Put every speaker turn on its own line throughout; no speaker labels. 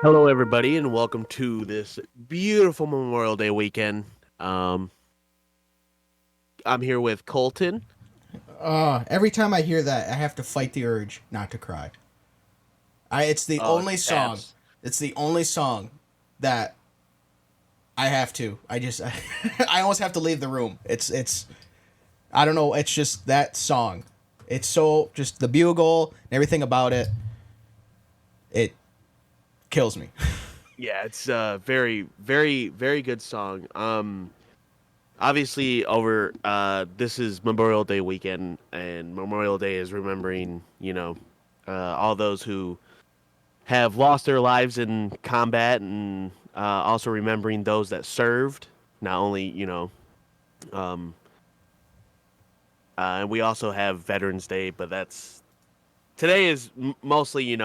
Hello, everybody, and welcome to this beautiful Memorial Day weekend. Um, I'm here with Colton.
Every time I hear that, I have to fight the urge not to cry. It's the
Oh,
only song.
snaps!
It's the only song that I have to. I almost have to leave the room. I don't know. It's just that song. It's so just the bugle and everything about it. It kills me.
Yeah, it's a very, very, very good song. Obviously, over this is Memorial Day weekend, and Memorial Day is remembering, all those who have lost their lives in combat, and also remembering those that served. Not only, um, and we also have Veterans Day, but that's today is mostly,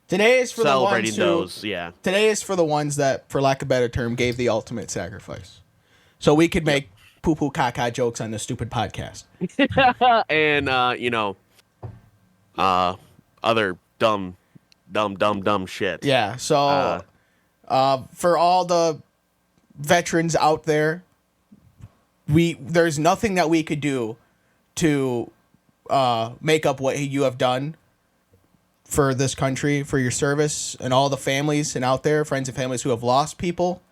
Today is for the ones
celebrating
who.
those. Yeah.
Today is for the ones that, for lack of a better term, gave the ultimate sacrifice. So we could
Yep.
make poo poo caca jokes on this stupid podcast.
And uh, other dumb shit.
Yeah. So
Uh,
for all the veterans out there, there's nothing that we could do to make up what you have done for this country, for your service, and all the families and out there, friends and families who have lost people.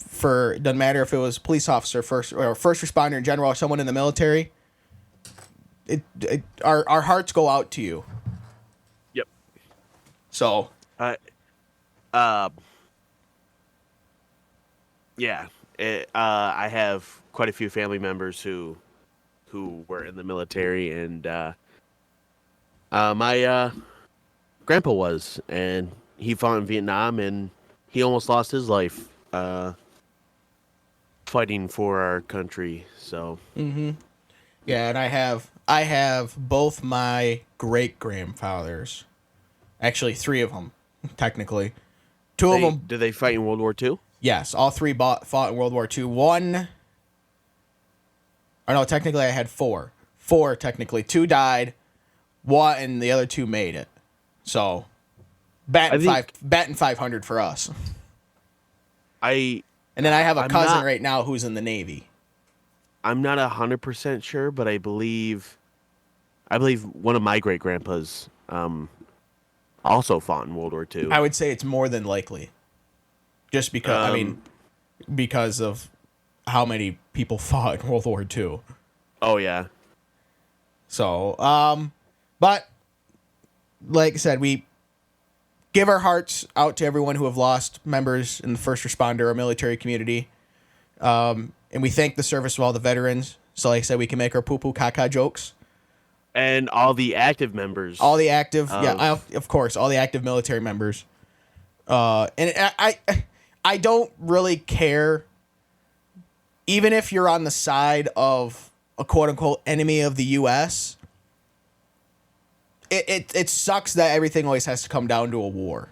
For it doesn't matter if it was police officer, first responder in general, or someone in the military. Our hearts go out to you.
yep.
So
Uh, uh, yeah. I have quite a few family members who were in the military, and my grandpa was, and he fought in Vietnam, and he almost lost his life fighting for our country. So
yeah, and I have both my great grandfathers, actually three of them, technically. Two of
they
them,
did they fight in World War II?
yes, all three fought in World War II. One, or no, technically I had four. Four technically. Two died. One and the other two made it. So,
I think
batting 500 for us.
I
And then I have a
I'm
cousin
not
right now who's in the Navy.
I'm not 100% sure, but I believe one of my great grandpas also fought in World War II.
I would say it's more than likely, just because
Um,
because of how many people fought in World War II.
oh yeah,
So, but like I said, we give our hearts out to everyone who have lost members in the first responder or military community. And we thank the service of all the veterans. So, like I said, we can make our poo poo caca jokes.
and all the active
All
members
the active, yeah,
of
of course, all the active military members. And I don't really care, even if you're on the side of a quote unquote enemy of the U.S. It sucks that everything always has to come down to a war.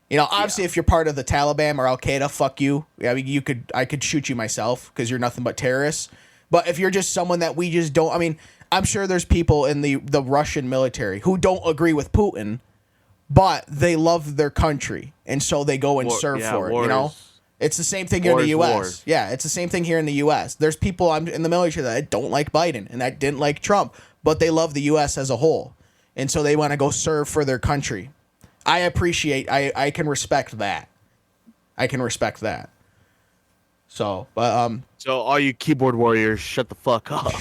You know, obviously,
yeah.
if you're part of the Taliban or Al Qaeda, fuck you. I mean, I could shoot you myself because you're nothing but terrorists. But if you're just someone that we just don't, I mean, I'm sure there's people in the Russian military who don't agree with Putin, but they love their country, and so they go and serve for it. You know, it's the same thing here in
War
the
is war.
U.S. Yeah, it's the same thing here in the U.S. There's people I'm in the military that don't like Biden and that didn't like Trump, but they love the U.S. as a whole, and so they want to go serve for their country. I appreciate. I can respect that. I can respect that. So, but
So all you keyboard warriors, shut the fuck up.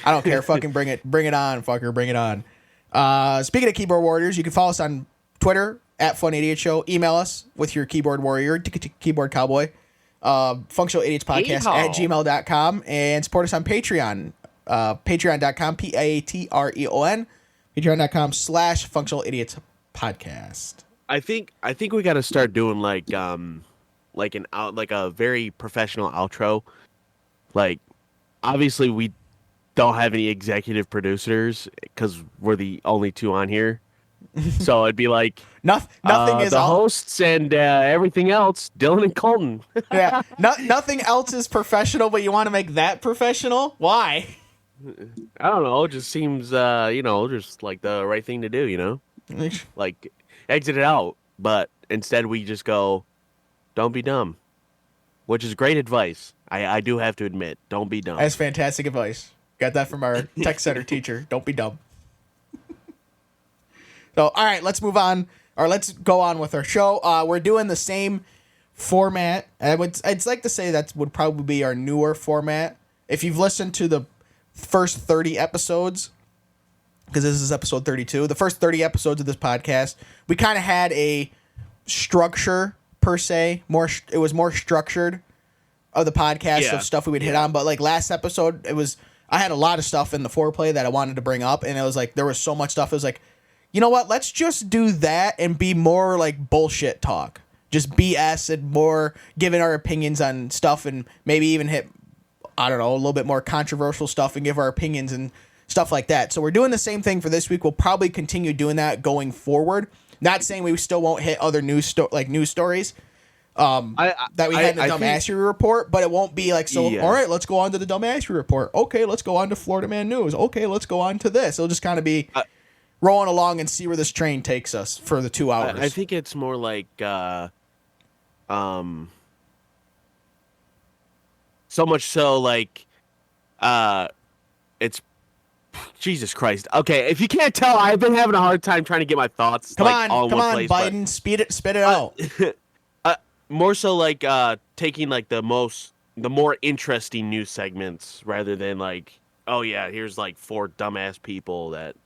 I don't care. Fucking bring it on, fucker, bring it on. Speaking of keyboard warriors, you can follow us on Twitter at Fun Idiot Show. Email us with your keyboard warrior, keyboard cowboy. Functional Idiots Podcast at
Yeehaw.
gmail.com, and support us on Patreon. Patreon.com, Patreon. Patreon.com/Functional Idiots Podcast.
I think we got to start doing like a very professional outro. Like obviously we don't have any executive producers because we're the only two on here. So it'd be like
Nothing is
the
all.
hosts and everything else, Dylan and Colton.
Yeah, nothing else is professional, but you want to make that professional? Why?
I don't know. It just seems, just like the right thing to do. Like exit it out. But instead we just go, don't be dumb, which is great advice. I do have to admit, don't be dumb.
That's fantastic advice. Got that from our tech center teacher. Don't be dumb. So, all right, let's move on, or let's go on with our show. We're doing the same format. I'd like to say that would probably be our newer format. If you've listened to the first 30 episodes, because this is episode 32, the first 30 episodes of this podcast, we kind of had a structure per se. It was more structured of the podcast of stuff we would hit on. But like last episode, I had a lot of stuff in the foreplay that I wanted to bring up, and it was like there was so much stuff. It was like, you know what? Let's just do that and be more like bullshit talk. Just BS and more giving our opinions on stuff, and maybe even hit, I don't know, a little bit more controversial stuff and give our opinions and stuff like that. So we're doing the same thing for this week. We'll probably continue doing that going forward. Not saying we still won't hit other news stories that we had in the Dumbassery Report, but it won't be like, so, all right, let's go on to the Dumbassery Report. Okay, let's go on to Florida Man News. Okay, let's go on to this. It'll just kind of be rolling along and see where this train takes us for the 2 hours.
I think it's more like so much so like it's Jesus Christ. Okay, if you can't tell, I've been having a hard time trying to get my thoughts.
Come
like,
on,
place,
Biden, spit it out.
More so like taking like the more interesting news segments rather than like, oh yeah, here's like 4 dumbass people that,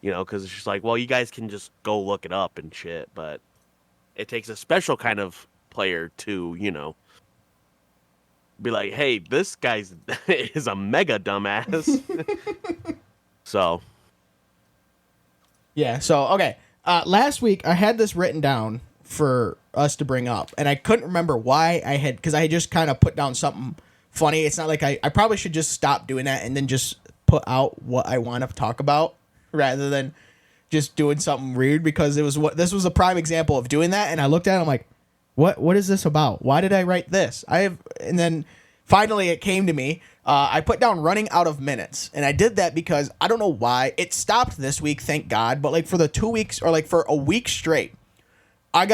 you know, because it's just like, well, you guys can just go look it up and shit, but it takes a special kind of player to, you know, be like, hey, this guy is a mega dumbass. So.
Yeah, so, okay. Last week, I had this written down for us to bring up, and I couldn't remember why because I had just kind of put down something funny. It's not like I probably should just stop doing that and then just put out what I want to talk about rather than just doing something weird, because this was a prime example of doing that, and I looked at it, I'm like, what is this about? Why did I write this? And then finally it came to me. I put down running out of minutes, and I did that because I don't know why. It stopped this week, thank God, but like for the 2 weeks or like for a week straight, I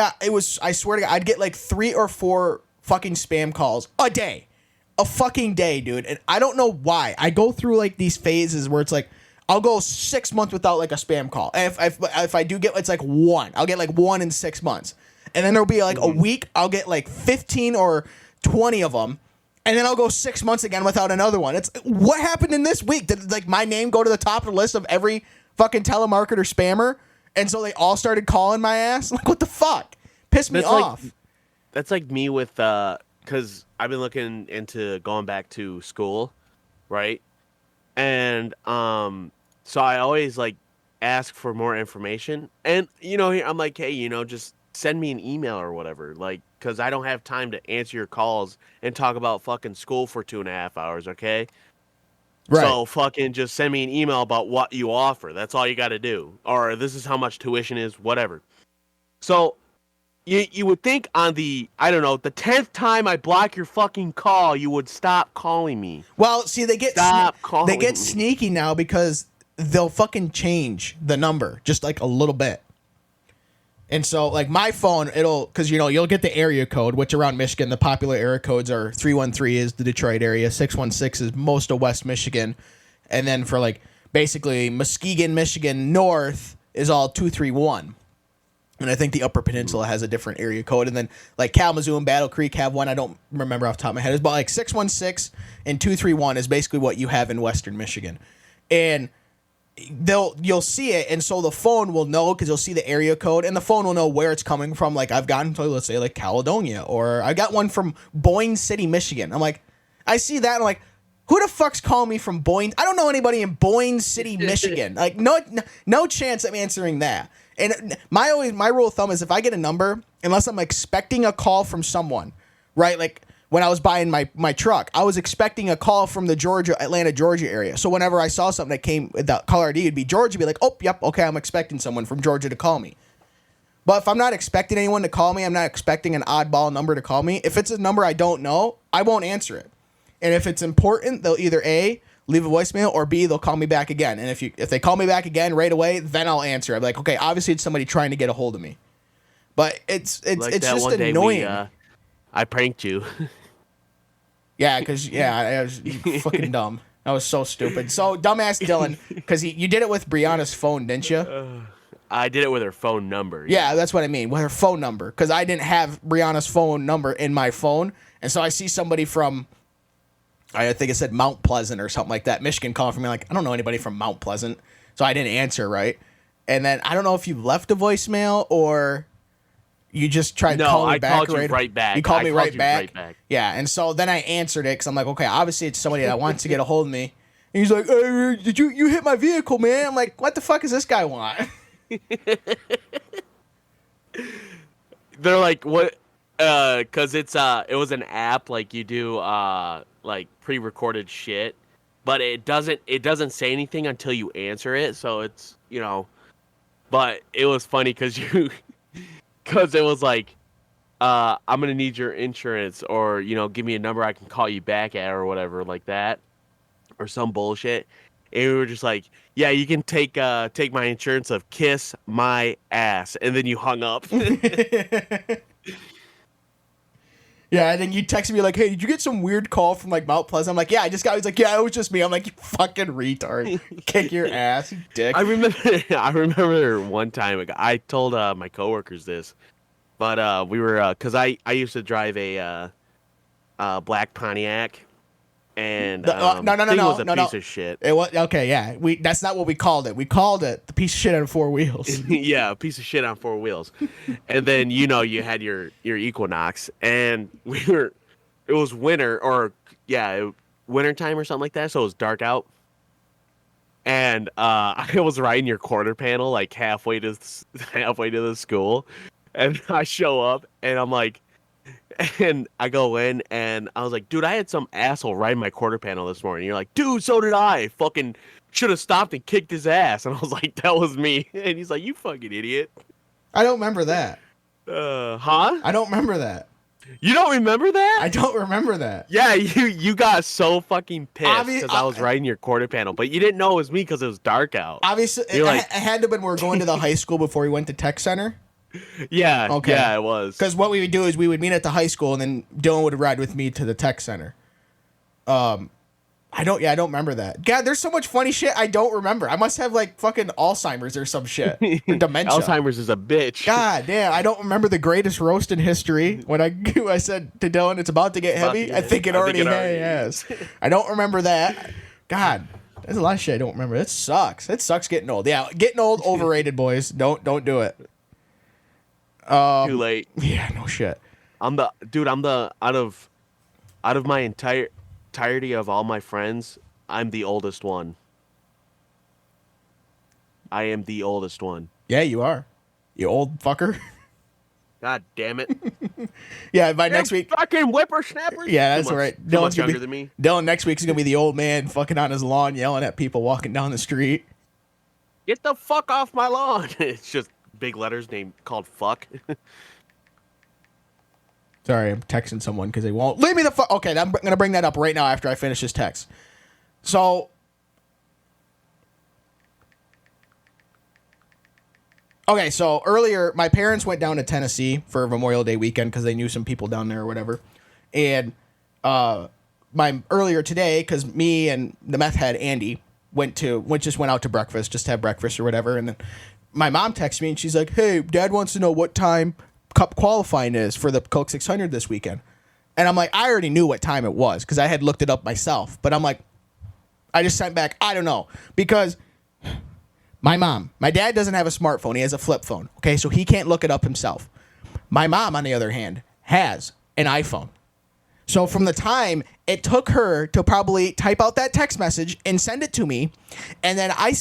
swear to God, I'd get like 3 or 4 fucking spam calls a fucking day, dude. And I don't know why. I go through like these phases where it's like, I'll go 6 months without like a spam call. And if I do get, it's like 1. I'll get like 1 in 6 months. And then there'll be like a week, I'll get like 15 or 20 of them. And then I'll go 6 months again without another one. It's what happened in this week? Did like my name go to the top of the list of every fucking telemarketer spammer? And so they all started calling my ass? Like, what the fuck? Pissed me off.
That's like me with, because I've been looking into going back to school, right? And so I always like ask for more information. And, you know, I'm like, hey, you know, just send me an email or whatever. Like, because I don't have time to answer your calls and talk about fucking school for 2.5 hours, okay? Right. So fucking just send me an email about what you offer. That's all you got to do. Or this is how much tuition is, whatever. So you would think on the, I don't know, the 10th time I block your fucking call, you would stop calling me.
Well, see, they get sneaky now because they'll fucking change the number just like a little bit. And so, like, my phone, because, you know, you'll get the area code, which around Michigan, the popular area codes are 313 is the Detroit area, 616 is most of West Michigan. And then for, like, basically Muskegon, Michigan North is all 231. And I think the Upper Peninsula has a different area code. And then, like, Kalamazoo and Battle Creek have one. I don't remember off the top of my head. It's about, like, 616 and 231 is basically what you have in Western Michigan. And you'll see it, and so the phone will know because you'll see the area code, and the phone will know where it's coming from. Like, I've gotten to, let's say, like Caledonia, or I got one from Boyne City, Michigan. I'm like, I see that, and I'm like, who the fuck's calling me from Boyne? I don't know anybody in Boyne City, Michigan. Like, no chance I'm answering that. And my rule of thumb is if I get a number, unless I'm expecting a call from someone, right? Like, when I was buying my truck, I was expecting a call from the Atlanta, Georgia area. So whenever I saw something that came with the caller ID, it'd be Georgia, be like, oh, yep, okay, I'm expecting someone from Georgia to call me. But if I'm not expecting anyone to call me, I'm not expecting an oddball number to call me. If it's a number I don't know, I won't answer it. And if it's important, they'll either A, leave a voicemail, or B, they'll call me back again. And if they call me back again right away, then I'll answer. I'm like, okay, obviously it's somebody trying to get a hold of me. But it's
Like
it's
that
just
one day
annoying.
I pranked you.
Yeah, because I was fucking dumb. That was so stupid. So dumbass Dylan, because you did it with Brianna's phone, didn't you?
I did it with her phone number.
Yeah, that's what I mean, with her phone number, because I didn't have Brianna's phone number in my phone, and so I see somebody from, I think it said Mount Pleasant or something like that, Michigan, calling for me. Like, I don't know anybody from Mount Pleasant, so I didn't answer, right? And then I don't know if you left a voicemail or you just tried to call me back.
No, I called you right back.
You called me right back?
Right back.
Yeah, and so then I answered it because I'm like, okay, obviously it's somebody that wants to get a hold of me. And he's like, hey, did you hit my vehicle, man? I'm like, what the fuck does this guy want?
They're like, what? Cause it was an app, like you do like pre-recorded shit, but it doesn't say anything until you answer it. So it's, but it was funny cause cause it was like, I'm gonna need your insurance, or give me a number I can call you back at, or whatever like that, or some bullshit. And we were just like, yeah, you can take my insurance of kiss my ass, and then you hung up.
Yeah, and then you texted me like, hey, did you get some weird call from like Mount Pleasant? I'm like, yeah, I just got. He's like, yeah, it was just me. I'm like, you fucking retard, kick your ass, you dick.
I remember one time I told my coworkers this, but we were because I used to drive a black Pontiac. And
no,
was a
no,
piece of shit.
It was okay. Yeah, that's not what we called it. We called it the piece of shit on four wheels.
Yeah, a piece of shit on four wheels. And then you had your Equinox, and it was winter, or winter time or something like that. So it was dark out, and I was riding your quarter panel like halfway to the school, and I show up and I'm like. And I go in, and I was like, dude, I had some asshole riding my quarter panel this morning. You're like, dude, so did I. Fucking should have stopped and kicked his ass. And I was like, that was me. And he's like, you fucking idiot.
I don't remember that.
Huh?
I don't remember that.
You don't remember that?
I don't remember that.
Yeah, you got so fucking pissed because I was riding your quarter panel. But you didn't know it was me because it was dark out.
Obviously, it had to have been we were going to the high school before we went to tech center.
Yeah,
okay.
Yeah, it was.
Because what we would do is we would meet at the high school, and then Dylan would ride with me to the tech center. I don't remember that. God, there's so much funny shit I don't remember. I must have like fucking Alzheimer's or some shit. Or dementia.
Alzheimer's is a bitch.
God damn, I don't remember the greatest roast in history. When I said to Dylan, it's about to get heavy, I think it already has. I don't remember that. God, there's a lot of shit I don't remember. It sucks. It sucks getting old. Yeah, getting old, overrated, boys. Don't do it.
Too late.
Yeah, no shit.
I'm the out of my entirety of all my friends, I'm the oldest one. I am the oldest one.
Yeah, you are. You old fucker.
God damn it.
Yeah, by next week.
Fucking whippersnapper.
Yeah, that's right.
Too much younger than me.
Dylan next week is gonna be the old man fucking on his lawn yelling at people walking down the street.
Get the fuck off my lawn. It's just big letters called fuck.
Sorry, I'm texting someone because they won't leave me the fuck. Okay, I'm gonna bring that up right now after I finish this text. So, okay, so earlier my parents went down to Tennessee for Memorial Day weekend because they knew some people down there or whatever, and earlier today because me and the meth head Andy went out to breakfast, just to have breakfast or whatever, and then my mom texted me and she's like, hey, Dad wants to know what time Cup qualifying is for the Coke 600 this weekend. And I'm like, I already knew what time it was because I had looked it up myself. But I'm like, I just sent back, I don't know. Because my dad doesn't have a smartphone. He has a flip phone. Okay, so he can't look it up himself. My mom, on the other hand, has an iPhone. So from the time it took her to probably type out that text message and send it to me, and then I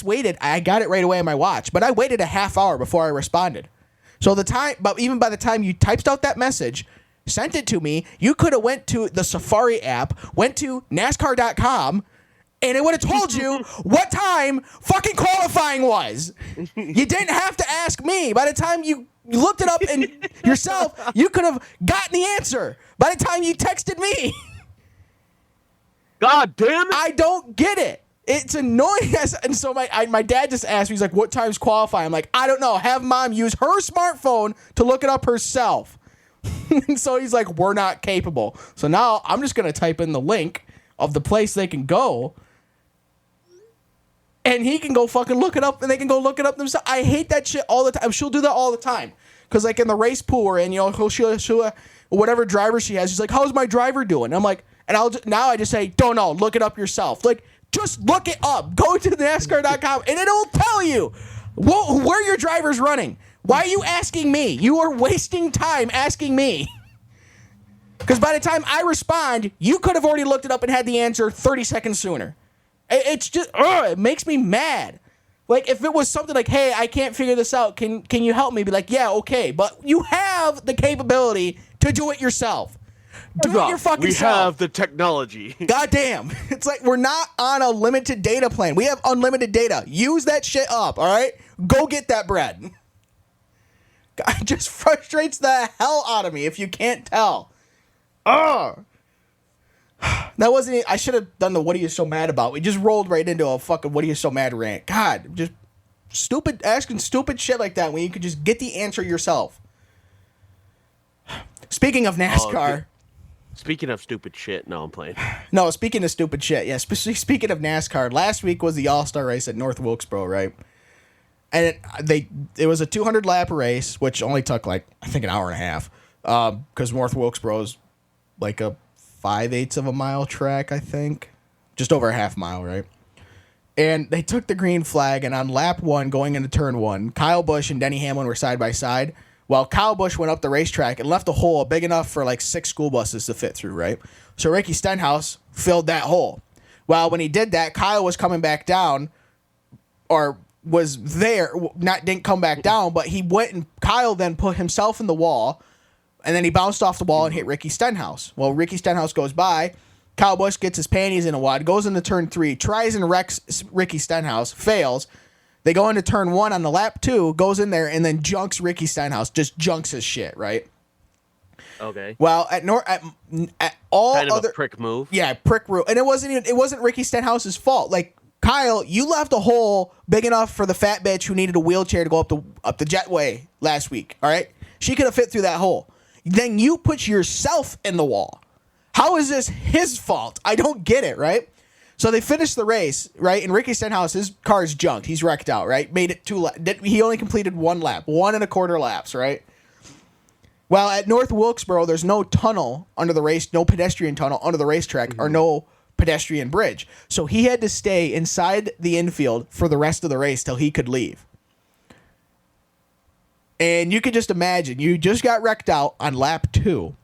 got it right away on my watch, but I waited a half hour before I responded. So but even by the time you typed out that message, sent it to me, you could have went to the Safari app, went to NASCAR.com, and it would have told you what time fucking qualifying was. You didn't have to ask me. By the time you looked it up and yourself, you could have gotten the answer by the time you texted me.
God damn it.
I don't get it. It's annoying. And so my dad just asked me, he's like, what times qualify? I'm like, I don't know. Have mom use her smartphone to look it up herself. And so he's like, we're not capable. So now I'm just going to type in the link of the place they can go. And he can go fucking look it up, and they can go look it up themselves. I hate that shit all the time. She'll do that all the time. Because, like, in the race pool we're in, you know, she'll whatever driver she has, she's like, how's my driver doing? I'm like, and I just say, don't know, look it up yourself. Like, just look it up. Go to NASCAR.com, and it'll tell you where your driver's running. Why are you asking me? You are wasting time asking me. Because by the time I respond, you could have already looked it up and had the answer 30 seconds sooner. It's just, it makes me mad. Like, if it was something like, hey, I can't figure this out, can you help me? Be like, yeah, okay. But you have the capability to do it yourself. Do it your fucking self.
We have the technology.
Goddamn. It's like we're not on a limited data plan. We have unlimited data. Use that shit up, all right? Go get that bread. It just frustrates the hell out of me if you can't tell. Ugh. That wasn't it. I should have done the what are you so mad about. We just rolled right into a fucking what are you so mad rant. God, just stupid, asking stupid shit like that when you could just get the answer yourself. Speaking of NASCAR.
Speaking of stupid shit, no, I'm playing.
No, speaking of stupid shit, yeah. Speaking of NASCAR, last week was the All-Star race at North Wilkesboro, right? And it was a 200 lap race, which only took like I think an hour and a half, because North Wilkesboro is like a 5/8 of a mile track, I think, just over a half mile, right? And they took the green flag, and on lap 1, going into turn 1, Kyle Busch and Denny Hamlin were side by side. While Kyle Busch went up the racetrack and left a hole big enough for like 6 school buses to fit through, right? So Ricky Stenhouse filled that hole. Well, when he did that, Kyle was coming back down, or was there, didn't come back down, but he went and Kyle then put himself in the wall, and then he bounced off the wall and hit Ricky Stenhouse. Well, Ricky Stenhouse goes by, Kyle Busch gets his panties in a wad, goes into turn 3, tries and wrecks Ricky Stenhouse, fails. They go into turn 1 on the lap 2, goes in there, and then junks Ricky Stenhouse. Just junks his shit, right?
Okay.
Well, at all
kind of
other
a prick move.
Yeah, prick move. And it wasn't Ricky Stenhouse's fault. Like, Kyle, you left a hole big enough for the fat bitch who needed a wheelchair to go up the jetway last week, all right? She could have fit through that hole. Then you put yourself in the wall. How is this his fault? I don't get it, right? So they finished the race, right? And Ricky Stenhouse, his car's junked. He's wrecked out, right? Made it 2 laps. He only completed 1 lap, 1.25 laps, right? Well, at North Wilkesboro, there's no tunnel under the race, no pedestrian tunnel under the racetrack, or no pedestrian bridge. So he had to stay inside the infield for the rest of the race till he could leave. And you could just imagine, you just got wrecked out on lap 2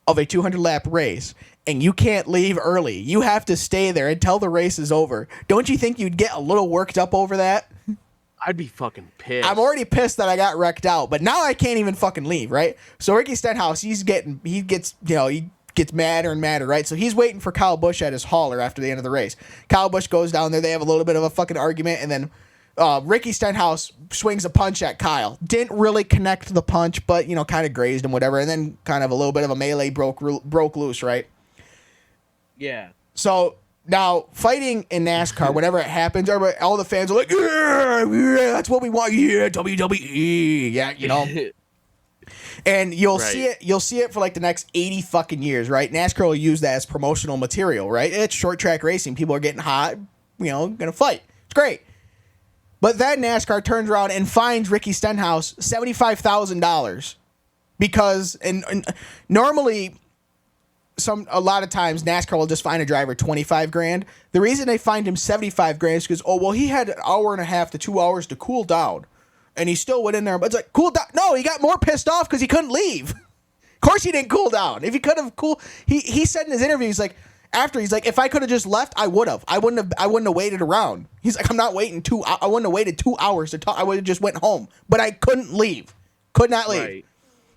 of a 200 lap race, and you can't leave early. You have to stay there until the race is over. Don't you think you'd get a little worked up over that?
I'd be fucking pissed.
I'm already pissed that I got wrecked out, but now I can't even fucking leave, right? So Ricky Stenhouse, he gets madder and madder, right? So he's waiting for Kyle Busch at his hauler after the end of the race. Kyle Busch goes down there. They have a little bit of a fucking argument, and then Ricky Stenhouse swings a punch at Kyle. Didn't really connect the punch, but, kind of grazed him, whatever. And then kind of a little bit of a melee broke loose, right?
Yeah.
So now fighting in NASCAR, whenever it happens, all the fans are like, yeah, that's what we want. Yeah, WWE. Yeah, And you'll see it for like the next 80 fucking years, right? NASCAR will use that as promotional material, right? It's short track racing. People are getting hot, gonna fight. It's great. But then NASCAR turns around and fines Ricky Stenhouse $75,000 because normally a lot of times NASCAR will just fine a driver $25,000. The reason they fined him $75,000 is because he had an hour and a half to 2 hours to cool down, and he still went in there. But it's like, cool down? No, he got more pissed off because he couldn't leave. Of course he didn't cool down. If he could have he said in his interview, he's like, if I could have just left, I would have. I wouldn't have waited around. He's like, I'm not waiting I wouldn't have waited 2 hours to talk. I would have just went home. But I couldn't leave. Could not leave. Right.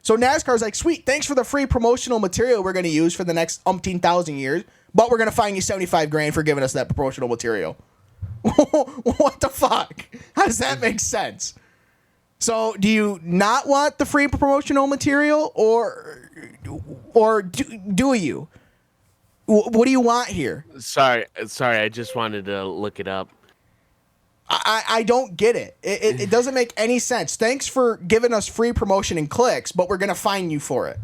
So NASCAR's like, sweet, thanks for the free promotional material we're going to use for the next umpteen thousand years, but we're going to fine you $75,000 for giving us that promotional material. What the fuck? How does that make sense? So do you not want the free promotional material, or do you? What do you want here?
Sorry. I just wanted to look it up.
I don't get it. It doesn't make any sense. Thanks for giving us free promotion and clicks, but we're gonna fine you for it.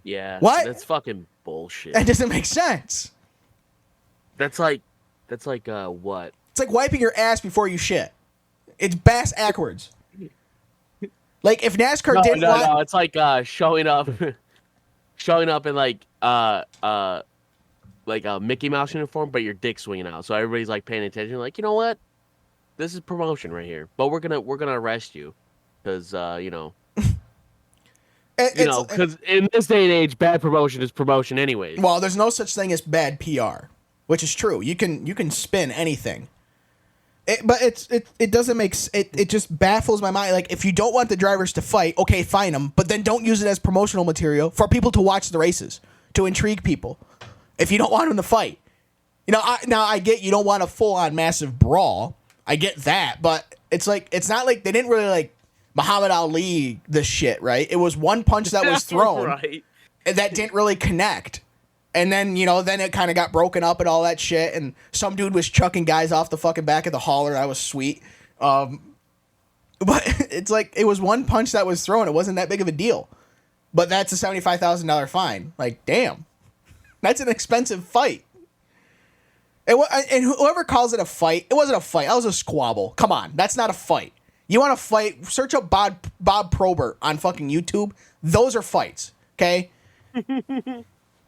Yeah.
What?
That's fucking bullshit.
That doesn't make sense.
That's like what?
It's like wiping your ass before you shit. It's bass backwards. Like if NASCAR didn't want...
No. It's like showing up in like a Mickey Mouse uniform, but your dick swinging out. So everybody's like paying attention. Like, you know what? This is promotion right here. But we're gonna arrest you because because in this day and age, bad promotion is promotion anyways.
Well, there's no such thing as bad PR, which is true. You can spin anything. But it doesn't make it just baffles my mind. Like if you don't want the drivers to fight, okay, fine them, but then don't use it as promotional material for people to watch the races to intrigue people. If you don't want them to fight, I get you don't want a full on massive brawl. I get that, but it's not like they didn't really like Muhammad Ali this shit, right? It was one punch that was thrown
right.
that didn't really connect. And then, then it kind of got broken up and all that shit. And some dude was chucking guys off the fucking back of the hauler. That was sweet. But it's like, it was one punch that was thrown. It wasn't that big of a deal. But that's a $75,000 fine. Like, damn. That's an expensive fight. And whoever calls it a fight, it wasn't a fight. That was a squabble. Come on. That's not a fight. You want to fight? Search up Bob Probert on fucking YouTube. Those are fights. Okay?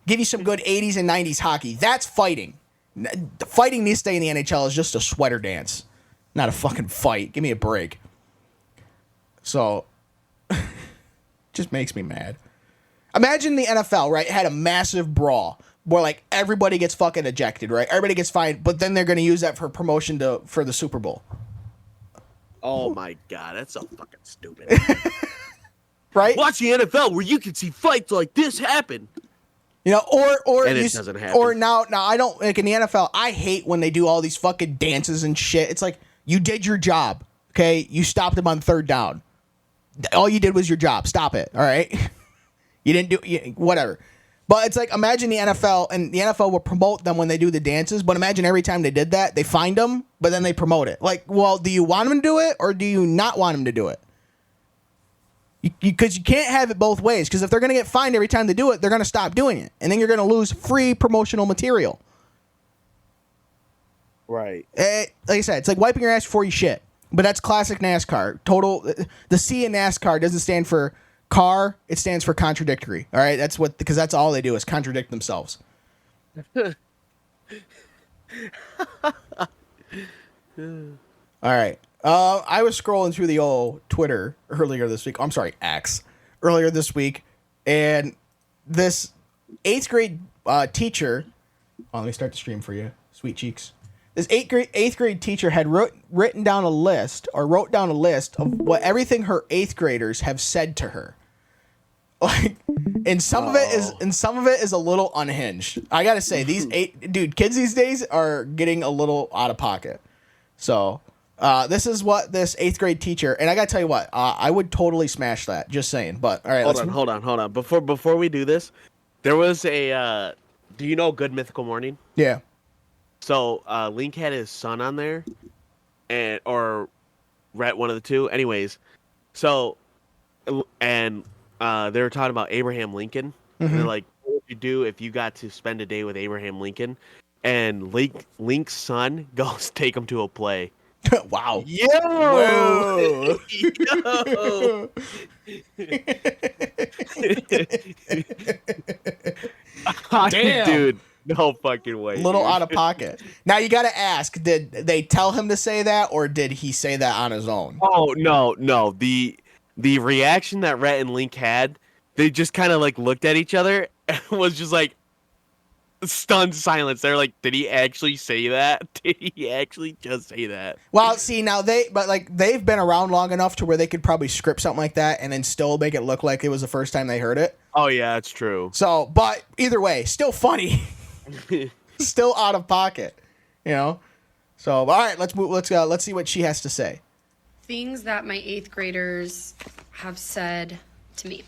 Give you some good 80s and 90s hockey. That's fighting. Fighting this day in the NHL is just a sweater dance. Not a fucking fight. Give me a break. So, just makes me mad. Imagine the NFL, right, had a massive brawl where, like, everybody gets fucking ejected, right? Everybody gets fined, but then they're going to use that for promotion for the Super Bowl.
Oh, my God. That's so fucking stupid.
Right?
Watch the NFL where you can see fights like this happen.
Or
and it doesn't happen.
Or now I don't like in the NFL. I hate when they do all these fucking dances and shit. It's like you did your job, okay? You stopped them on third down. All you did was your job. Stop it, all right? You didn't do whatever. But it's like imagine the NFL and the NFL will promote them when they do the dances. But imagine every time they did that, they find them, but then they promote it. Like, well, do you want them to do it or do you not want them to do it? Because you can't have it both ways. Because if they're going to get fined every time they do it, they're going to stop doing it. And then you're going to lose free promotional material.
Right.
Like I said, it's like wiping your ass before you shit. But that's classic NASCAR. The C in NASCAR doesn't stand for car. It stands for contradictory. All right? Because that's all they do is contradict themselves. All right. I was scrolling through the old Twitter earlier this week. I'm sorry, X. Earlier this week. And this 8th grade teacher... Oh, let me start the stream for you. Sweet cheeks. This 8th grade teacher had wrote down a list of what everything her 8th graders have said to her. Like, and some of it is a little unhinged. I gotta say, kids these days are getting a little out of pocket. So... this is what this 8th grade teacher, and I gotta tell you what, I would totally smash that. Just saying. But all right,
hold on. Before we do this, there was a. Do you know Good Mythical Morning?
Yeah.
So Link had his son on there, or Rhett, one of the two. Anyways, so and they were talking about Abraham Lincoln. Mm-hmm. And they're like, what would you do if you got to spend a day with Abraham Lincoln? And Link's son goes take him to a play.
Wow.
Yo!
Whoa.
Yo!
Damn.
Dude, no fucking way.
Little out of pocket. Now you got to ask, did they tell him to say that or did he say that on his own?
Oh, no. The reaction that Rhett and Link had, they just kind of like looked at each other and was just like, stunned silence. They're like, did he actually say that? Did he actually just say that?
Well, see, now they've been around long enough to where they could probably script something like that and then still make it look like it was the first time they heard it.
Oh yeah, it's true.
So, but either way, still funny. Still out of pocket, So, all right, let's move. Let's see what she has to say.
Things that my 8th graders have said to me.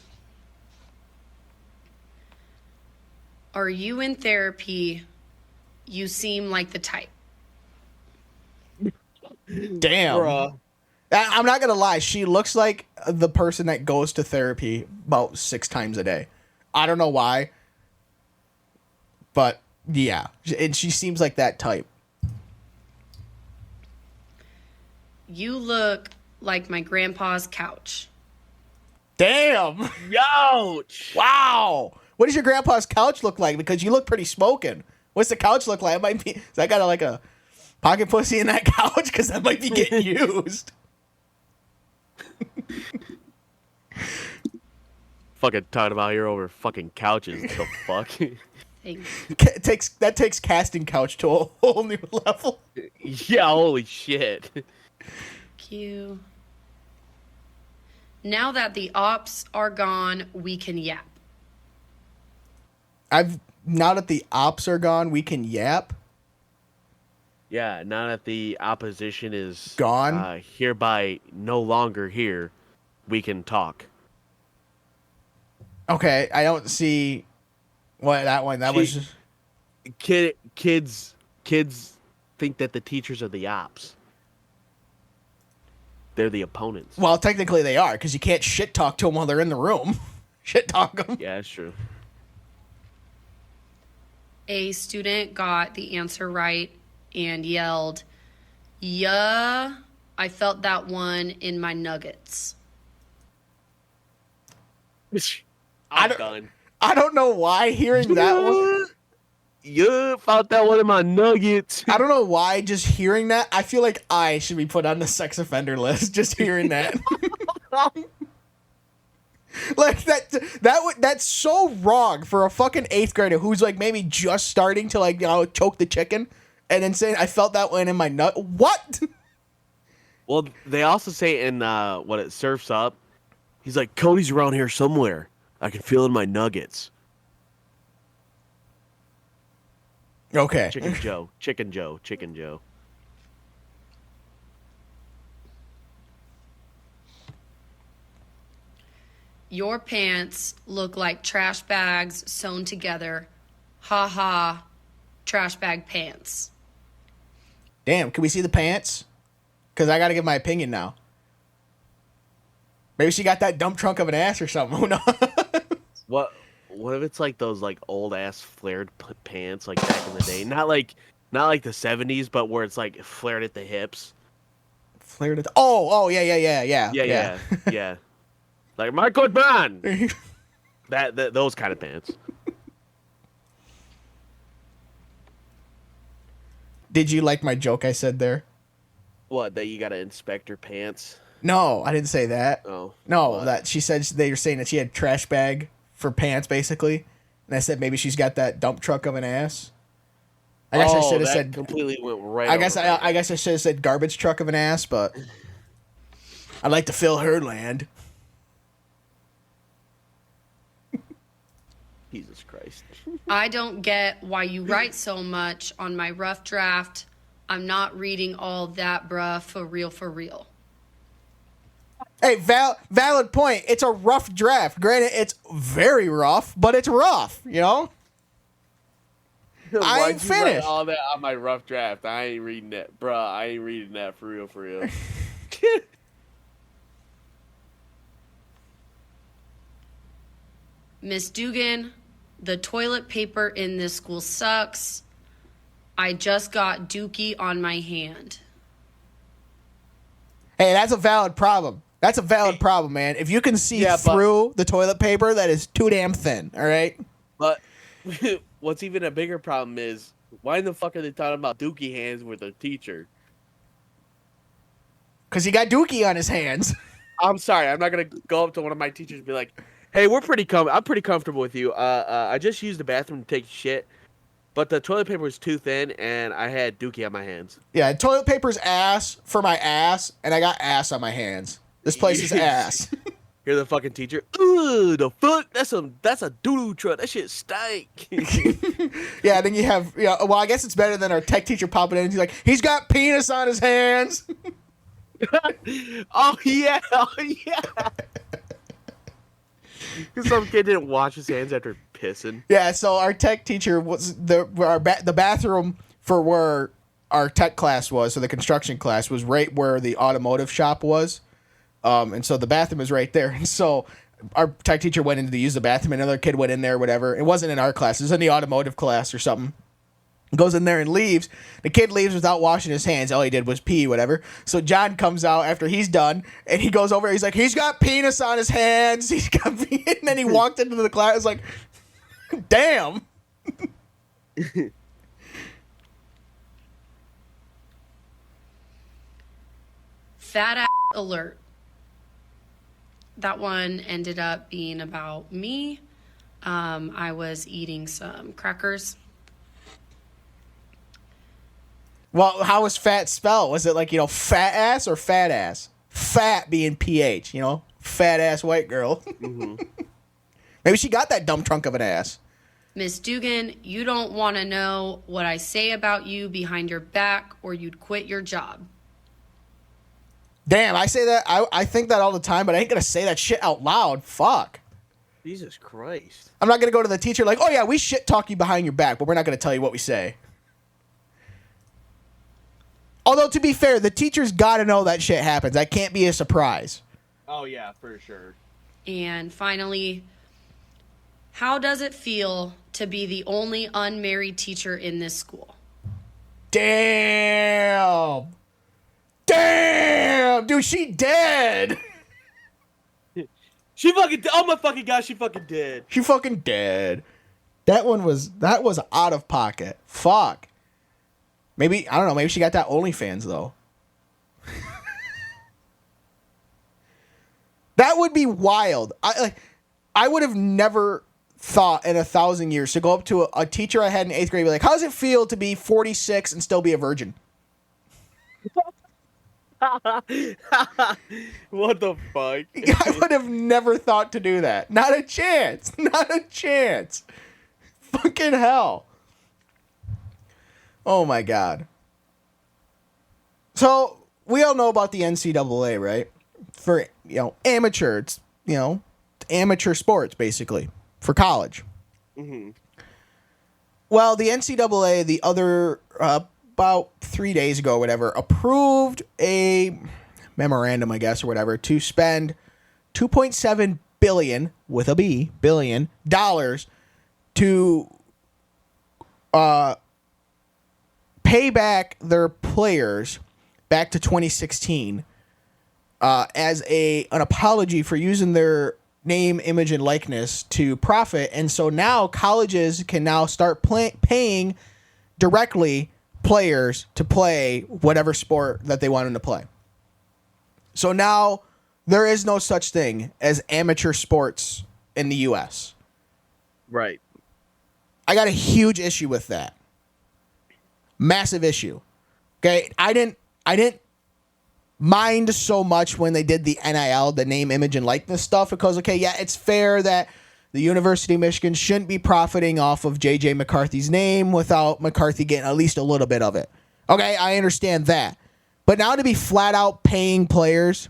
Are you in therapy? You seem like the type.
Damn.
Bruh.
I'm not gonna lie. She looks like the person that goes to therapy about 6 times a day. I don't know why, but yeah, and she seems like that type.
You look like my grandpa's couch.
Damn.
Ouch!
Wow. What does your grandpa's couch look like? Because you look pretty smoking. What's the couch look like? It might be. Is that got like a pocket pussy in that couch? Because that might be getting used.
Fucking talking about here over fucking couches. The fuck?
Thanks.
That takes casting couch to a whole new level.
Yeah, holy shit.
Q. Now that the ops are gone, we can yap.
Now that the ops are gone, we can yap.
Yeah, now that the opposition is
Gone?
hereby no longer here, we can talk.
Okay, I don't see what that one. That was just,
Kids think that the teachers are the ops. They're the opponents.
well, technically they are because you can't shit talk to them while they're in the room. Shit talk them.
Yeah, that's true.
A student got the answer right and yelled, "Yeah, I felt that one in my nuggets."
I'm
don't-
done.
I don't know why hearing that one.
Yeah, found that one in my nuggets.
I don't know why just hearing that. I feel like I should be put on the sex offender list just hearing that. Like that's so wrong for a fucking 8th grader who's like maybe just starting to like, you know, choke the chicken and then saying I felt that one in my nut. What?
Well, they also say in what it surfs up, he's like, Cody's around here somewhere. I can feel it in my nuggets.
Okay.
Chicken Joe, Chicken Joe, Chicken Joe.
Your pants look like trash bags sewn together. Ha ha, trash bag pants.
Damn, can we see the pants? Because I got to give my opinion now. Maybe she got that dump trunk of an ass or something. Who knows?
What if it's like those like old ass flared pants like back in the day? Not like the 70s, but where it's like flared at the hips.
Flared it. Oh, yeah.
Yeah. Like my good man. that those kind of pants.
Did you like my joke I said there?
What, that you gotta inspect her pants?
No, I didn't say that.
Oh.
No,
what?
that she said they were saying that she had a trash bag for pants, basically. And I said maybe she's got that dump truck of an ass. I guess I should have said
completely went right.
I guess I should have said garbage truck of an ass, but I'd like to fill her land.
Jesus Christ.
I don't get why you write so much on my rough draft. I'm not reading all that, bruh, for real, for real.
Hey, valid point. It's a rough draft. Granted, it's very rough, but it's rough, you know? I ain't
Why'd you write
finished.
all that on my rough draft. I ain't reading that, bruh. I ain't reading that for real, for real.
Miss Dugan, the toilet paper in this school sucks. I just got dookie on my hand.
Hey, that's a valid problem. That's a valid problem, man. If you can see through the toilet paper, that is too damn thin, all right?
But what's even a bigger problem is, why in the fuck are they talking about dookie hands with a teacher?
Because he got dookie on his hands.
I'm sorry. I'm not going to go up to one of my teachers and be like, hey, I'm pretty comfortable with you. I just used the bathroom to take shit, but the toilet paper was too thin, and I had dookie on my hands.
Yeah, toilet paper's ass for my ass, and I got ass on my hands. This place is ass.
You're the fucking teacher. Ooh, the fuck? That's a doo-doo truck. That shit stank.
Yeah, then you have, well, I guess it's better than our tech teacher popping in. He's like, he's got penis on his hands.
Oh, yeah. Because some kid didn't wash his hands after pissing.
Yeah, so our tech teacher was the bathroom for where our tech class was, so the construction class was right where the automotive shop was. And so the bathroom is right there. And so our tech teacher went in to use the bathroom, and another kid went in there, whatever. It wasn't in our class, it was in the automotive class or something. Goes in there and leaves. The kid leaves without washing his hands. All he did was pee, whatever. So John comes out after he's done, and he goes over. He's like, he's got penis on his hands. He's got pee. And then he walked into the class like, damn.
Fat ass alert. That one ended up being about me. I was eating some crackers.
Well, how was fat spelled? Was it like, fat ass or fat ass? Fat being PH, fat ass white girl. Mm-hmm. Maybe she got that dumb trunk of an ass.
Miss Dugan, you don't want to know what I say about you behind your back or you'd quit your job.
Damn, I say that. I think that all the time, but I ain't going to say that shit out loud. Fuck.
Jesus Christ.
I'm not going to go to the teacher like, oh yeah, we shit talk you behind your back, but we're not going to tell you what we say. Although, to be fair, the teacher's got to know that shit happens. That can't be a surprise.
Oh, yeah, for sure.
And finally, how does it feel to be the only unmarried teacher in this school?
Damn. Damn. Dude, she dead.
She fucking... Oh, my fucking God, she fucking dead.
She fucking dead. That was out of pocket. Fuck. Maybe, I don't know, maybe she got that OnlyFans, though. That would be wild. I would have never thought in 1,000 years to go up to a teacher I had in 8th grade and be like, how does it feel to be 46 and still be a virgin?
What the fuck?
I would have never thought to do that. Not a chance. Not a chance. Fucking hell. Oh my God. So we all know about the NCAA, right? For, amateur, it's, amateur sports basically for college. Mm-hmm. Well, the NCAA, the other, about 3 days ago or whatever, approved a memorandum, I guess, or whatever, to spend $2.7 billion, with a B, billion dollars to, pay back their players back to 2016 as an apology for using their name, image, and likeness to profit. And so now colleges can now start paying directly players to play whatever sport that they want them to play. So now there is no such thing as amateur sports in the U.S.
Right.
I got a huge issue with that. Massive issue. Okay, I didn't mind so much when they did the NIL, the name, image, and likeness stuff, because it's fair that the University of Michigan shouldn't be profiting off of J.J. McCarthy's name without McCarthy getting at least a little bit of it. Okay, I understand that. But now to be flat out paying players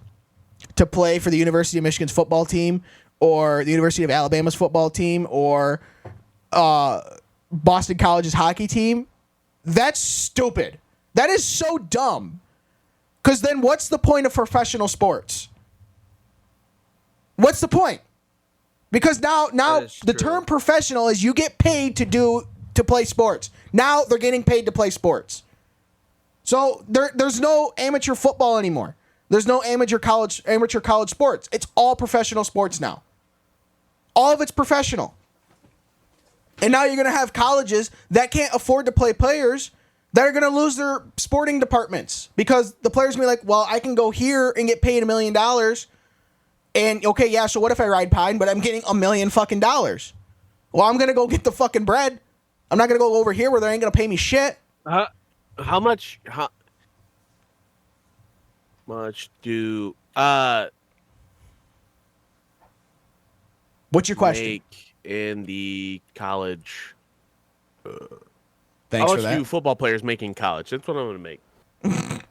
to play for the University of Michigan's football team or the University of Alabama's football team or Boston College's hockey team, that's stupid. That is so dumb. Because then what's the point of professional sports? What's the point? Because now the term professional is you get paid to play sports. Now they're getting paid to play sports. So there's no amateur football anymore. There's no amateur college sports. It's all professional sports now. All of it's professional. And now you're going to have colleges that can't afford to play players that are going to lose their sporting departments because the players will be like, well, I can go here and get paid $1 million. And okay, yeah, so what if I ride pine, but I'm getting $1 million fucking dollars? Well, I'm going to go get the fucking bread. I'm not going to go over here where they ain't going to pay me shit.
How much do
what's your question?
Make in the college?
Thanks
how
for
much
that.
do football players make in college? That's what I'm going to make.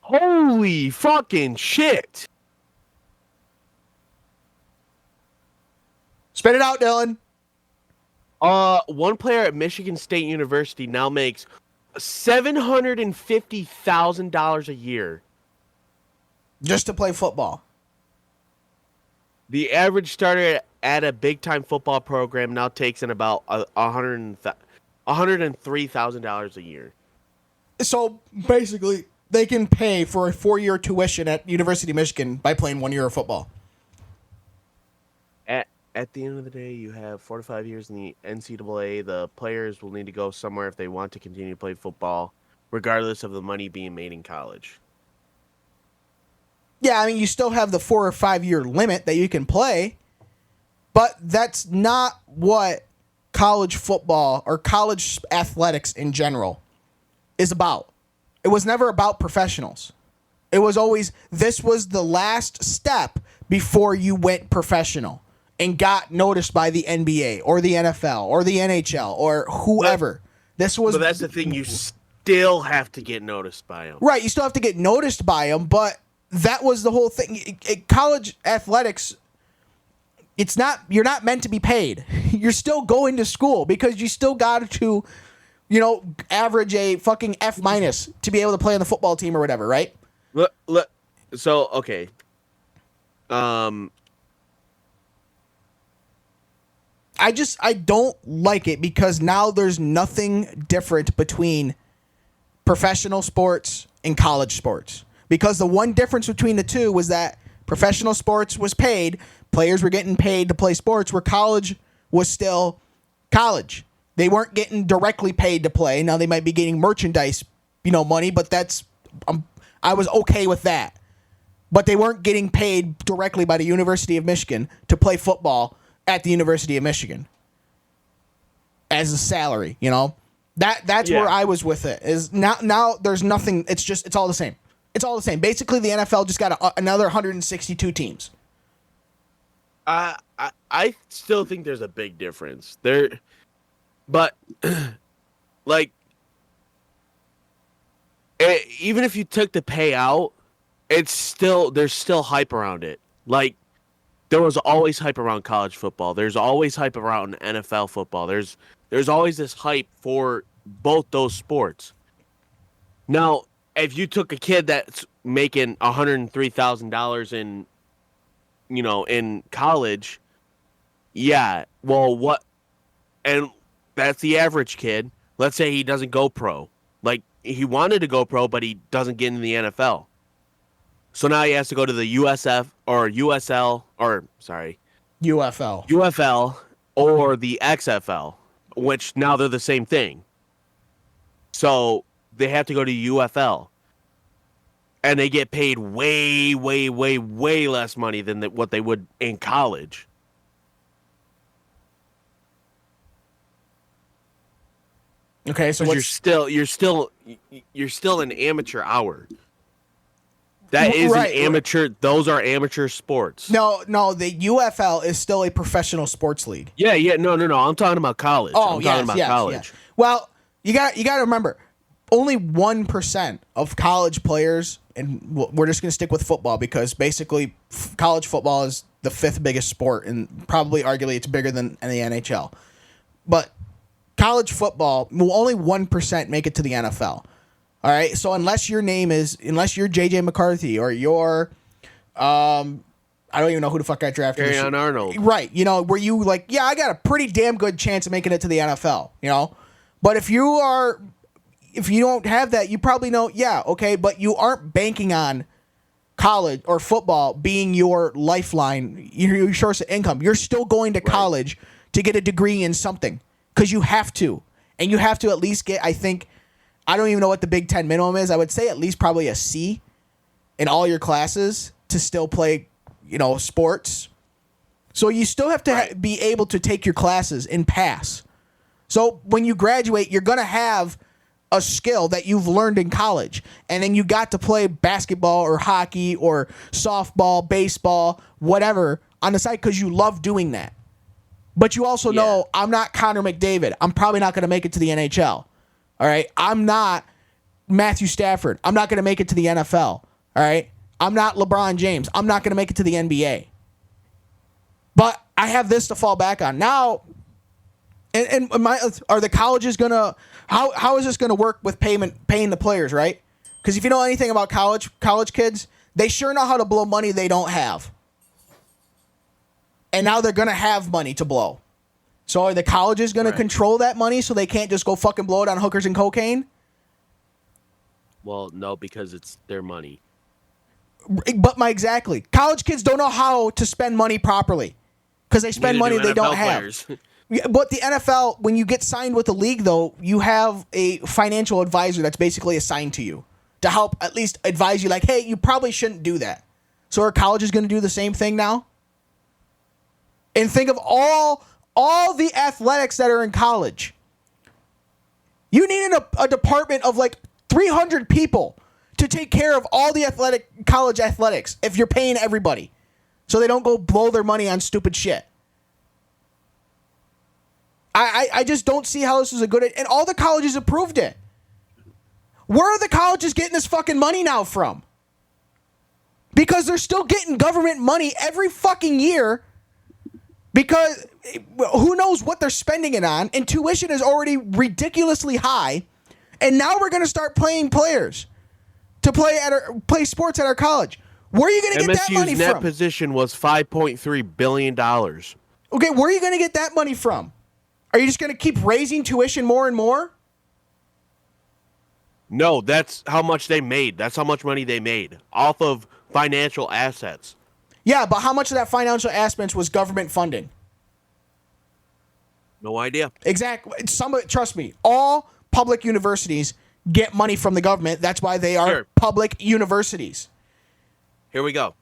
Holy fucking shit!
Spit it out, Dylan.
One player at Michigan State University now makes $750,000 a year.
Just to play football.
The average starter at a big-time football program now takes in about $103,000 a year.
So basically, they can pay for a 4-year tuition at University of Michigan by playing 1 year of football.
At the end of the day, you have 4 to 5 years in the NCAA. The players will need to go somewhere if they want to continue to play football, regardless of the money being made in college.
Yeah, I mean, you still have the 4 or 5 year limit that you can play, but that's not what college football or college athletics in general is about. It was never about professionals. It was always, this was the last step before you went professional and got noticed by the NBA or the NFL or the NHL or whoever.
But that's the thing, you still have to get noticed by them.
Right, you still have to get noticed by them, but that was the whole thing. College athletics, you're not meant to be paid. You're still going to school because you still got to, average a fucking F- to be able to play on the football team or whatever, right?
So, okay.
I don't like it because now there's nothing different between professional sports and college sports. Because the one difference between the two was that professional sports was paid, players were getting paid to play sports, where college was still college. They weren't getting directly paid to play. Now they might be getting merchandise, money, but I was okay with that. But they weren't getting paid directly by the University of Michigan to play football at the University of Michigan as a salary, That's where I was with it. Is now there's nothing. It's all the same. It's all the same. Basically, the NFL just got another 162 teams.
I still think there's a big difference but even if you took the payout, there's still hype around it. Like, there was always hype around college football. There's always hype around NFL football. There's always this hype for both those sports. Now, if you took a kid that's making $103,000 in college, yeah, well, what? And that's the average kid. Let's say he doesn't go pro. Like, he wanted to go pro, but he doesn't get into the NFL. So now he has to go to the USF or USL or UFL or the XFL, which now they're the same thing. So they have to go to UFL. And they get paid way, way, way, way less money than what they would in college.
Okay, so
you're still an amateur hour. That is an amateur. Right. Those are amateur sports.
No, the UFL is still a professional sports league.
Yeah, no. I'm talking about college.
Oh, I'm talking about college. Yeah. Well, you got to remember, only 1% of college players, and we're just going to stick with football because basically college football is the 5th biggest sport, and probably arguably it's bigger than the NHL. But college football, only 1% make it to the NFL. All right, so unless you're J.J. McCarthy or you're, I don't even know who the fuck got drafted.
Carry on Arnold.
Right, where you I got a pretty damn good chance of making it to the NFL, But if you don't have that, you probably know, okay, but you aren't banking on college or football being your lifeline, your source of income. You're still going to college to get a degree in something because you have to. And you have to at least get, I don't even know what the Big Ten minimum is. I would say at least probably a C in all your classes to still play, sports. So you still have to be able to take your classes and pass. So when you graduate, you're going to have a skill that you've learned in college. And then you got to play basketball or hockey or softball, baseball, whatever on the side because you love doing that. But you also know I'm not Connor McDavid. I'm probably not going to make it to the NHL. All right, I'm not Matthew Stafford. I'm not going to make it to the NFL. All right, I'm not LeBron James. I'm not going to make it to the NBA. But I have this to fall back on now. And are the colleges gonna how is this gonna work with paying the players, right? Because if you know anything about college kids, they sure know how to blow money they don't have. And now they're gonna have money to blow. So are the colleges gonna control that money so they can't just go fucking blow it on hookers and cocaine?
Well, no, because it's their money.
But exactly. College kids don't know how to spend money properly because they spend money they don't have. But the NFL, when you get signed with the league, though, you have a financial advisor that's basically assigned to you to help at least advise you, like, hey, you probably shouldn't do that. So are colleges going to do the same thing now? And think of all the athletics that are in college. You need a department of like 300 people to take care of all the college athletics if you're paying everybody so they don't go blow their money on stupid shit. I just don't see how this is a good... And all the colleges approved it. Where are the colleges getting this fucking money now from? Because they're still getting government money every fucking year because who knows what they're spending it on, and tuition is already ridiculously high, and now we're going to start paying players to play sports at our college. Where are you going to get that money
MSU's
from?
net position was $5.3 billion.
Okay, where are you going to get that money from? Are you just going to keep raising tuition more and more?
No, that's how much they made. That's how much money they made off of financial assets.
Yeah, but how much of that financial assets was government funding?
No idea.
Exactly. Trust me, all public universities get money from the government. That's why they are public universities.
Here we go.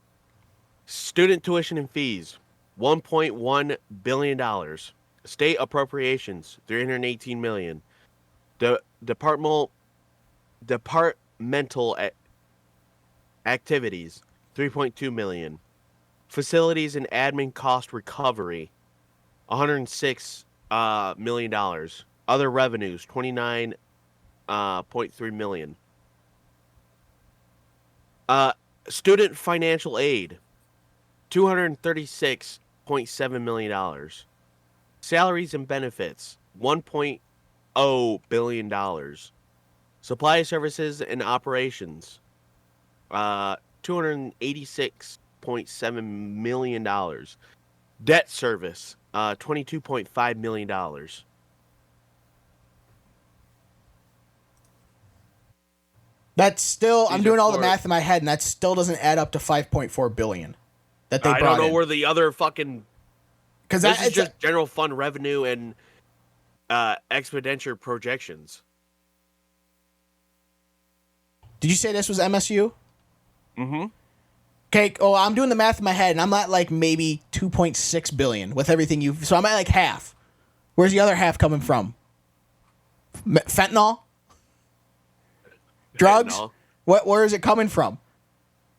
Student tuition and fees, $1.1 billion. State appropriations, $318 million. Departmental activities, $3.2 million. Facilities and admin cost recovery, $106 million. Other revenues, $29.3 million. Student financial aid, $236.7 million. Salaries and benefits, $1.0 billion. Supply services and operations, $286.7 million. Debt service, $22.5 million.
That's still, I'm doing all the math in my head, and that still doesn't add up to $5.4 billion that they brought in.
I don't know where the other fucking...
Because
this is just general fund revenue and expenditure projections.
Did you say this was MSU?
Mm-hmm.
Okay, I'm doing the math in my head, and I'm at like maybe $2.6 billion with everything so I'm at like half. Where's the other half coming from? Fentanyl? Drugs?
Fentanyl.
Where is it coming from?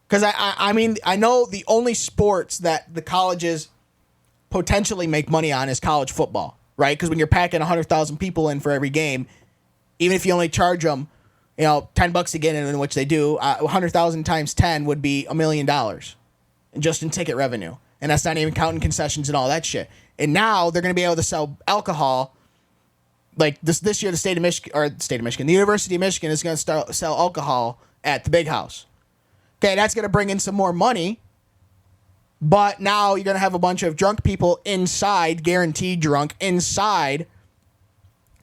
Because I mean, I know the only sports that the colleges potentially make money on is college football, right? Because when you're packing 100,000 people in for every game, even if you only charge them, $10 to get in which they do, 100,000 times 10 would be $1 million just in ticket revenue. And that's not even counting concessions and all that shit. And now they're going to be able to sell alcohol. Like this year, the University of Michigan is going to sell alcohol at the Big House. Okay, that's going to bring in some more money. But now you're going to have a bunch of drunk people inside, guaranteed drunk, inside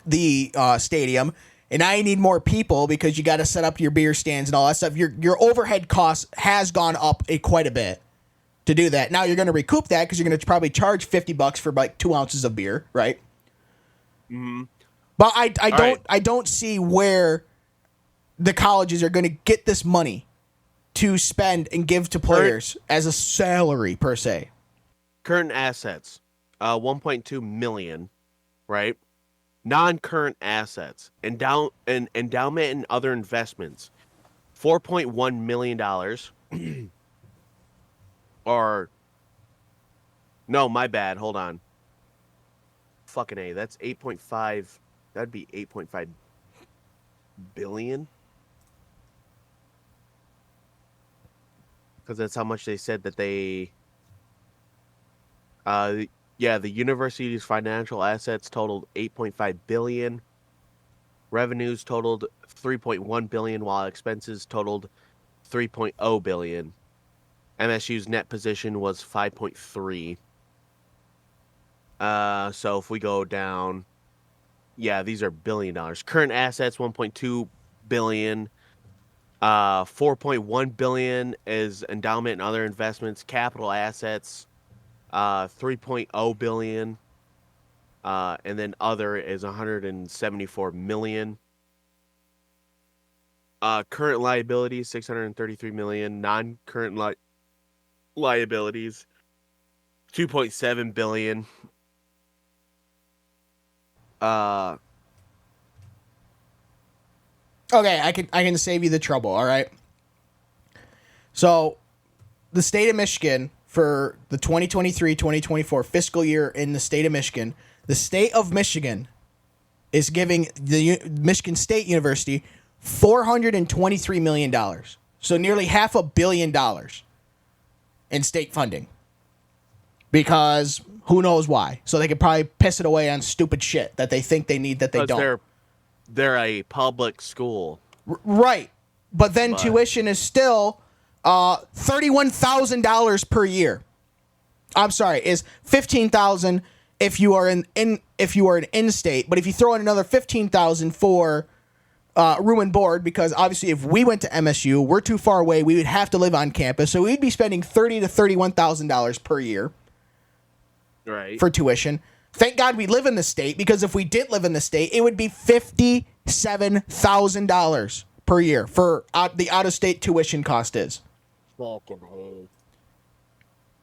the stadium. And now you need more people because you got to set up your beer stands and all that stuff. Your overhead cost has gone up quite a bit to do that. Now you're going to recoup that because you're going to probably charge $50 for like 2 ounces of beer, right?
Mm-hmm.
But I don't see where the colleges are going to get this money to spend and give to players as a salary per se.
Current assets, $1.2 million, right? Non-current assets, endowment and other investments, $4.1 million. Or, no, my bad. Hold on. Fucking A. That's 8.5. That'd be 8.5 billion. Because that's how much they said that they... Yeah, the university's financial assets totaled 8.5 billion. Revenues totaled 3.1 billion, while expenses totaled 3.0 billion. MSU's net position was 5.3. So if we go down, yeah, these are $1 billion. Current assets 1.2 billion. 4.1 billion is endowment and other investments. Capital assets 3.0 billion. And then other is 174 million. Current liabilities 633 million. Non-current liabilities 2.7 billion.
Okay, I can save you the trouble, all right? So, the state of Michigan for the 2023-2024 fiscal year in the state of Michigan, the state of Michigan is giving the Michigan State University $423 million. So nearly $500 million in state funding. Because who knows why. So they could probably piss it away on stupid shit that they think they need that they don't.
They're a public school.
Right. But then tuition is still $31,000 per year. I'm sorry, is $15,000 if you are an in-state, but if you throw in another $15,000 for room and board, because obviously if we went to MSU, we're too far away, we would have to live on campus, so we'd be spending $30,000 to $31,000 per year,
right,
for tuition. Thank God we live in the state, because if we didn't live in the state, it would be $57,000 per year for the out-of-state tuition cost is.
Fucking hell.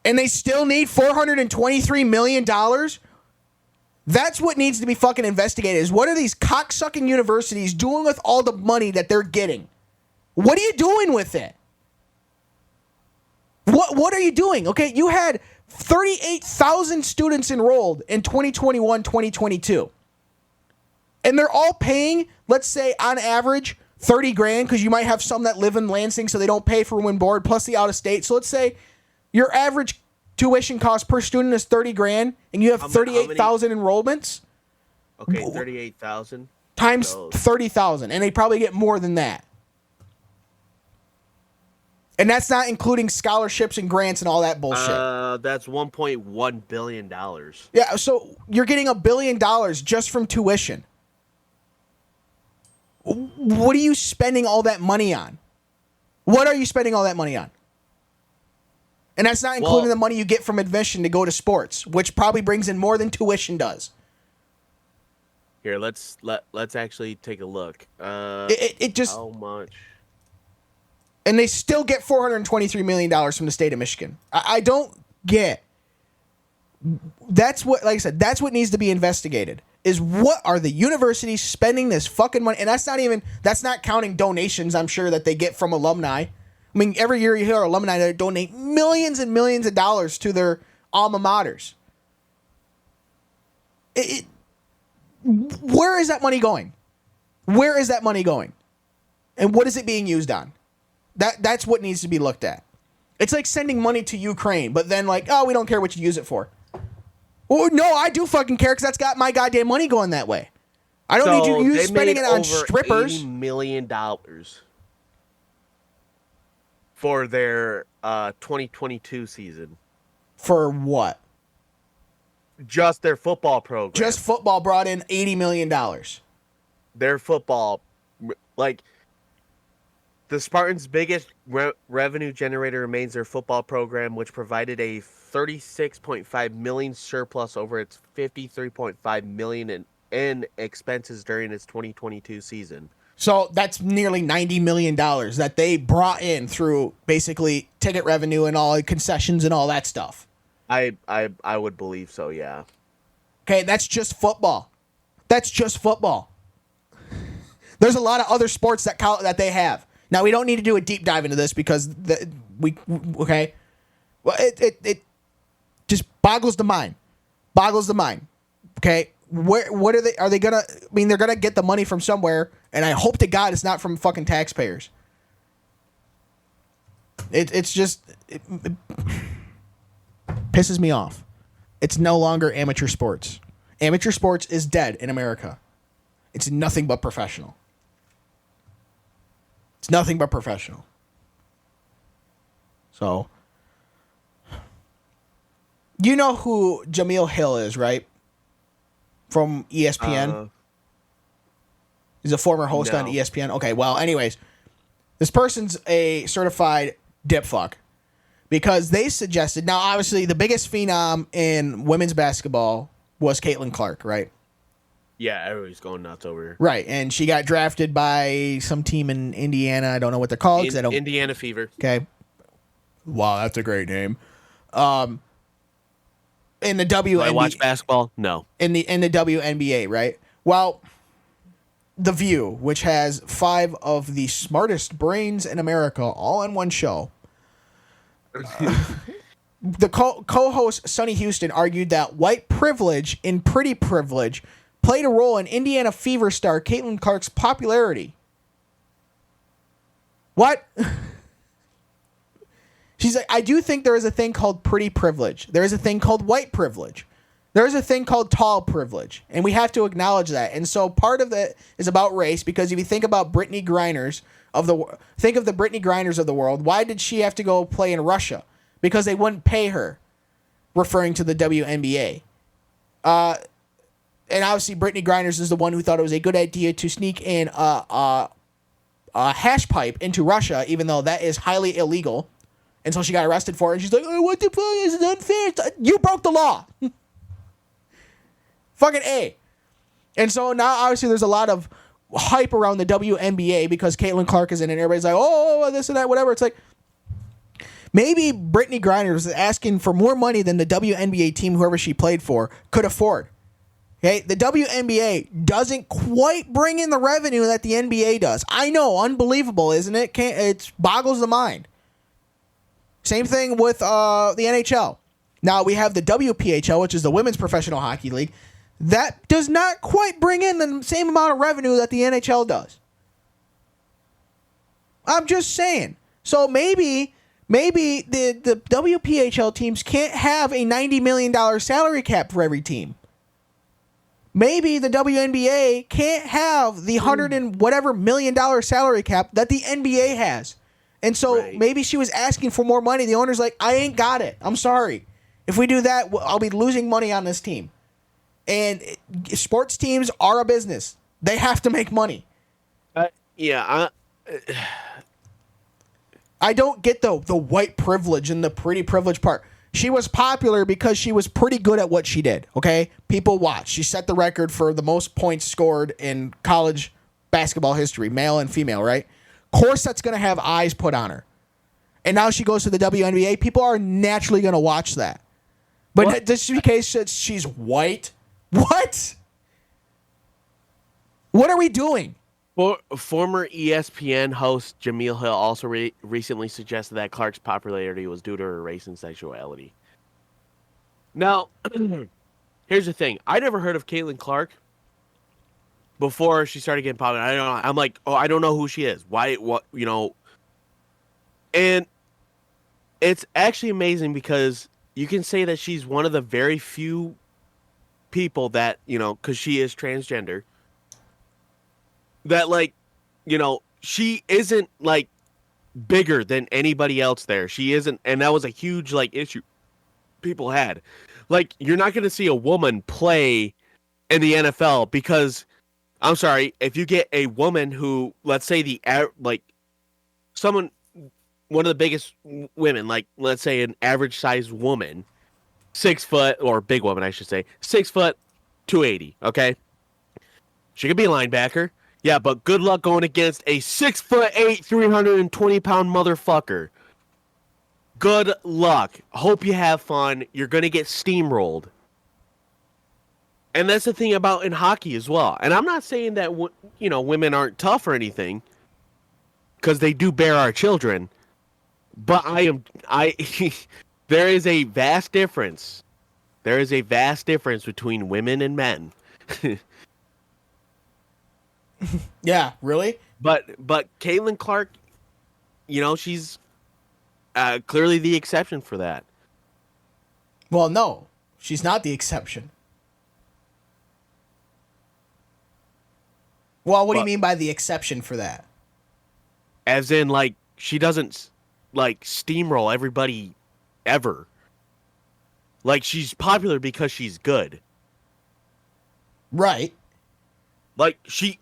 And they still need $423 million? That's what needs to be fucking investigated, is what are these cocksucking universities doing with all the money that they're getting? What are you doing with it? What are you doing? Okay, you had 38,000 students enrolled in 2021-2022. And they're all paying, let's say on average, $30,000, because you might have some that live in Lansing so they don't pay for room and board, plus the out of state. So let's say your average tuition cost per student is $30,000 and you have 38,000 enrollments.
Okay, 38,000
times 30,000, and they probably get more than that. And that's not including scholarships and grants and all that bullshit.
That's $1.1 billion.
Yeah, so you're getting $1 billion just from tuition. What are you spending all that money on? What are you spending all that money on? And that's not including the money you get from admission to go to sports, which probably brings in more than tuition does.
Here, let's actually take a look.
It just,
how much?
And they still get $423 million from the state of Michigan. I don't get. That's what, like I said, that's what needs to be investigated. Is what are the universities spending this fucking money? And that's not counting donations, I'm sure, that they get from alumni. I mean, every year you hear alumni that donate millions and millions of dollars to their alma maters. Where is that money going? Where is that money going? And what is it being used on? That's what needs to be looked at. It's like sending money to Ukraine, but then like, oh, we don't care what you use it for. Well, no, I do fucking care, because that's got my goddamn money going that way. I don't need you spending it on strippers.
$80 million for their 2022 season.
For what?
Just their football program.
Just football brought in $80 million.
Their football, like, the Spartans' biggest revenue generator remains their football program, which provided a $36.5 million surplus over its $53.5 million in expenses during its 2022 season.
So that's nearly $90 million that they brought in through basically ticket revenue and all concessions and all that stuff.
I would believe so, yeah.
Okay, that's just football. That's just football. There's a lot of other sports that count that they have. Now, we don't need to do a deep dive into this because okay. Well, it just boggles the mind. Boggles the mind. Okay? What are they gonna, I mean, they're gonna get the money from somewhere, and I hope to God it's not from fucking taxpayers. It's just it pisses me off. It's no longer amateur sports. Amateur sports is dead in America. It's nothing but professional. It's nothing but professional. So, you know who Jameel Hill is, right? From ESPN. He's a former host on ESPN. Okay, well, anyways, this person's a certified dipfuck because they suggested. Now, obviously, the biggest phenom in women's basketball was Caitlin Clark, right?
Yeah, everybody's going nuts over her.
Right, and she got drafted by some team in Indiana. I don't know what they're called.
Indiana Fever.
Okay. Wow, that's a great name. In the WNBA.
Do I watch basketball? No.
In the WNBA, right? Well, The View, which has 5 of the smartest brains in America all in one show. The co-host Sonny Houston argued that white privilege and pretty privilege played a role in Indiana Fever star Caitlin Clark's popularity. What? She's like, I do think there is a thing called pretty privilege. There is a thing called white privilege. There is a thing called tall privilege. And we have to acknowledge that. And so part of that is about race, because if you think about Brittany Grinders think of the Brittany Grinders of the world, why did she have to go play in Russia? Because they wouldn't pay her, referring to the WNBA. And obviously Brittany Grinders is the one who thought it was a good idea to sneak in a hash pipe into Russia, even though that is highly illegal. And so she got arrested for it. And she's like, oh, what the fuck? This is unfair. You broke the law. Fucking A. And so now, obviously, there's a lot of hype around the WNBA because Caitlin Clark is in it. And everybody's like, oh, this and that, whatever. It's like, maybe Brittany Griner is asking for more money than the WNBA team, whoever she played for, could afford. Okay? The WNBA doesn't quite bring in the revenue that the NBA does. I know, unbelievable, isn't it? It boggles the mind. Same thing with the NHL. Now we have the WPHL, which is the Women's Professional Hockey League. That does not quite bring in the same amount of revenue that the NHL does. I'm just saying. So maybe the WPHL teams can't have a $90 million salary cap for every team. Maybe the WNBA can't have the $100 and whatever million salary cap that the NBA has. And so maybe she was asking for more money. The owner's like, I ain't got it. I'm sorry. If we do that, I'll be losing money on this team. And sports teams are a business. They have to make money.
I
don't get the white privilege and the pretty privilege part. She was popular because she was pretty good at what she did, okay? People watched. She set the record for the most points scored in college basketball history, male and female, right? Of course that's going to have eyes put on her. And now she goes to the WNBA. People are naturally going to watch that. But just in case she's white, what? What are we doing?
Well, former ESPN host Jameel Hill also recently suggested that Clark's popularity was due to her race and sexuality. Now, here's the thing. I never heard of Caitlin Clark before she started getting popular. I don't know. I'm like, I don't know who she is. Why? What? And it's actually amazing because you can say that she's one of the very few people that, because she is transgender, that, she isn't, bigger than anybody else there. She isn't, and that was a huge, issue people had. You're not going to see a woman play in the NFL because, I'm sorry, if you get a woman who, let's say one of the biggest women, let's say an average-sized woman, 6 foot, or big woman, I should say, 6 foot, 280, okay? She could be a linebacker. Yeah, but good luck going against a 6'8", 320-pound motherfucker. Good luck. Hope you have fun. You're going to get steamrolled. And that's the thing about in hockey as well. And I'm not saying that, women aren't tough or anything, because they do bear our children. But there is a vast difference. There is a vast difference between women and men.
Yeah, really?
But Caitlin Clark, she's clearly the exception for that.
Well, no. She's not the exception. Well, what do you mean by the exception for that?
As in, like, she doesn't, like, steamroll everybody ever. Like, she's popular because she's good.
Right.
Like, she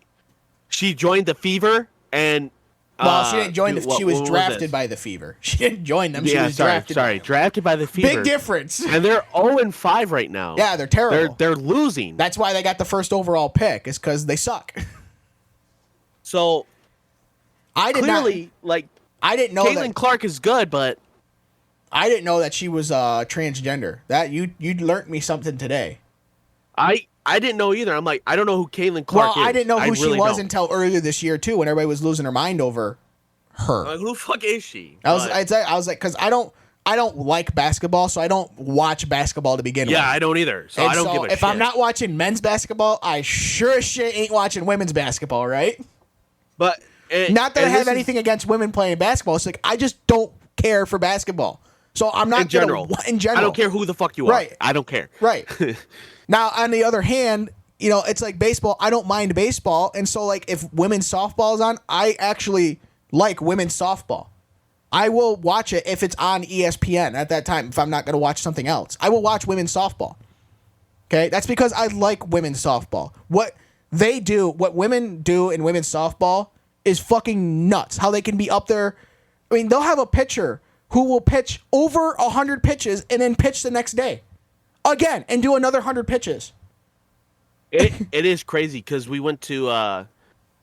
joined the Fever, and...
Well, she didn't join she was drafted
this?
by the Fever. She didn't join them. She
Yeah,
was drafted.
drafted by the Fever.
Big difference.
And they're 0-5 right now.
Yeah, they're terrible.
They're losing.
That's why they got the first overall pick, is because they suck.
So, I didn't know Caitlin
that
Clark is good, but
I didn't know that she was transgender. That you learned me something today.
I didn't know either. I'm like, I don't know who Caitlin Clark is.
Well, I didn't know who
really
she was
don't.
until earlier this year too, when everybody was losing their mind over her.
Like, who the fuck is she?
I was like, because I don't like basketball, so I don't watch basketball to begin with.
Yeah, I don't either. So I don't give a shit.
If I'm not watching men's basketball, I sure as shit ain't watching women's basketball, right?
But
not that I have anything against women playing basketball. It's like I just don't care for basketball. So I'm not
in general.
In general,
I don't care who the fuck you are.
Right.
I don't care.
Right. Now, on the other hand, you know, it's like baseball. I don't mind baseball, and so like if women's softball is on, I actually like women's softball. I will watch it if it's on ESPN at that time. If I'm not going to watch something else, I will watch women's softball. Okay, that's because I like women's softball. What women do in women's softball is fucking nuts. How they can be up there. I mean, they'll have a pitcher who will pitch over 100 pitches and then pitch the next day again and do another 100 pitches.
It is crazy because we went to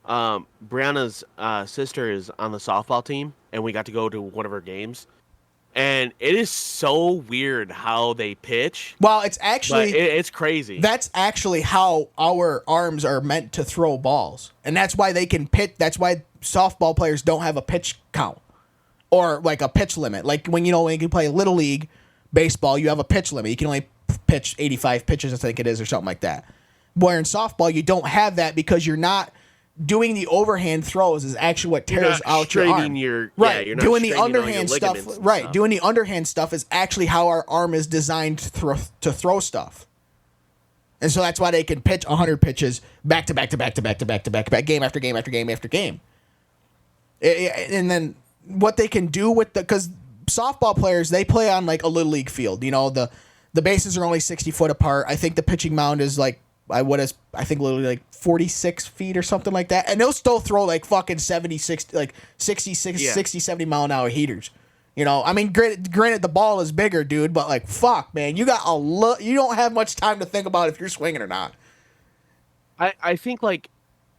Brianna's sister is on the softball team, and we got to go to one of her games. And it is so weird how they pitch.
Well, it's actually...
it's crazy.
That's actually how our arms are meant to throw balls. And that's why they can pitch... That's why softball players don't have a pitch count. Or, like, a pitch limit. Like, when you can play Little League baseball, you have a pitch limit. You can only pitch 85 pitches, I think it is, or something like that. Where in softball, you don't have that because you're not... Doing the overhand throws is actually what tears out your arm. Right.
You're not
doing the underhand stuff. Right.
Stuff.
Doing the underhand stuff is actually how our arm is designed to throw stuff. And so that's why they can pitch 100 pitches back to back to back to back to back to back to back, game after game after game after game. And then what they can do with because softball players, they play on like a little league field. You know, the bases are only 60 foot apart. I think the pitching mound is like I think literally like 46 feet or something like that. And they'll still throw like fucking 60, 70 mile an hour heaters. You know, I mean, granted the ball is bigger, dude, but like, fuck, man, you don't have much time to think about if you're swinging or not.
I think like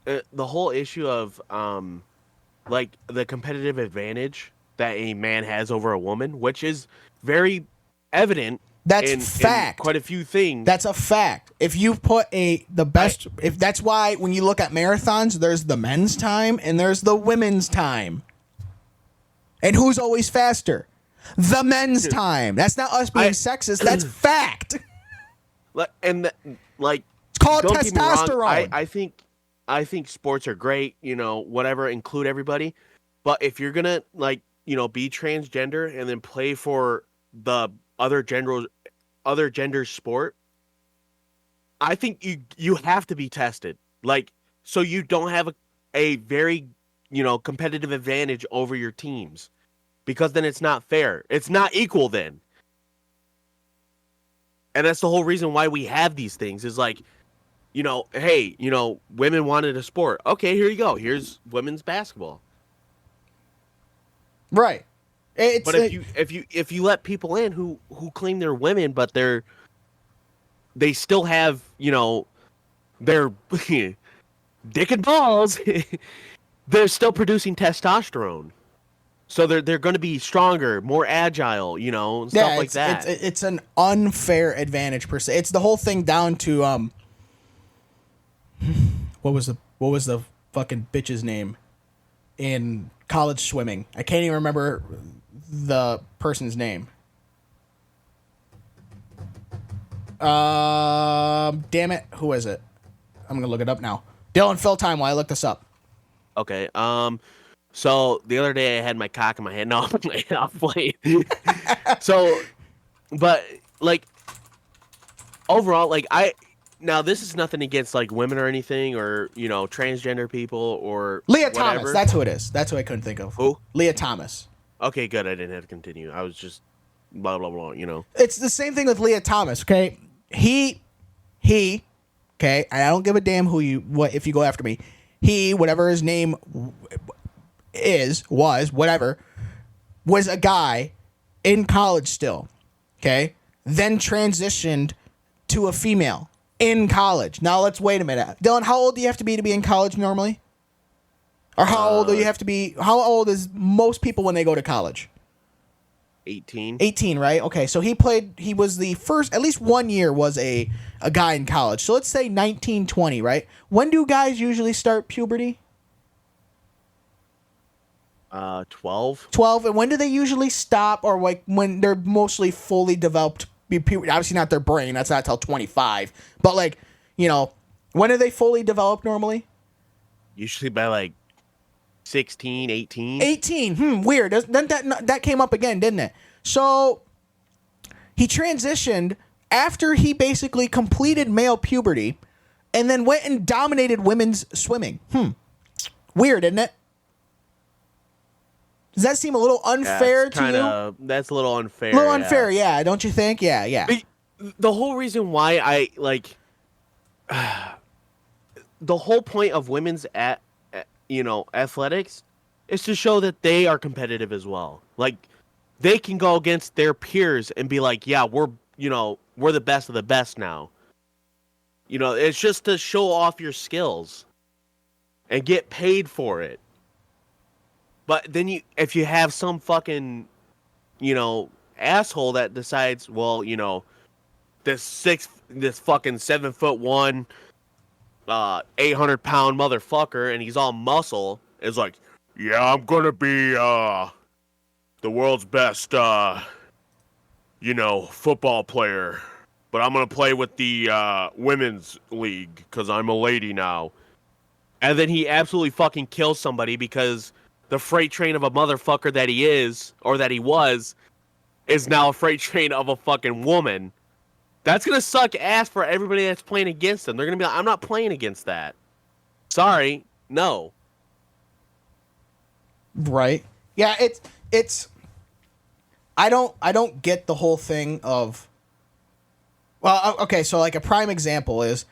the whole issue of like the competitive advantage that a man has over a woman, which is very evident.
That's fact.
In quite a few things.
That's a fact. If you put if that's why when you look at marathons, there's the men's time and there's the women's time. And who's always faster? The men's time. That's not us being sexist. That's fact.
And
it's called testosterone.
I think sports are great. You know, whatever, include everybody. But if you're gonna be transgender and then play for the other gender sport, I think you have to be tested, like, so you don't have a very competitive advantage over your teams, because then it's not fair. It's not equal then. And that's the whole reason why we have these things is like, hey, women wanted a sport. Okay, here you go. Here's women's basketball.
Right.
But if you let people in who claim they're women, but they still have their dick and balls, they're still producing testosterone, so they're going to be stronger, more agile, and stuff like that.
It's an unfair advantage per se. It's the whole thing down to what was the fucking bitch's name in college swimming? I can't even remember the person's name. Damn it. Who is it? I'm gonna look it up now. Dylan, fill time while I look this up.
Okay. So the other day I had my cock in my hand. No, I'm playing. So, but like, overall, like now this is nothing against like women or anything, or transgender people or
Leah
whatever.
Thomas, that's who it is. That's who I couldn't think of.
Who?
Leah Thomas.
Okay, good. I didn't have to continue. I was just blah blah blah.
It's the same thing with Leah Thomas. Okay, he. Okay, and I don't give a damn if you go after me. He, whatever his name was a guy in college still. Okay, then transitioned to a female in college. Now let's wait a minute. Dylan, how old do you have to be in college normally? Or how old do you have to be? How old is most people when they go to college?
18.
18, right? Okay, so he was the first, at least 1 year was a guy in college. So let's say 19, 20, right? When do guys usually start puberty?
12.
12, and when do they usually stop, or like when they're mostly fully developed puberty? Obviously not their brain, that's not till 25. But like, when are they fully developed normally?
Usually by like 16, 18.
18. Weird. Then that came up again, didn't it? So he transitioned after he basically completed male puberty and then went and dominated women's swimming. Weird, isn't it? Does that seem a little unfair to you?
That's a little unfair.
A little unfair, yeah. Don't you think? Yeah.
The whole reason why I like the whole point of women's athletics is to show that they are competitive as well. Like they can go against their peers and be like, yeah, we're the best of the best now. It's just to show off your skills and get paid for it. But then if you have some fucking, asshole that decides, well, this fucking 7'1", 800-pound motherfucker, and he's all muscle, is like, yeah, I'm gonna be the world's best football player, but I'm gonna play with the women's league because I'm a lady now. And then he absolutely fucking kills somebody because the freight train of a motherfucker that he is, or that he was, is now a freight train of a fucking woman. That's going to suck ass for everybody that's playing against him. They're going to be like, I'm not playing against that. Sorry. No.
Right. Yeah, it's I don't get the whole thing of, well, okay, so like a prime example is,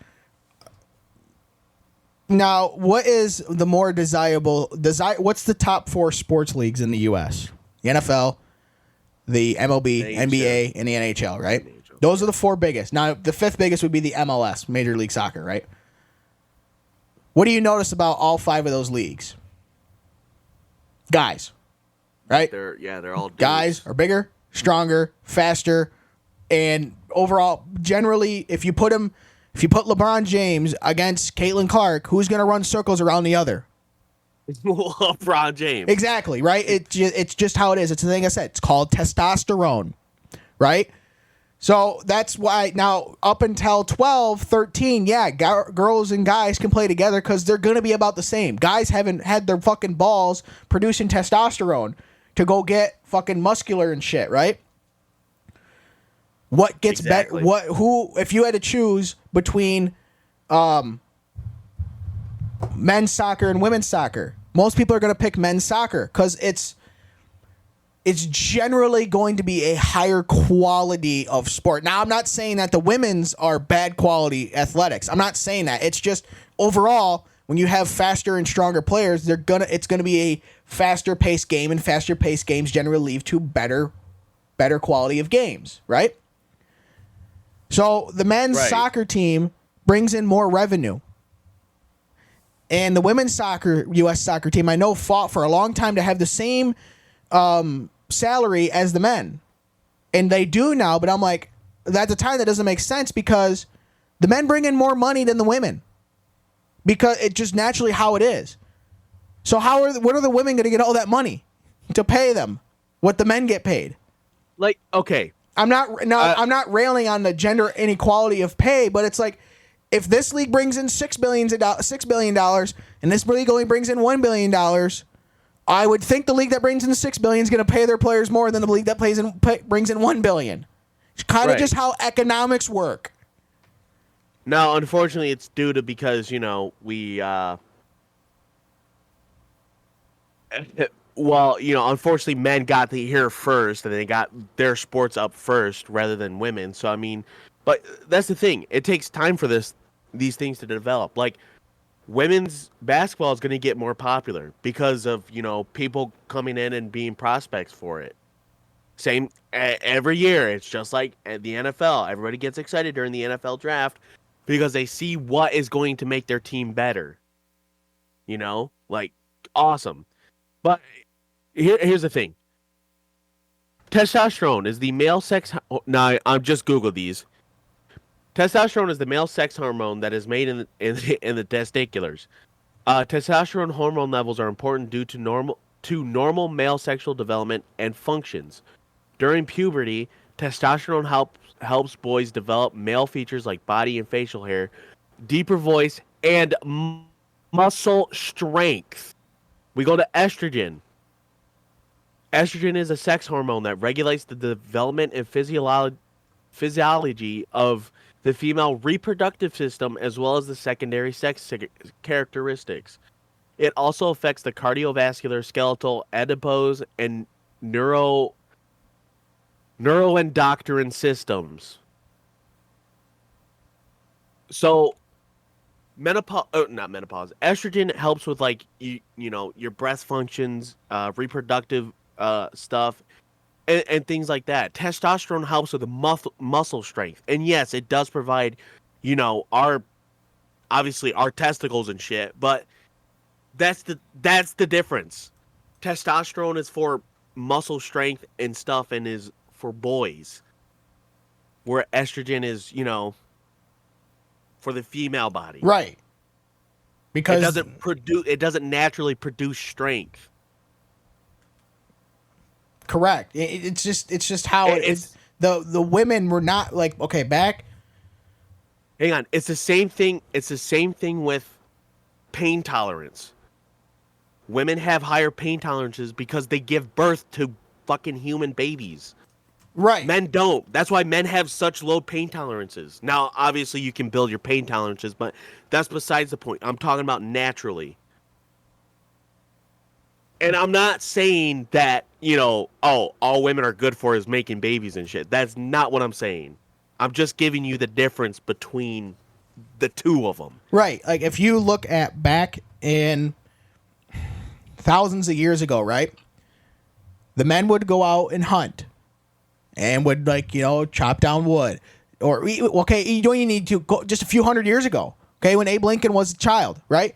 now what is the more what's the top 4 sports leagues in the US? The NFL, the MLB, NBA, and the NHL, right? Those are the 4 biggest. Now, the 5th biggest would be the MLS, Major League Soccer, right? What do you notice about all 5 of those leagues? Guys, right?
They're all dudes.
Guys are bigger, stronger, faster, and overall, generally, if you put LeBron James against Caitlin Clark, who's going to run circles around the other?
LeBron James.
Exactly, right? It's just how it is. It's the thing I said. It's called testosterone, right? So that's why now up until 12, 13, yeah, girls and guys can play together because they're going to be about the same. Guys haven't had their fucking balls producing testosterone to go get fucking muscular and shit, right? What gets better? If you had to choose between men's soccer and women's soccer, most people are going to pick men's soccer because it's generally going to be a higher quality of sport. Now, I'm not saying that the women's are bad quality athletics. I'm not saying that. It's just overall, when you have faster and stronger players, it's gonna be a faster paced game, and faster paced games generally lead to better quality of games, right? So the men's soccer team brings in more revenue. And the women's soccer, U.S. soccer team, I know fought for a long time to have the same salary as the men, and they do now, but I'm like, at the time that doesn't make sense because the men bring in more money than the women because it's just naturally how it is. So what are the women going to get all that money to pay them what the men get paid?
Like, okay,
I'm not railing on the gender inequality of pay, but it's like, if this league brings in $6 billion and this league only brings in $1 billion, I would think the league that brings in $6 billion is going to pay their players more than the league that brings in $1 billion. It's kind of just how economics work.
Now, unfortunately, it's due to because we well, unfortunately, men got to here first, and they got their sports up first rather than women. So I mean, but that's the thing. It takes time for these things to develop. Like women's basketball is going to get more popular because of people coming in and being prospects for it. Same every year. It's just like at the NFL. Everybody gets excited during the NFL draft because they see what is going to make their team better. Like awesome. But here's the thing. Testosterone is the male sex. Now I'm just Google these. Testosterone is the male sex hormone that is made in the testiculars. Testosterone hormone levels are important due to normal male sexual development and functions. During puberty, testosterone helps boys develop male features like body and facial hair, deeper voice, and muscle strength. We go to estrogen. Estrogen is a sex hormone that regulates the development and physiology of the female reproductive system as well as the secondary sex characteristics. It also affects the cardiovascular, skeletal, adipose, and neuroendocrine systems. So menopause, not menopause, estrogen helps with like your breast functions, reproductive stuff, and things like that. Testosterone helps with the muscle strength, and yes, it does provide our obviously our testicles and shit, but that's the difference. Testosterone is for muscle strength and stuff and is for boys, where estrogen is for the female body.
Right. Because
it doesn't naturally produce strength.
correct. It's just how it's the women were not like okay back.
Hang on, it's the same thing. It's the same thing with pain tolerance. Women have higher pain tolerances because they give birth to fucking human babies.
Right.
Men don't. That's why men have such low pain tolerances. Now, obviously, you can build your pain tolerances, but that's besides the point. I'm talking about naturally. And I'm not saying that, all women are good for is making babies and shit. That's not what I'm saying. I'm just giving you the difference between the two of them.
Right. Like if you look at back in thousands of years ago, right? The men would go out and hunt and would chop down wood. Or okay, you don't even need to go just a few hundred years ago. Okay, when Abe Lincoln was a child, right?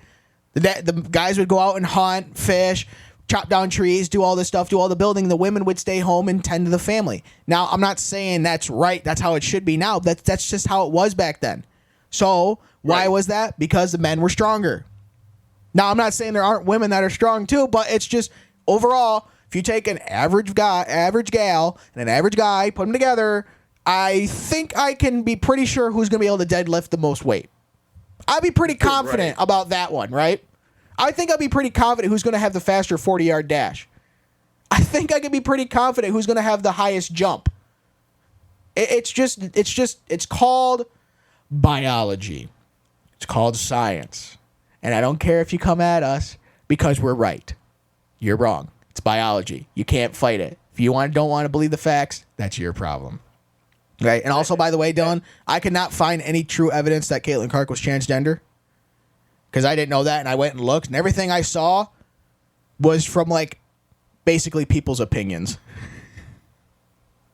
The guys would go out and hunt, fish, chop down trees, do all this stuff, do all the building. The women would stay home and tend to the family. Now, I'm not saying that's right. That's how it should be now. That's just how it was back then. So why was that? Because the men were stronger. Now, I'm not saying there aren't women that are strong too, but it's just overall, if you take an average gal, and an average guy, put them together, I think I can be pretty sure who's going to be able to deadlift the most weight. I'd be pretty confident about that one, right? I think I'd be pretty confident who's going to have the faster 40-yard dash. I think I could be pretty confident who's going to have the highest jump. It's called biology. It's called science. And I don't care if you come at us because we're right. You're wrong. It's biology. You can't fight it. If you don't want to believe the facts, that's your problem. Right? And also, by the way, Dylan, I could not find any true evidence that Caitlin Clark was transgender. Because I didn't know that, and I went and looked, and everything I saw was from, basically people's opinions.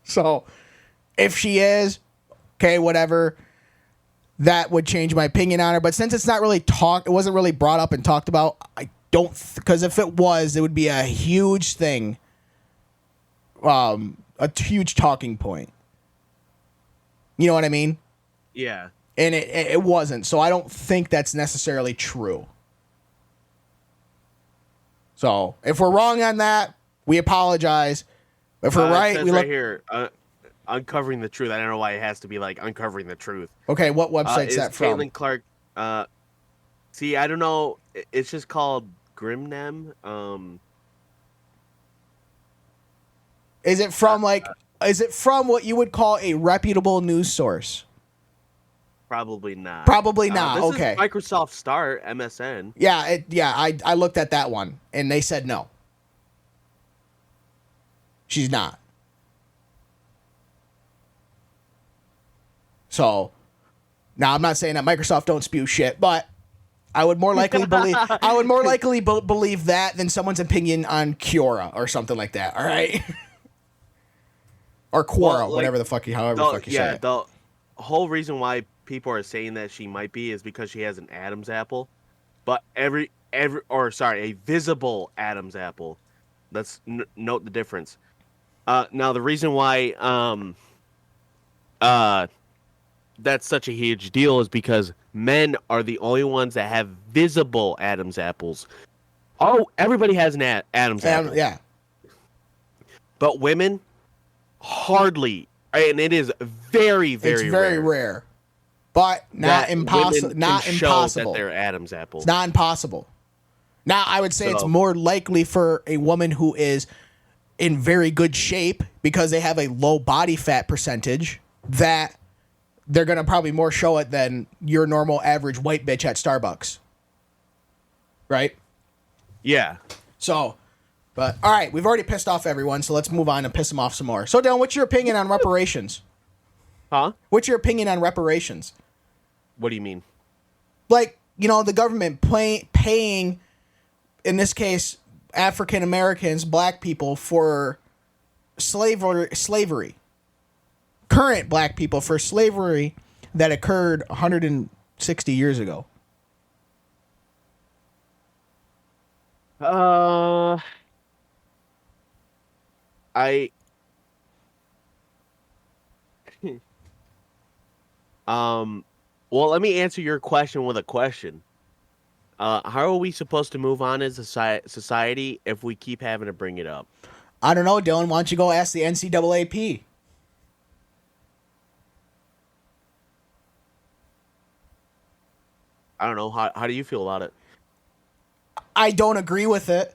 So, if she is, okay, whatever, that would change my opinion on her. But since it's not really it wasn't really brought up and talked about, I don't, because if it was, it would be a huge thing, a huge talking point. You know what I mean?
Yeah.
And it wasn't. So I don't think that's necessarily true. So if we're wrong on that, we apologize. If we're right, we look
here. Uncovering the truth. I don't know why it has to be uncovering the truth.
Okay, what website's that from?
Caitlin Clark. See, I don't know. It's just called Grimnem.
Is it from what you would call a reputable news source?
Probably not.
Probably not.
This
Okay.
is Microsoft Start, MSN.
Yeah, I looked at that one and they said no. She's not. So, now I'm not saying that Microsoft don't spew shit, but I would more likely believe that than someone's opinion on Quora or something like that. All right, or Quora,
Well, like,
whatever the fuck you, however the fuck you say it.
The whole reason why people are saying that she might be is because she has an Adam's apple, but a visible Adam's apple. Let's note the difference. Now the reason why that's such a huge deal is because men are the only ones that have visible Adam's apples. Oh, everybody has an Adam's apple.
Yeah.
But women, hardly, and it is very, very,
it's very rare. But not impossible. Not impossible.
That they're Adam's apples.
It's not impossible. Now, I would say it's more likely for a woman who is in very good shape because they have a low body fat percentage that they're going to probably more show it than your normal average white bitch at Starbucks. Right?
Yeah.
So, but all right, we've already pissed off everyone, so let's move on and piss them off some more. So, Dylan, what's your opinion on reparations?
Huh?
What's your opinion on reparations?
What do you mean?
Like, the government paying, in this case, African Americans, black people, for slavery. Current black people for slavery that occurred 160 years ago.
Well, let me answer your question with a question. How are we supposed to move on as a society if we keep having to bring it up?
I don't know, Dylan. Why don't you go ask the NCAAP?
I don't know. How do you feel about it?
I don't agree with it.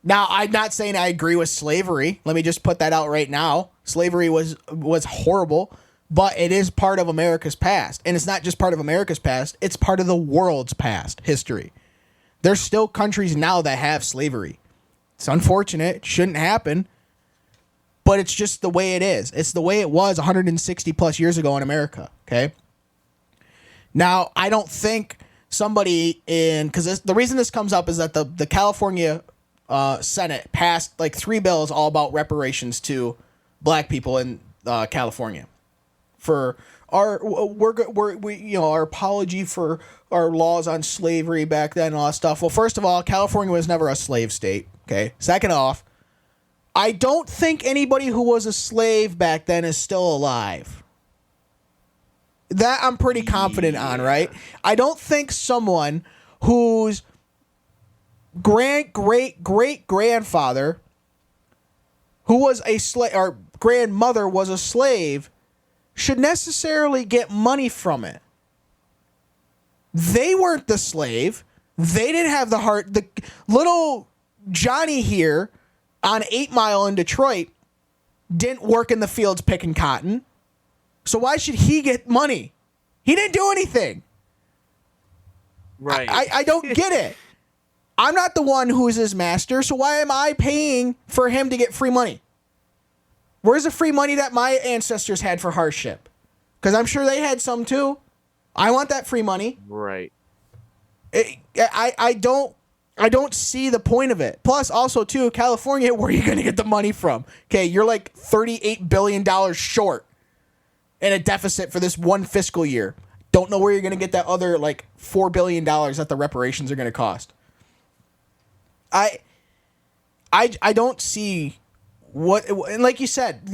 Now, I'm not saying I agree with slavery. Let me just put that out right now. Slavery was horrible, but it is part of America's past. And it's not just part of America's past, it's part of the world's past history. There's still countries now that have slavery. It's unfortunate. It shouldn't happen. But it's just the way it is. It's the way it was 160 plus years ago in America. Okay? Now, I don't think somebody because the reason this comes up is that the California Senate passed like 3 bills all about reparations to black people in California for our our apology for our laws on slavery back then and all that stuff. Well, first of all, California was never a slave state. Okay. Second off, I don't think anybody who was a slave back then is still alive. That I'm pretty confident on, right? I don't think someone whose great-great-great-grandfather who was a slave or grandmother was a slave should necessarily get money from it. They weren't the slave. They didn't have the heart. The little Johnny here on 8 Mile in Detroit didn't work in the fields picking cotton. So why should he get money? He didn't do anything.
Right.
I don't get it. I'm not the one who is his master, so why am I paying for him to get free money? Where's the free money that my ancestors had for hardship? Because I'm sure they had some too. I want that free money.
Right.
I don't see the point of it. Plus, also too, California, where are you going to get the money from? Okay, you're like $38 billion short in a deficit for this one fiscal year. Don't know where you're going to get that other like $4 billion that the reparations are going to cost. I don't see what, and like you said,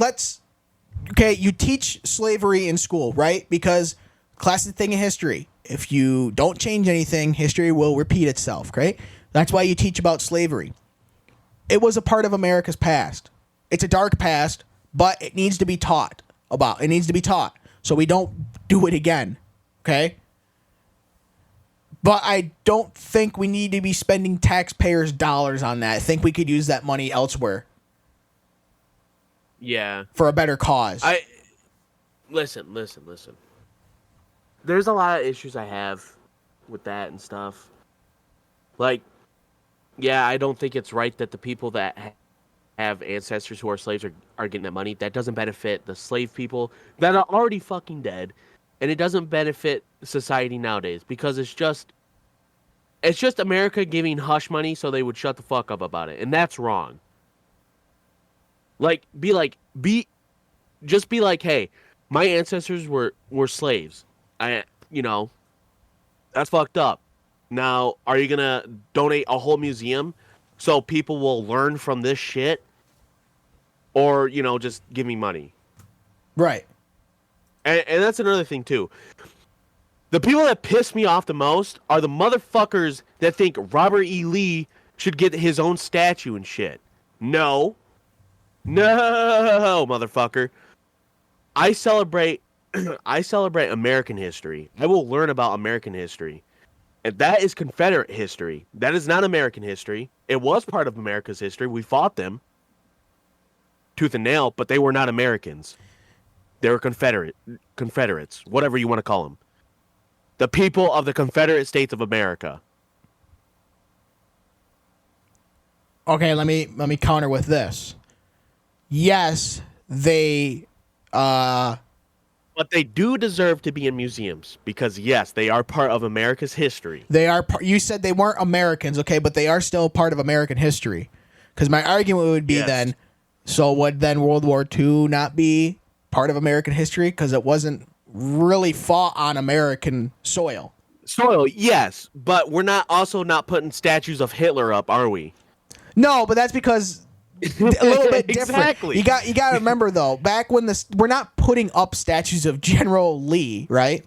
you teach slavery in school, right? Because classic thing in history, if you don't change anything, history will repeat itself, right? That's why you teach about slavery. It was a part of America's past. It's a dark past, but it needs to be taught about. It needs to be taught so we don't do it again, okay? But I don't think we need to be spending taxpayers' dollars on that. I think we could use that money elsewhere.
Yeah.
For a better cause.
Listen. there's a lot of issues I have with that and stuff. Like, yeah, I don't think it's right that the people that have ancestors who are slaves are getting that money. That doesn't benefit the slave people that are already fucking dead, and it doesn't benefit society nowadays because it's just America giving hush money so they would shut the fuck up about it, and that's wrong. Just be like, hey, my ancestors were slaves. That's fucked up. Now, are you gonna donate a whole museum so people will learn from this shit, or just give me money?
Right.
And that's another thing too. The people that piss me off the most are the motherfuckers that think Robert E. Lee should get his own statue and shit. No, motherfucker. I celebrate American history. I will learn about American history. And that is Confederate history. That is not American history. It was part of America's history. We fought them tooth and nail, but they were not Americans. They were Confederates, whatever you want to call them. The people of the Confederate States of America.
Okay, let me counter with this. Yes, they
but they do deserve to be in museums because yes, they are part of America's history.
They are. You said they weren't Americans, okay, but they are still part of American history. Because my argument would be then, so would then World War II not be part of American history because it wasn't really fought on American soil?
Soil, yes, but we're not putting statues of Hitler up, are we?
No, but that's because a little bit different.
Exactly.
You got to remember though, back when we're not putting up statues of General Lee, right?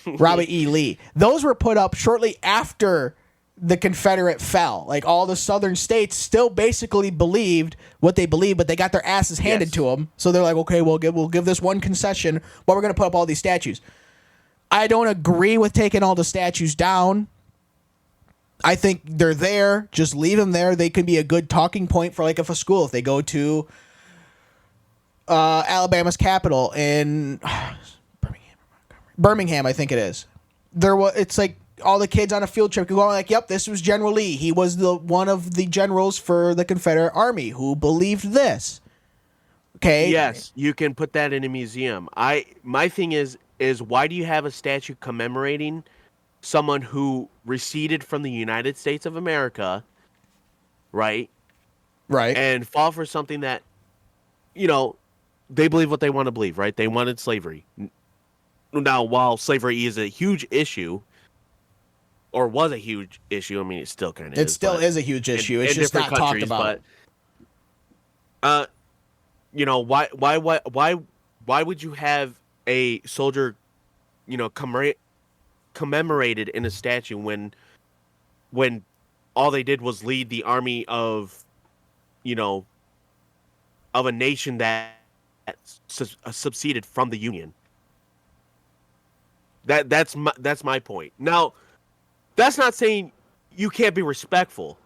Robert E. Lee. Those were put up shortly after the Confederate fell. Like all the southern states still basically believed what they believed, but they got their asses handed to them. So they're like, okay, we'll give this one concession, but we're going to put up all these statues. I don't agree with taking all the statues down. I think they're there. Just leave them there. They could be a good talking point for if a school, if they go to Alabama's capital in Birmingham, I think it is. It's like all the kids on a field trip could go like, yep, this was General Lee. He was one of the generals for the Confederate Army who believed this. Okay.
Yes, you can put that in a museum. My thing is why do you have a statue commemorating someone who receded from the United States of America, right?
Right.
And fall for something that, they believe what they want to believe, right? They wanted slavery. Now, while slavery is a huge issue, or was a huge issue, I mean, it still kind of is.
It still is a huge issue. It's just not talked about.
But, why would you have a soldier, commemorated in a statue when all they did was lead the army of a nation that subseded from the Union? That's my point. Now, that's not saying you can't be respectful.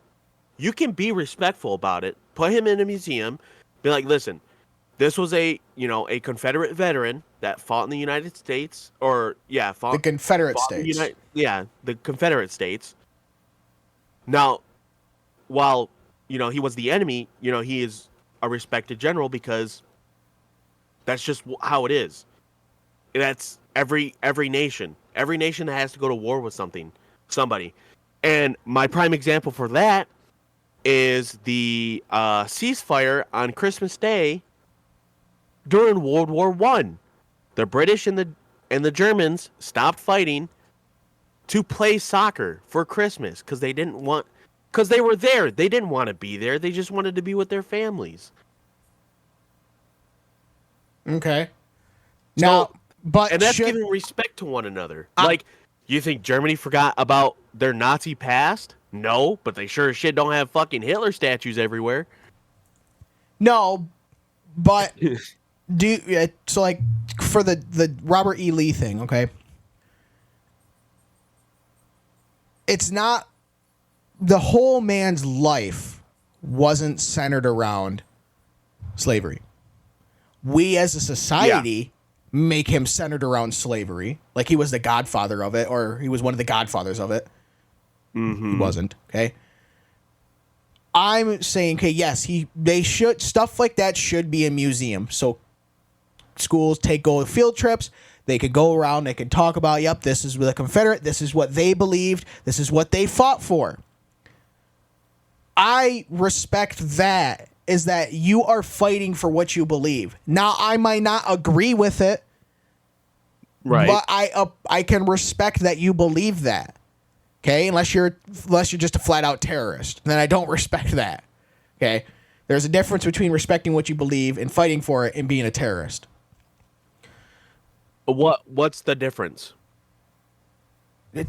You can be respectful about it. Put him in a museum. Be like, listen, this was a Confederate veteran that fought in the United States, fought
the Confederate States.
The Confederate States. Now, while he was the enemy, he is a respected general because that's just how it is. That's every nation. Every nation that has to go to war with somebody. And my prime example for that is the ceasefire on Christmas Day during World War I. The British and the Germans stopped fighting to play soccer for Christmas because they were there. They didn't want to be there. They just wanted to be with their families.
Okay. Now,
and that's giving respect to one another. You think Germany forgot about their Nazi past? No, but they sure as shit don't have fucking Hitler statues everywhere.
No, but for the Robert E. Lee thing, okay? It's not the whole man's life wasn't centered around slavery. We as a society make him centered around slavery, like he was the godfather of it, or he was one of the godfathers of it. He wasn't, okay? I'm saying, okay, yes, they should, stuff like that should be in museums. So schools go field trips, they could go around, they could talk about, yep, this is the Confederate, this is what they believed, this is what they fought for. I respect that, is that you are fighting for what you believe. Now, I might not agree with it,
Right.
but I can respect that you believe that. Okay, unless you're just a flat out terrorist, then I don't respect that. Okay, there's a difference between respecting what you believe and fighting for it and being a terrorist.
What's the difference? I'm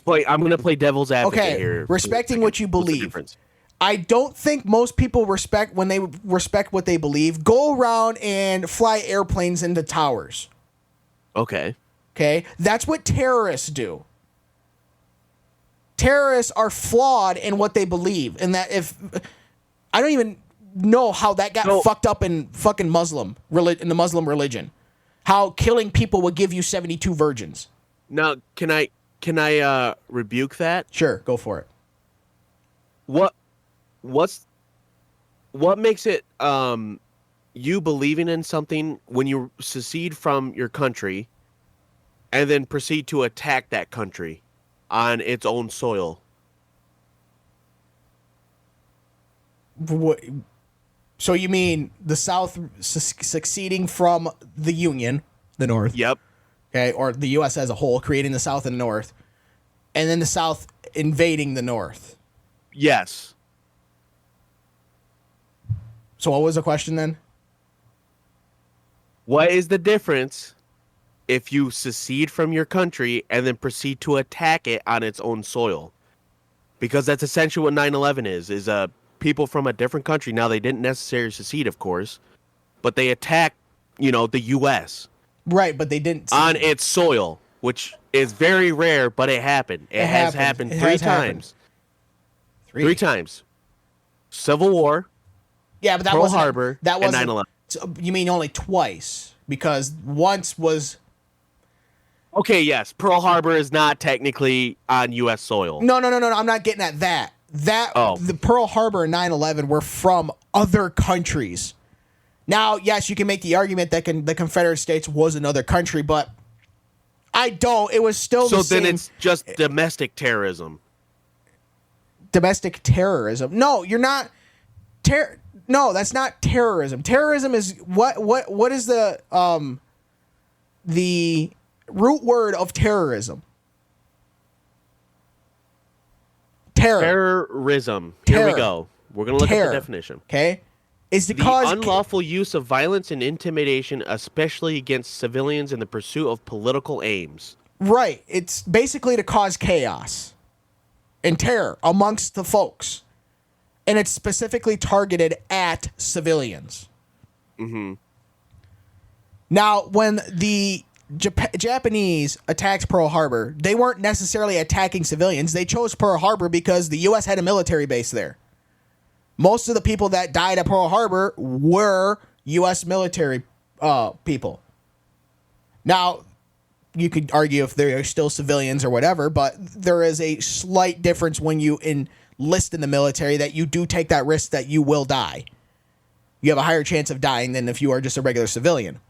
going to play devil's advocate here.
Respecting what you
What's the
believe.
difference?
I don't think most people respect when they respect what they believe. Go around and fly airplanes into towers.
Okay.
Okay, that's what terrorists do. Terrorists are flawed in what they believe, and that if I don't even know how that got fucked up in fucking in the Muslim religion, how killing people would give you 72 virgins.
Now, can I rebuke that?
Sure, go for it.
What makes it you believing in something when you secede from your country and then proceed to attack that country on its own soil?
What, so you mean the South succeeding from the Union, the North?
Yep.
Okay, or the U.S. as a whole, creating the South and the North, and then the South invading the North.
Yes.
So what was the question then?
What is the difference if you secede from your country and then proceed to attack it on its own soil? Because that's essentially what 9/11 is people from a different country. Now, they didn't necessarily secede, of course, but they attacked, the U.S.
Right, but they didn't.
On its soil, which is very rare, but it happened. It has happened three times. Three times. Civil War,
Yeah, but that
Pearl
wasn't
Harbor,
that
and
wasn't
9/11.
So you mean only twice? Because once was
Okay, yes, Pearl Harbor is not technically on U.S. soil.
no. I'm not getting at that. The Pearl Harbor and 9/11 were from other countries. Now, yes, you can make the argument that the Confederate States was another country, but I don't. It was still the same.
So then it's just domestic
domestic terrorism. No, you're not. No, that's not terrorism. Terrorism is what is the root word of terrorism?
Terrorism. Here we go. We're going to look at the definition.
Okay? Is to
The
cause
unlawful use of violence and intimidation, especially against civilians in the pursuit of political aims.
Right. It's basically to cause chaos and terror amongst the folks. And it's specifically targeted at civilians.
Mm-hmm.
Now, when the Japanese attacked Pearl Harbor, they weren't necessarily attacking civilians. They chose Pearl Harbor because the U.S. had a military base there. Most of the people that died at Pearl Harbor were U.S. military people. Now, you could argue if they're still civilians or whatever, but there is a slight difference when you enlist in the military that you do take that risk that you will die. You have a higher chance of dying than if you are just a regular civilian.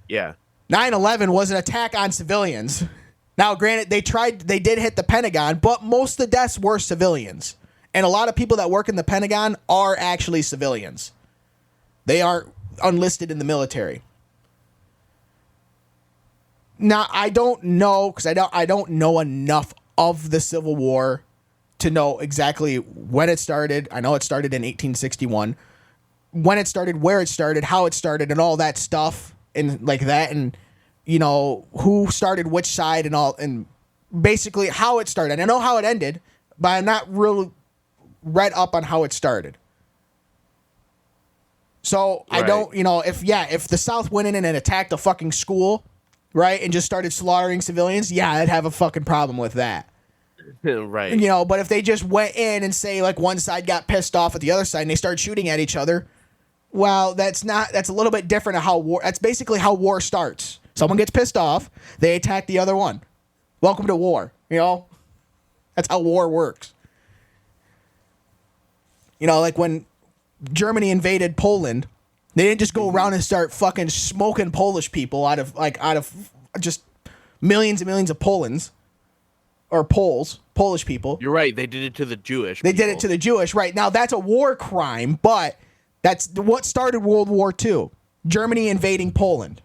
Yeah.
9/11 was an attack on civilians. Now, granted, they did hit the Pentagon, but most of the deaths were civilians. And a lot of people that work in the Pentagon are actually civilians. They are enlisted in the military. Now, I don't know, because I don't know enough of the Civil War to know exactly when it started. I know it started in 1861. When it started, where it started, how it started, and all that stuff, and like that, and who started which side and all, and basically how it started. I know how it ended, but I'm not really read up on how it started. So right. I don't, if the South went in and attacked a fucking school, right, and just started slaughtering civilians, yeah, I'd have a fucking problem with that.
Right.
But if they just went in and say like one side got pissed off at the other side and they started shooting at each other, Well, that's a little bit different of how war. That's basically how war starts. Someone gets pissed off, they attack the other one. Welcome to war. You know, that's how war works. You know, like when Germany invaded Poland, they didn't just go around and start fucking smoking Polish people out of just millions and millions of Polish people.
You're right. They did it to the Jewish.
They did it to the Jewish, right? Now that's a war crime, but that's what started World War II. Germany invading Poland.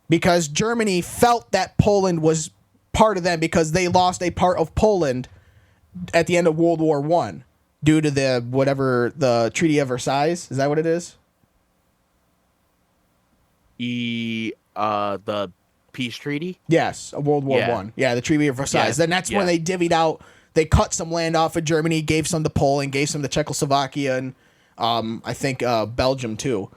Because Germany felt that Poland was part of them because they lost a part of Poland at the end of World War I due to the Treaty of Versailles. Is that what it is?
The peace treaty?
Yes, of World War I. Yeah, the Treaty of Versailles.
Yeah.
Then that's when they divvied out. They cut some land off of Germany, gave some to Poland, gave some to Czechoslovakia, and I think Belgium too,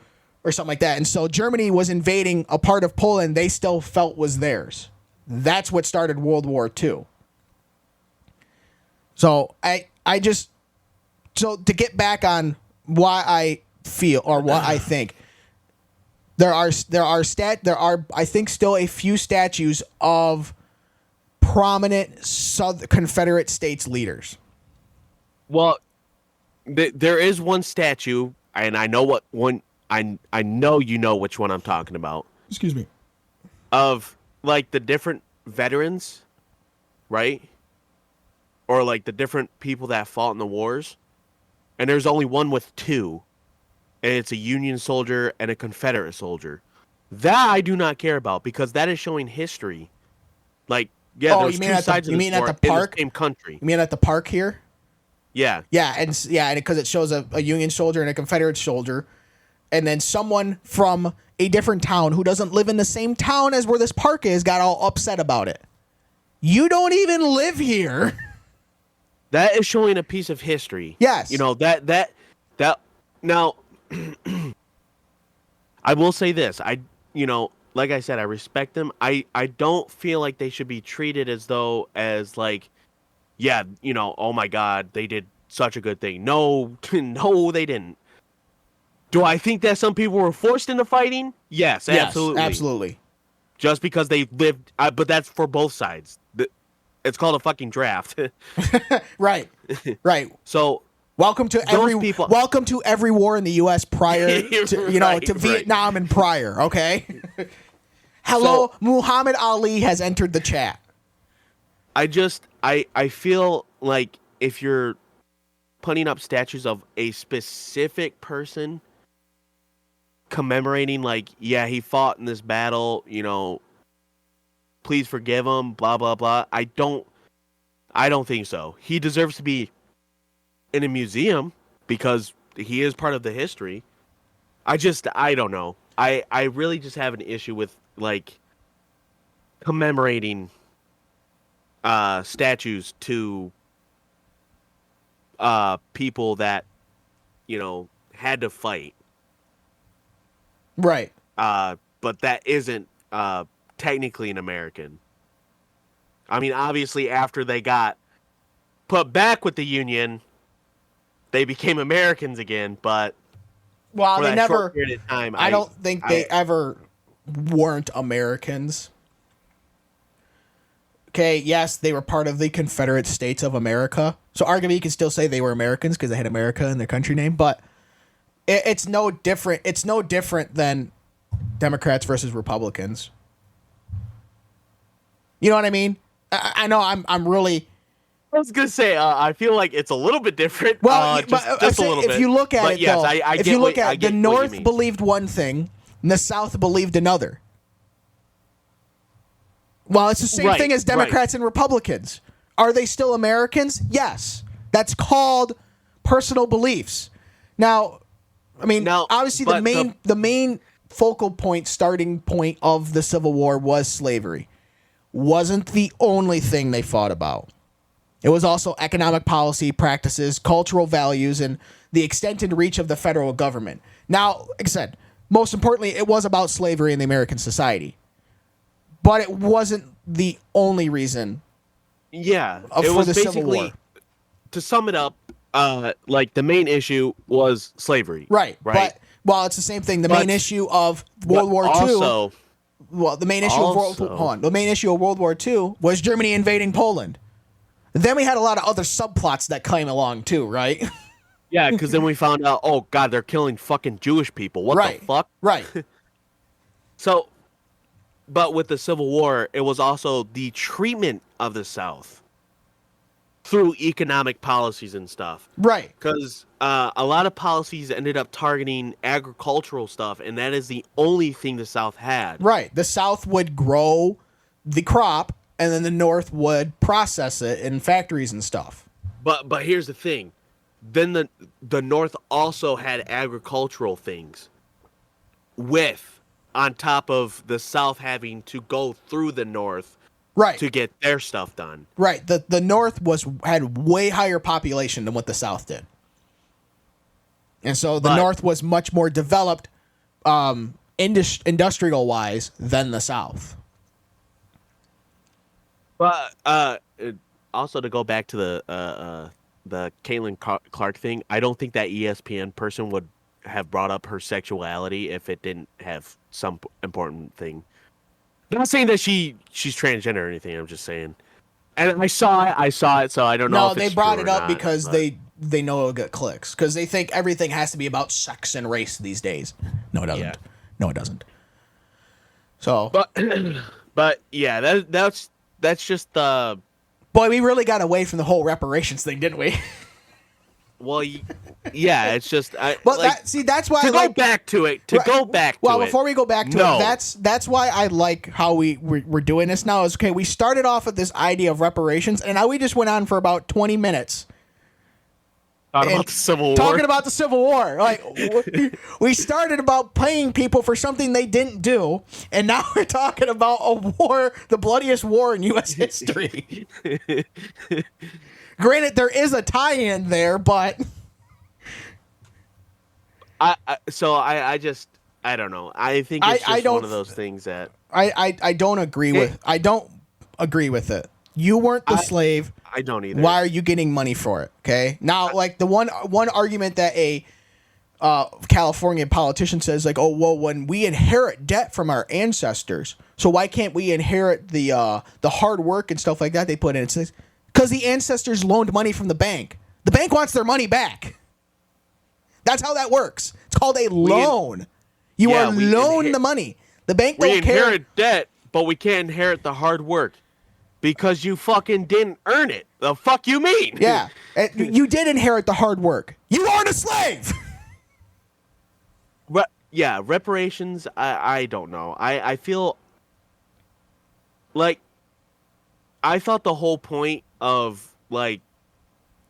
or something like that. And so Germany was invading a part of Poland they still felt was theirs. That's what started World War II. So so to get back on why I feel or what I think, there are I think still a few statues of prominent Confederate States leaders.
Well, there is one statue, and I know what one. I know you know which one I'm talking about.
Excuse me.
Of like the different veterans, right? Or like the different people that fought in the wars, and there's only one with two, and it's a Union soldier and a Confederate soldier. That I do not care about because that is showing history. Like, yeah, there's two sides of the war in the same country.
You mean at the park here?
Yeah.
Yeah, and because it shows a Union soldier and a Confederate soldier, and then someone from a different town who doesn't live in the same town as where this park is got all upset about it. You don't even live here.
That is showing a piece of history.
Yes.
You know, that now I will say this. Like I said, I respect them. I don't feel like they should be treated as like, yeah, oh my God, they did such a good thing. No, no, they didn't. Do I think that some people were forced into fighting? Yes, absolutely.
Absolutely.
Just because they lived, but that's for both sides. It's called a fucking draft.
Right.
So
welcome to every war in the U.S. prior to Vietnam and prior. Okay. Hello, Muhammad Ali has entered the chat.
I feel like if you're putting up statues of a specific person commemorating, like, yeah, he fought in this battle, please forgive him, blah blah blah. I don't think so. He deserves to be in a museum because he is part of the history. I don't know. I really just have an issue with like commemorating statues to people that had to fight.
Right.
But that isn't technically an American. I mean, obviously, after they got put back with the Union, they became Americans again. But
they never.
Short period of time,
I don't think they ever weren't Americans. Okay, yes, they were part of the Confederate States of America. So arguably, you can still say they were Americans because they had America in their country name. But it's no different. It's no different than Democrats versus Republicans. You know what I mean? I know I'm really.
I was gonna say I feel like it's a little bit different.
Well,
just a little bit.
If you look at it,
yes,
though, if you look at the North believed one thing and the South believed another. Well, it's the same thing as Democrats and Republicans. Are they still Americans? Yes. That's called personal beliefs. Now, I mean, obviously the main focal point, starting point of the Civil War was slavery. Wasn't the only thing they fought about. It was also economic policy practices, cultural values, and the extent and reach of the federal government. Now, like I said, most importantly, it was about slavery in the American society. But it wasn't the only reason.
Yeah,
for the Civil War.
To sum it up, like the main issue was slavery.
Right.
Right.
But it's the same thing. The main issue of World War II.
Also,
Well, the main issue the main issue of World War II was Germany invading Poland. Then we had a lot of other subplots that came along too, right?
yeah, because then we found out, oh God, they're killing fucking Jewish people. What
right.
the fuck?
Right.
So, but with the Civil War, it was also the treatment of the South through economic policies and stuff.
Right.
Because a lot of policies ended up targeting agricultural stuff, and that is the only thing the South had.
Right. The South would grow the crop, and then the North would process it in factories and stuff.
But here's the thing. Then the North also had agricultural things on top of the South having to go through the North
right.
to get their stuff done.
Right. The North had way higher population than what the South did. And so the North was much more developed industrial-wise than the South.
But also to go back to the Caitlin Clark thing, I don't think that ESPN person would have brought up her sexuality if it didn't have some important thing. I'm not saying that she's transgender or anything. I'm just saying, and I saw it, so I don't know.
No,
if
they
it's
brought
true
it
or
up
not,
because
but
they know it'll get clicks because they think everything has to be about sex and race these days. No, it doesn't.
Yeah.
No, it doesn't. So,
but yeah, that's just the.
Boy, we really got away from the whole reparations thing, didn't we?
Well, yeah, it's just.
But that's why
to go back to it.
Well, before we go back to it, that's why I like how we're doing this now. Is okay. We started off with this idea of reparations, and now we just went on for about 20 minutes.
Talking about the Civil War.
Talking about the Civil War. Like we started about paying people for something they didn't do, and now we're talking about a war, the bloodiest war in U.S. history. Granted, there is a tie-in there, but
I don't know. I think it's just one of those things that
I don't agree with. I don't agree with it. You weren't the slave.
I don't either.
Why are you getting money for it? Okay. Now, like the one argument that a California politician says, like, oh, well, when we inherit debt from our ancestors, so why can't we inherit the hard work and stuff like that they put in? It's because the ancestors loaned money from the bank. The bank wants their money back. That's how that works. It's called a loan. You are loaned the money. The bank don't care.
We inherit debt, but we can't inherit the hard work. Because you fucking didn't earn it. The fuck you mean?
Yeah. You did inherit the hard work. You aren't a slave!
Reparations, I don't know. I feel like I thought the whole point of like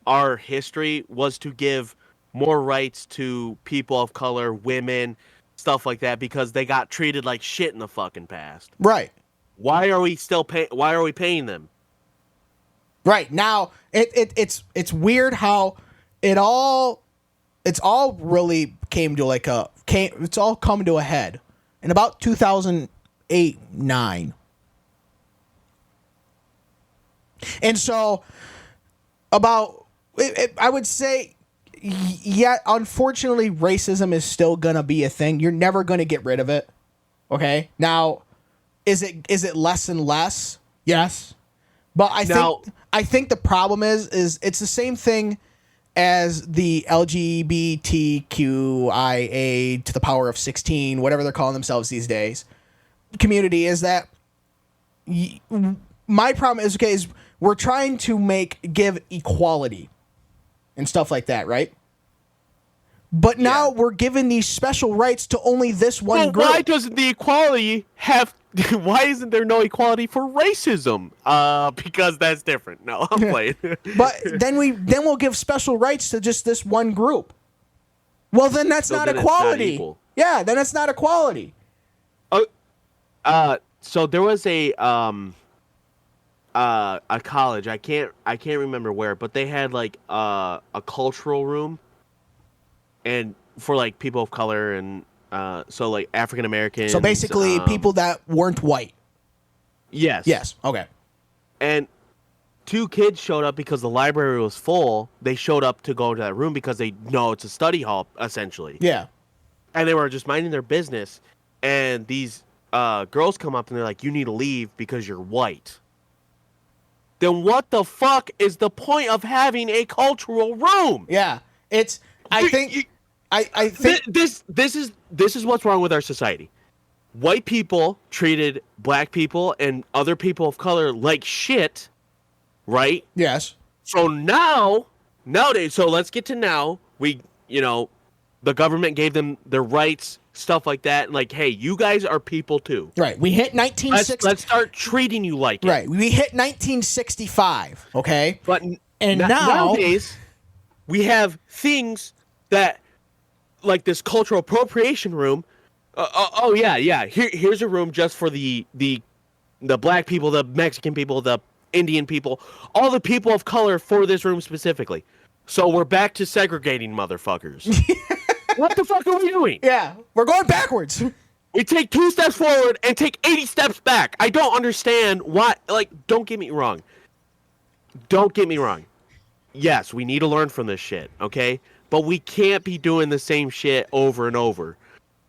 our history was to give more rights to people of color, women, stuff like that, because they got treated like shit in the fucking past.
Right.
Why are we still why are we paying them?
Right. Now it's weird how it's all really came to it's all come to a head in about 2008-9. And so I would say, yeah, unfortunately racism is still going to be a thing. You're never going to get rid of it. Okay? Now, is it less and less? Yes. But I think the problem is it's the same thing as the LGBTQIA to the power of 16, whatever they're calling themselves these days, community is that my problem is we're trying to give equality and stuff like that, right? But now we're giving these special rights to only this one group.
Why doesn't the equality have? Why isn't there no equality for racism? Because that's different. No, I'm playing.
But then we'll give special rights to just this one group. Well, then that's not equality. Yeah, then it's not equality.
So there was a college. I can't remember where, but they had like a cultural room, and for like people of color and. So like African Americans.
So basically, people that weren't white.
Yes.
Yes. Okay.
And 2 kids showed up because the library was full. They showed up to go to that room because they know it's a study hall, essentially.
Yeah.
And they were just minding their business. And these girls come up and they're like, you need to leave because you're white. Then what the fuck is the point of having a cultural room?
Yeah. It's, I think
this is what's wrong with our society. White people treated black people and other people of color like shit, right?
Yes.
So nowadays, so let's get to now. The government gave them their rights, stuff like that. Like, hey, you guys are people too.
Right. We hit 1960.
Let's start treating you like it.
Right. We hit 1965. Okay.
But nowadays, we have things that, like this cultural appropriation room. Here's a room just for the black people, the Mexican people, the Indian people, all the people of color for this room specifically. So we're back to segregating motherfuckers. What the fuck are we doing?
Yeah, we're going backwards.
We take 2 steps forward and take 80 steps back. I don't understand why. Like, don't get me wrong. Yes, we need to learn from this shit, okay? But we can't be doing the same shit over and over.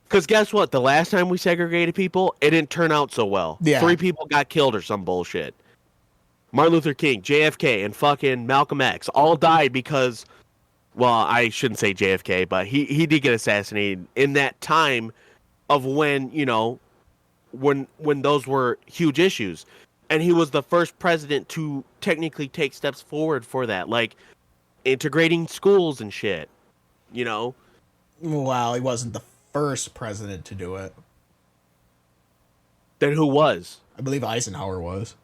Because guess what? The last time we segregated people, it didn't turn out so well.
Yeah.
3 people got killed or some bullshit. Martin Luther King, JFK, and fucking Malcolm X all died because, well, I shouldn't say JFK, but he did get assassinated in that time of when, when those were huge issues. And he was the first president to technically take steps forward for that, like integrating schools and shit,
Wow, he wasn't the first president to do it.
Then who was?
I believe Eisenhower was.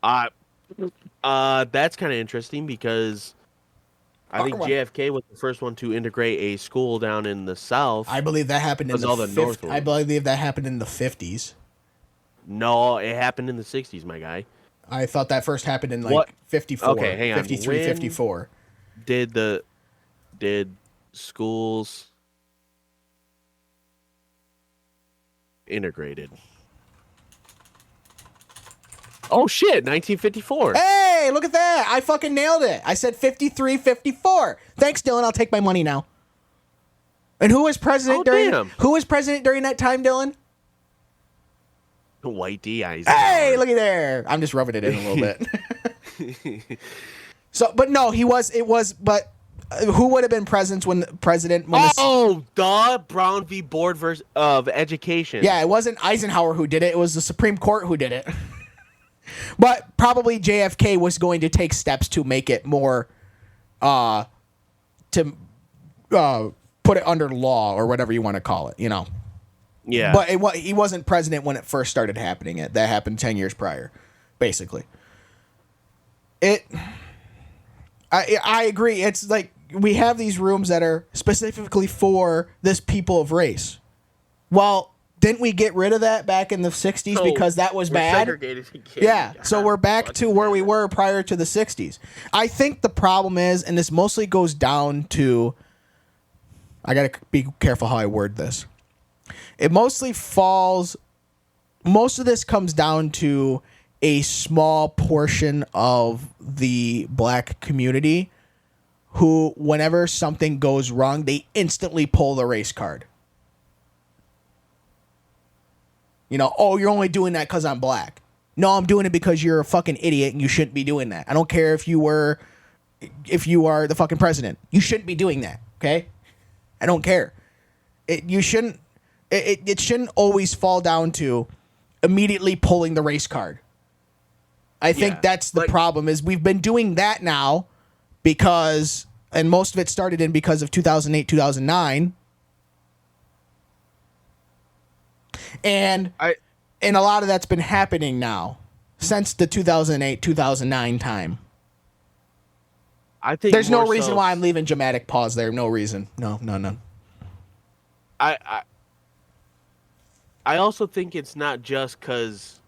That's kind of interesting because I think JFK was the first one to integrate a school down in the South.
I believe that happened in
the North.
I believe that happened in the 50s.
No, it happened in the 60s, my guy.
I thought that first happened in like 54.
Okay, hang on.
53, 54.
Did schools integrated? Oh shit, 1954.
Hey, look at that. I fucking nailed it. I said 53, 54. Thanks, Dylan. I'll take my money now. And who was president who was president during that time, Dylan?
White D.
Hey, looky there. I'm just rubbing it in a little bit. So, but no, but who would have been president when
the Brown v. Board of Education.
Yeah, it wasn't Eisenhower who did it. It was the Supreme Court who did it. But probably JFK was going to take steps to make it more, to put it under law or whatever you want to call it,
Yeah.
But he wasn't president when it first started happening. That happened 10 years prior, basically. I agree. It's like we have these rooms that are specifically for this people of race. Well, didn't we get rid of that back in the 60s because that was bad? Yeah, so we're back to where we were prior to the 60s. I think the problem is, and this mostly goes down to, I got to be careful how I word this. Most of this comes down to a small portion of the black community who, whenever something goes wrong, they instantly pull the race card. You're only doing that because I'm black. No, I'm doing it because you're a fucking idiot and you shouldn't be doing that. I don't care if you are the fucking president. You shouldn't be doing that, okay? I don't care. It shouldn't always fall down to immediately pulling the race card. I think that's the problem is we've been doing that now because, and most of it started because of 2008, 2009. And a lot of that's been happening now since the 2008, 2009 time.
I think
there's no reason why I'm leaving dramatic pause there. No reason. No.
I also think it's not just because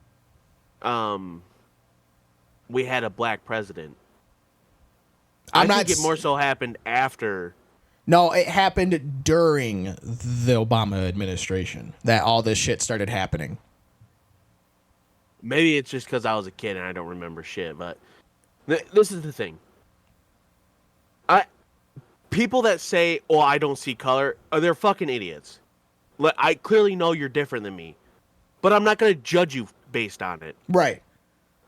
we had a black president. I think it more so happened after.
No, it happened during the Obama administration that all this shit started happening.
maybe it's just because I was a kid and I don't remember shit. But this is the thing. People that say, "Oh, I don't see color," they're fucking idiots. Like, I clearly know you're different than me, but I'm not gonna judge you based on it.
Right.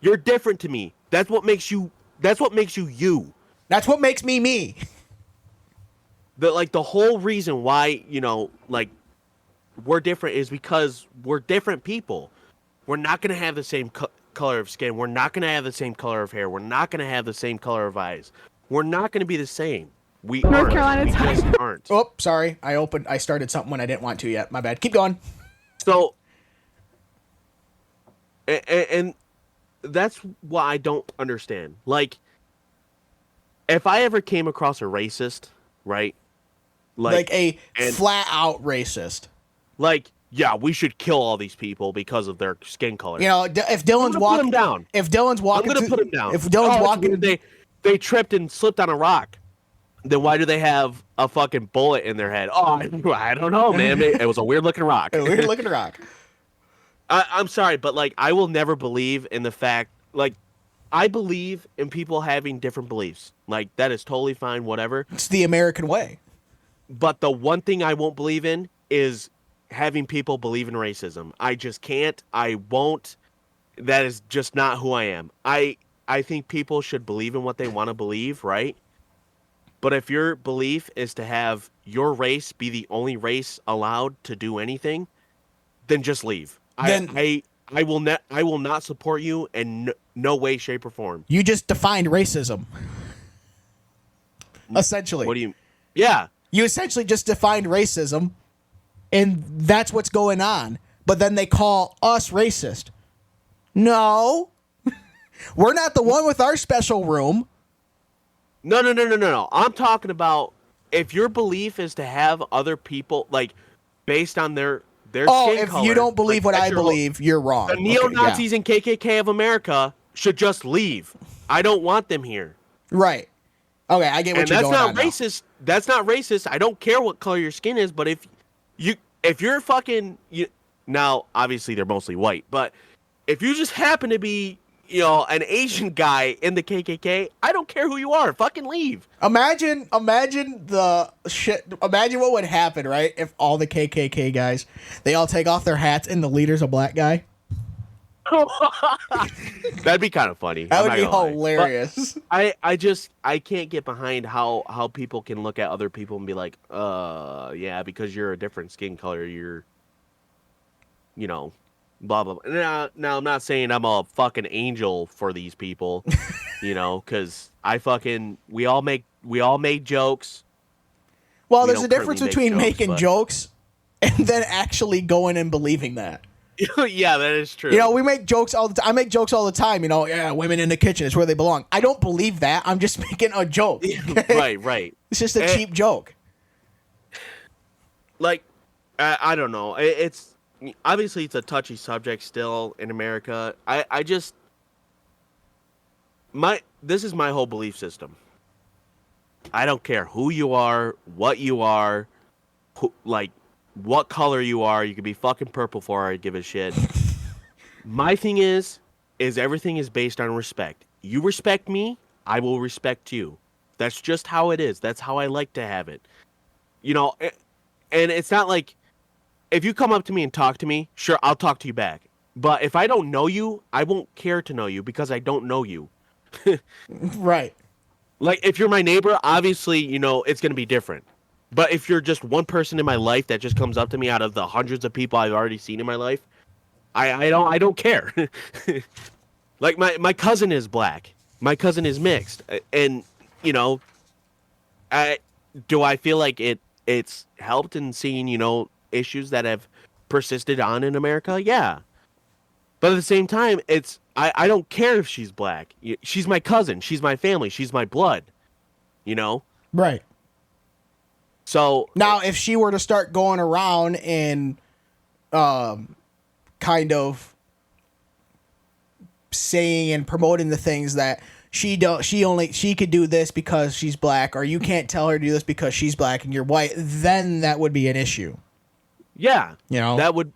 You're different to me. That's what makes you. That's what makes you you.
That's what makes me me.
The whole reason why we're different is because we're different people. We're not gonna have the same color of skin. We're not gonna have the same color of hair. We're not gonna have the same color of eyes. We're not gonna be the same. We
North
aren't.
Carolina
We
time.
just aren't.
Oh, sorry. I started something when I didn't want to yet. My bad. Keep going.
So, and that's what I don't understand. Like, if I ever came across a racist, right?
Like a flat out racist.
Like, yeah, we should kill all these people because of their skin color.
You know, if Dylan's walking,
put him down.
If Dylan's walking,
I'm gonna put him down.
If Dylan's walking,
they tripped and slipped on a rock. Then why do they have a fucking bullet in their head? Oh, I don't know, man. It was a weird looking rock.
a weird looking rock.
I'm sorry, but like, I will never believe in the fact, like, I believe in people having different beliefs. Like, that is totally fine, whatever.
It's the American way.
But the one thing I won't believe in is having people believe in racism. I just can't. I won't. That is just not who I am. I think people should believe in what they want to believe, right? But if your belief is to have your race be the only race allowed to do anything, then just leave. I will not support you in no way, shape, or form.
You just defined racism. Essentially.
What do you? Yeah.
You essentially just defined racism, and that's what's going on. But then they call us racist. No. We're not the one with our special room.
No. I'm talking about if your belief is to have other people, like, based on their skin color.
If you don't believe
like,
what I believe, you're wrong.
The neo-Nazis and KKK of America should just leave. I don't want them here.
Right. Okay, I get what you're going on.
And that's not racist. That's not racist. I don't care what color your skin is, but if you're fucking now, obviously they're mostly white, but if you just happen to be, an Asian guy in the KKK, I don't care who you are. Fucking leave.
Imagine the shit. Imagine what would happen, right? If all the KKK guys, they all take off their hats and the leader's a black guy.
That'd be kind of funny.
That would be hilarious.
I can't get behind how people can look at other people and be like, yeah, because you're a different skin color, you're, blah blah blah. Now I'm not saying I'm a fucking angel for these people, because we all make jokes.
Well, there's a difference between making jokes and then actually going and believing that.
Yeah, that is true.
We make jokes all the time. I make jokes all the time. Yeah, women in the kitchen is where they belong. I don't believe that. I'm just making a joke.
Right.
It's just a cheap joke.
Like, I don't know. It's obviously it's a touchy subject still in America. This is my whole belief system. I don't care who you are, what you are, what color you are. You could be fucking purple for I give a shit. My thing is everything is based on respect. You respect me, I will respect you. That's just how it is. That's how I like to have it. And it's not like if you come up to me and talk to me, sure, I'll talk to you back. But if I don't know you, I won't care to know you because I don't know you.
Right.
Like, if you're my neighbor, obviously, it's going to be different. But if you're just one person in my life that just comes up to me out of the hundreds of people I've already seen in my life, I don't care. Like, my cousin is black. My cousin is mixed. And, do I feel like it's helped in seeing, issues that have persisted on in America? Yeah. But at the same time, I don't care if she's black. She's my cousin. She's my family. She's my blood.
Right.
So
now, if she were to start going around and kind of saying and promoting the things that she could do this because she's black, or you can't tell her to do this because she's black and you're white, then that would be an issue.
Yeah.
That
would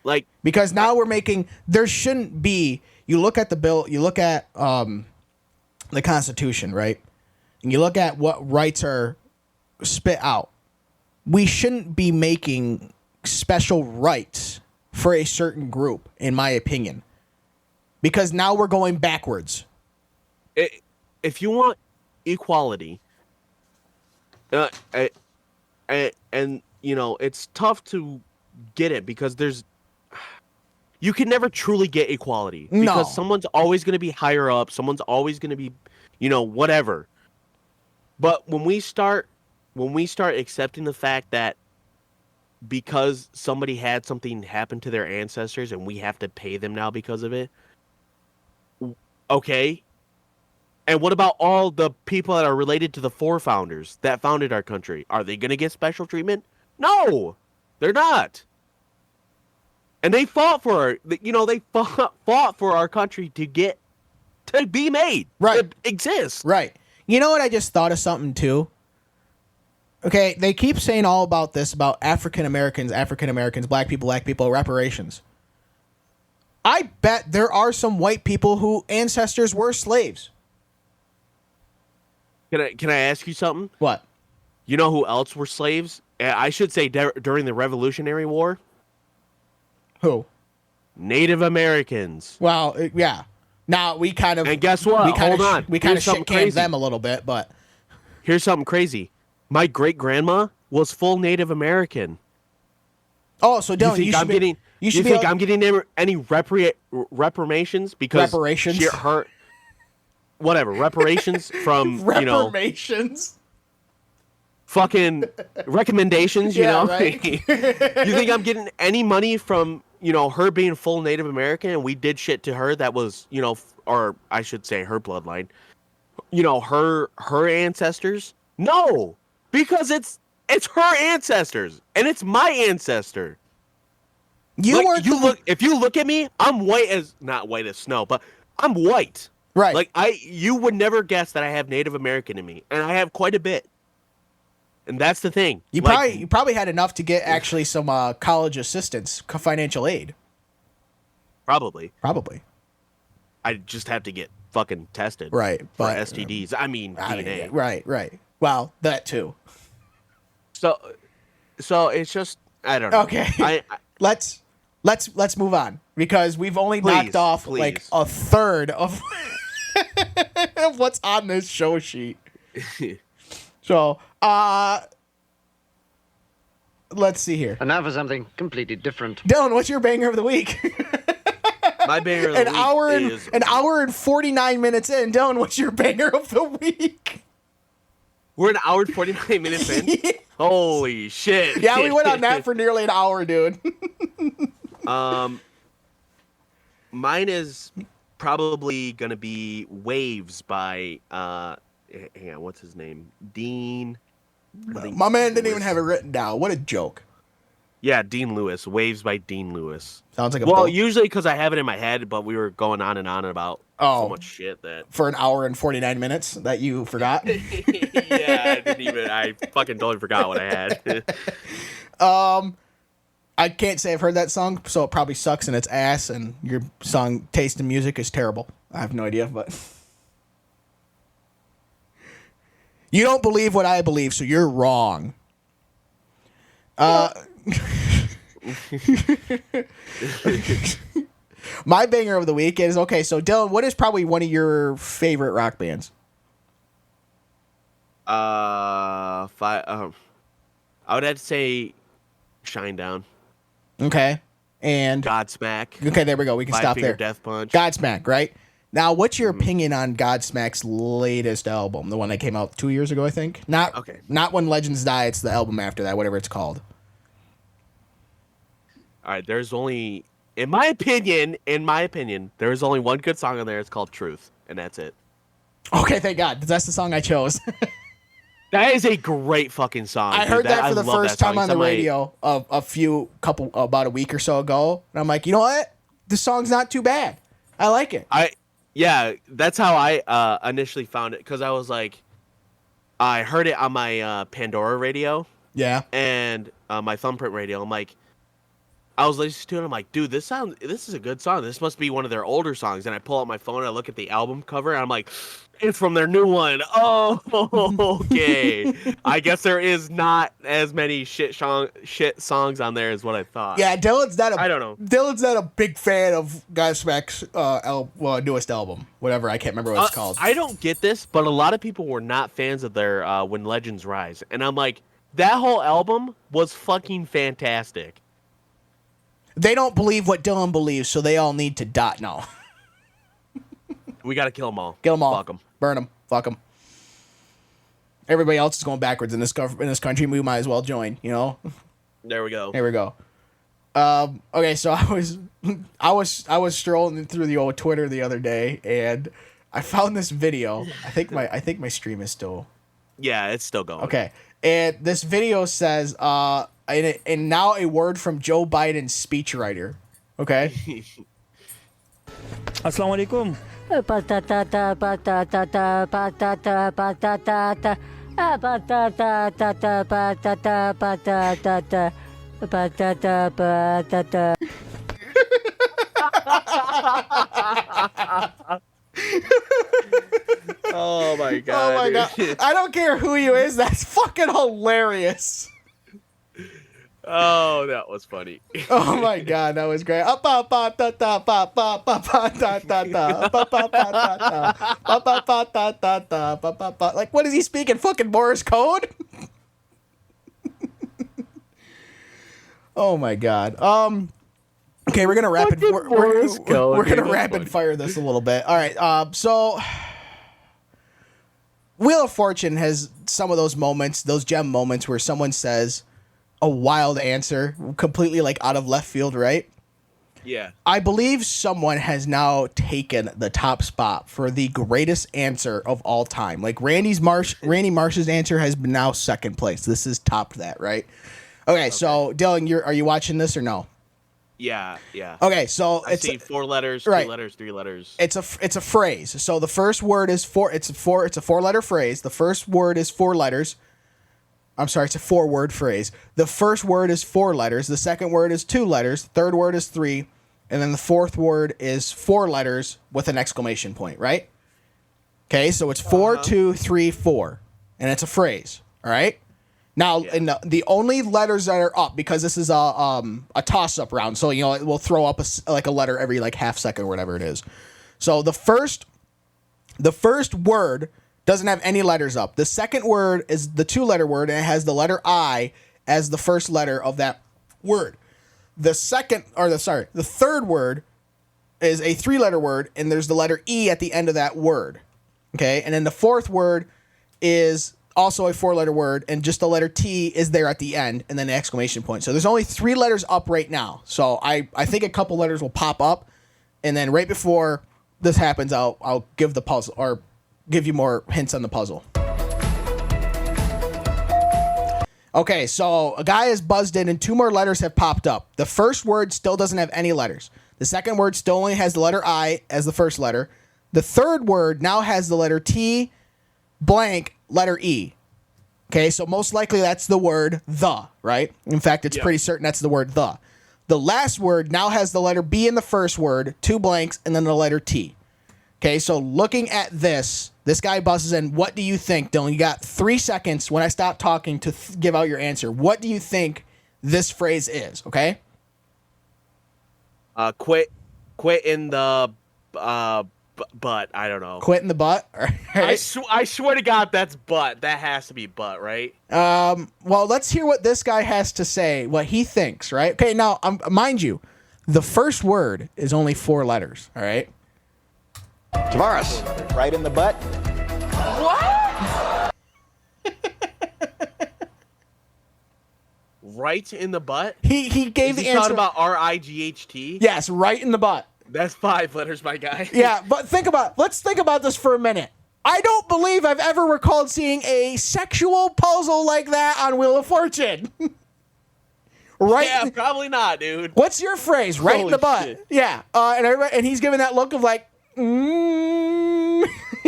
Like,
because now we're making, there shouldn't be, you look at the bill, you look at the Constitution, right? And you look at what rights are spit out. We shouldn't be making special rights for a certain group, in my opinion, because now we're going backwards.
if you want equality, and you know, it's tough to get it because you can never truly get equality because
No.
someone's always going to be higher up, someone's always going to be, you know, whatever. But when we start accepting the fact that because somebody had something happen to their ancestors and we have to pay them now because of it, okay. And what about all the people that are related to the forefounders that founded our country? Are they going to get special treatment? No, they're not. And they fought for, you know, they fought for our country to be made,
Right,
to exist.
right. You know what? I just thought of something too. Okay, they keep saying all about this about African Americans, black people, reparations. I bet there are some white people who ancestors were slaves.
Can I ask you something?
What?
You know who else were slaves? I should say during the Revolutionary War?
Who?
Native Americans.
Well, yeah. Now we kind of,
And guess what? Hold on.
We kind of
Here's something
shit canned
crazy.
them a little bit, but
Here's something crazy. My great grandma was full Native American.
oh, so Dylan,
You think I'm getting any reparations because
Reparations?
reparations from you know
reparations.
fucking recommendations, you
Yeah,
know?
right.
You think I'm getting any money from, you know, her being full Native American and we did shit to her that was, you know, or I should say her bloodline, you know, her ancestors? No, because it's her ancestors and it's my ancestor. If you look at me, I'm not white as snow, but I'm white.
Right.
Like you would never guess that I have Native American in me, and I have quite a bit. And that's the thing.
You probably had enough to get actually some college assistance, financial aid.
Probably.
I
just have to get fucking tested.
Right,
For
but,
STDs. I mean DNA.
Right. Well, that too.
So it's just I don't know.
Okay. Let's move on because we've only knocked off like a third of of what's on this show sheet. So, let's see here.
And now for something completely different.
Dylan, what's your banger of the week?
My banger of the week
an hour and 49 minutes in. Dylan, what's your banger of the week?
We're an hour and 49 minutes in? Holy shit.
Yeah, we went on that for nearly an hour, dude.
Mine is probably gonna be Waves by hang on, what's his name? Dean.
My man didn't even have it written down. What a joke.
Yeah, Dean Lewis. Waves by Dean Lewis.
Sounds like a
well,
book.
Usually because I have it in my head, but we were going on and on about so much shit that
for an hour and 49 minutes that you forgot.
Yeah, I fucking totally forgot what I had.
I can't say I've heard that song, so it probably sucks and it's ass, and your song taste in music is terrible. I have no idea, but you don't believe what I believe, so you're wrong. My banger of the week is, okay, so Dylan, what is probably one of your favorite rock bands?
I would have to say Shinedown.
Okay. And
Godsmack.
okay, there we go. We can stop there.
Death Punch.
Godsmack, right? Now, what's your opinion on Godsmack's latest album? The one that came out 2 years ago, I think. Not When Legends Die. It's the album after that, whatever it's called.
All right, there's only, in my opinion, there's only one good song on there. It's called Truth, and that's it.
Okay, thank God. That's the song I chose.
That is a great fucking song.
I heard that for the first time on the radio about a week or so ago, and I'm like, you know what? This song's not too bad. I like it.
Yeah, that's how I initially found it, because I was like, I heard it on my Pandora radio.
Yeah.
And my Thumbprint radio. I'm like, I was listening to it. I'm like, dude, this is a good song. This must be one of their older songs. And I pull out my phone and I look at the album cover and I'm like, it's from their new one. Oh, okay. I guess there is not as many shit songs on there as what I thought.
Yeah, Dylan's not
I don't know.
Dylan's not a big fan of Godsmack's newest album, whatever. I can't remember what it's called.
I don't get this, but a lot of people were not fans of their When Legends Rise. And I'm like, that whole album was fucking fantastic.
They don't believe what Dylan believes, so they all need to die. No.
We got to kill them all.
Kill them all.
Fuck them.
Burn them. Fuck them. Everybody else is going backwards in this country. We might as well join, you know?
There we go.
There we go. Okay, so I was strolling through the old Twitter the other day, and I found this video. I think my stream is still...
Yeah, it's still going.
Okay. And this video says, and now a word from Joe Biden's speechwriter. Okay?
Assalamualaikum.
Oh my god.
Oh my god. I don't care who you is. That's fucking hilarious.
Oh, that was funny.
Oh my god, that was great. Like, what is he speaking? Fucking Morse code? Oh my god. Okay, we're gonna we're gonna rapid fire this a little bit. All right. So Wheel of Fortune has some of those moments, those gem moments where someone says a wild answer, completely like out of left field, right?
Yeah.
I believe someone has now taken the top spot for the greatest answer of all time. Like Randy Marsh's answer has been now second place. This is topped that, right? Okay, so Dylan, are you watching this or no?
Yeah.
Okay, so
I see 4 letters, 2
right.
letters, 3 letters.
It's a phrase. So the first word is it's a 4-letter phrase. The first word is 4 letters. I'm sorry, it's a 4-word phrase. The first word is 4 letters. The second word is 2 letters. The third word is 3. And then the fourth word is 4 letters with an exclamation point, right? Okay, so it's 4, 2, 3, 4. And it's a phrase, all right? Now, in the only letters that are up, because this is a toss-up round, so, you know, we'll throw up a letter every, like, half second or whatever it is. So the first word doesn't have any letters up. The second word is the 2-letter word, and it has the letter I as the first letter of that word. The third word is a 3-letter word, and there's the letter E at the end of that word. Okay? And then the fourth word is also a 4-letter word, and just the letter T is there at the end, and then the exclamation point. So there's only 3 letters up right now. So I think a couple letters will pop up, and then right before this happens, I'll give the puzzle, or give you more hints on the puzzle. Okay, so a guy has buzzed in and 2 more letters have popped up. The first word still doesn't have any letters. The second word still only has the letter I as the first letter. The third word now has the letter T, blank, letter E. Okay, so most likely that's the word the, right? In fact, it's pretty certain that's the word the. The last word now has the letter B in the first word, 2 blanks, and then the letter T. Okay, so looking at this guy buzzes in. What do you think, Dylan? You got 3 seconds when I stop talking to give out your answer. What do you think this phrase is, okay?
Quit in the butt. I don't know.
Quit in the butt? Right.
I swear to God, that's butt. That has to be butt, right?
Well, let's hear what this guy has to say, what he thinks, right? Okay, now, mind you, the first word is only 4 letters, all right?
Tavares, right in the butt.
What? Right in the butt?
He gave the answer.
Talking about RIGHT?
Yes, right in the butt.
That's 5 letters, my guy.
Yeah, but let's think about this for a minute. I don't believe I've ever recalled seeing a sexual puzzle like that on Wheel of Fortune. Right?
Yeah, probably not, dude.
What's your phrase? Right in the butt.
Shit.
Yeah. And he's giving that look of like, you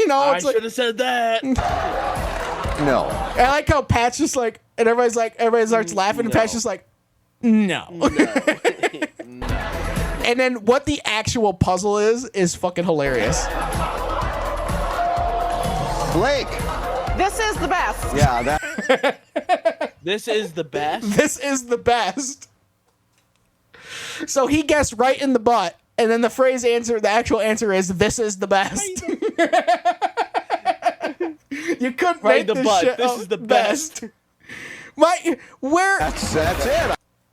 know,
I
it's like,
should have said that.
No.
I like how Pat's just like, and everybody starts laughing, and Pat's just like, no. And then what the actual puzzle is fucking hilarious.
Blake.
This is the best.
Yeah, that.
This is the best.
This is the best. So he guessed right in the butt, and then the actual answer is "This is the best." You couldn't
Right
make
in the
this
butt.
shit
This
up
is the best.
That's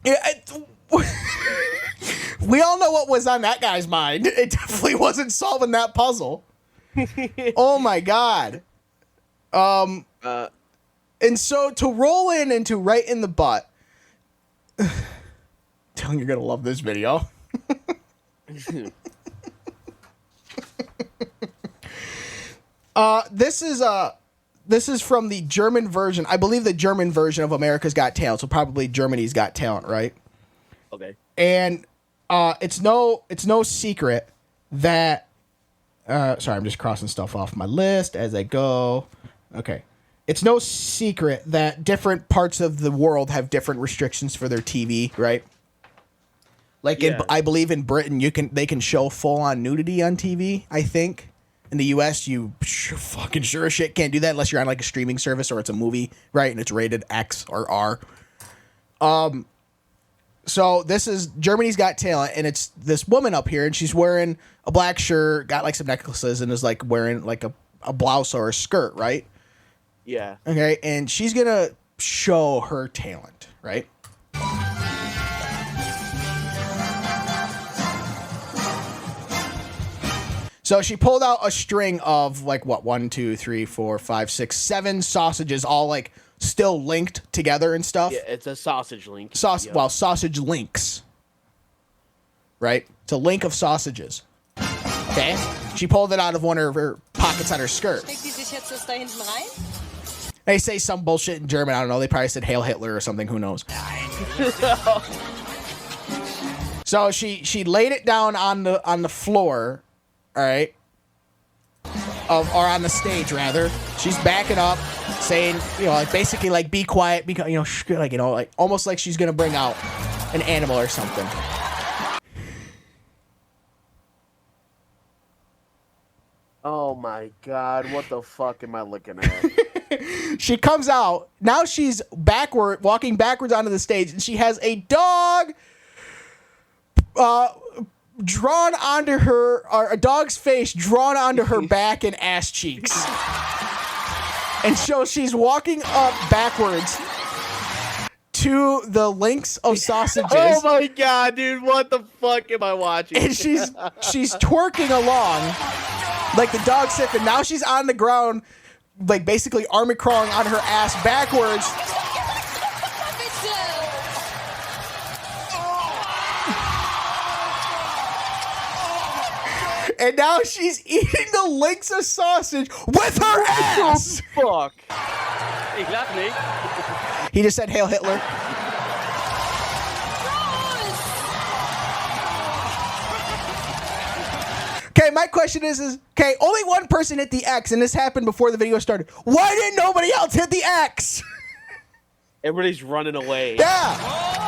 it.
We all know what was on that guy's mind. It definitely wasn't solving that puzzle. Oh my god. And so to roll in into right in the butt. Telling you're gonna love this video. This is from the German version. I believe the German version of America's Got Talent, so probably Germany's Got Talent, right?
Okay.
And it's no secret that sorry, I'm just crossing stuff off my list as I go. Okay. It's no secret that different parts of the world have different restrictions for their TV, right? Like I believe in Britain, they can show full on nudity on TV, I think. In the US, you fucking sure as shit can't do that unless you're on like a streaming service or it's a movie, right? And it's rated X or R. So this is Germany's Got Talent, and it's this woman up here, and she's wearing a black shirt, got like some necklaces, and is like wearing like a blouse or a skirt, right?
Yeah.
Okay, and she's gonna show her talent, right? So she pulled out a string of like what 1, 2, 3, 4, 5, 6, 7 sausages, all like still linked together and stuff.
Yeah, it's a sausage link.
Well, sausage links. Right? It's a link of sausages. Okay? She pulled it out of one of her pockets on her skirt. They say some bullshit in German. I don't know. They probably said Hail Hitler or something. Who knows? So she laid it down on the floor. All right. Or on the stage, rather. She's backing up, saying, like basically like be quiet, like almost like she's gonna bring out an animal or something.
Oh my god, what the fuck am I looking at?
She comes out. Now she's walking backwards onto the stage, and she has a dog drawn onto her, or a dog's face drawn onto her back and ass cheeks. And so she's walking up backwards to the links of sausages.
Oh my god, dude, what the fuck am I watching?
And she's twerking along like the dog sick, and now she's on the ground, like basically army crawling on her ass backwards. And now she's eating the links of sausage with her ass.
Fuck.
He just said Hail Hitler. Okay, my question is okay, only one person hit the X, and this happened before the video started. Why didn't nobody else hit the X?
Everybody's running away.
Yeah.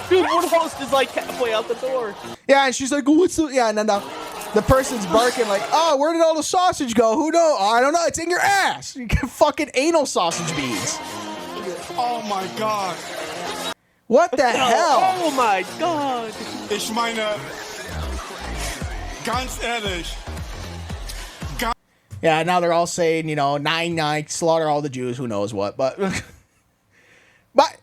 Dude, one host is like halfway out the door.
Yeah, and she's like, what's the... Yeah, and then the person's barking like, oh, where did all the sausage go? Who knows? Oh, I don't know. It's in your ass. You get fucking anal sausage beads.
Oh my god.
What the hell?
Oh my god.
Ich meine, ganz ehrlich.
Yeah, now they're all saying, 9-9, slaughter all the Jews, who knows what, but... but...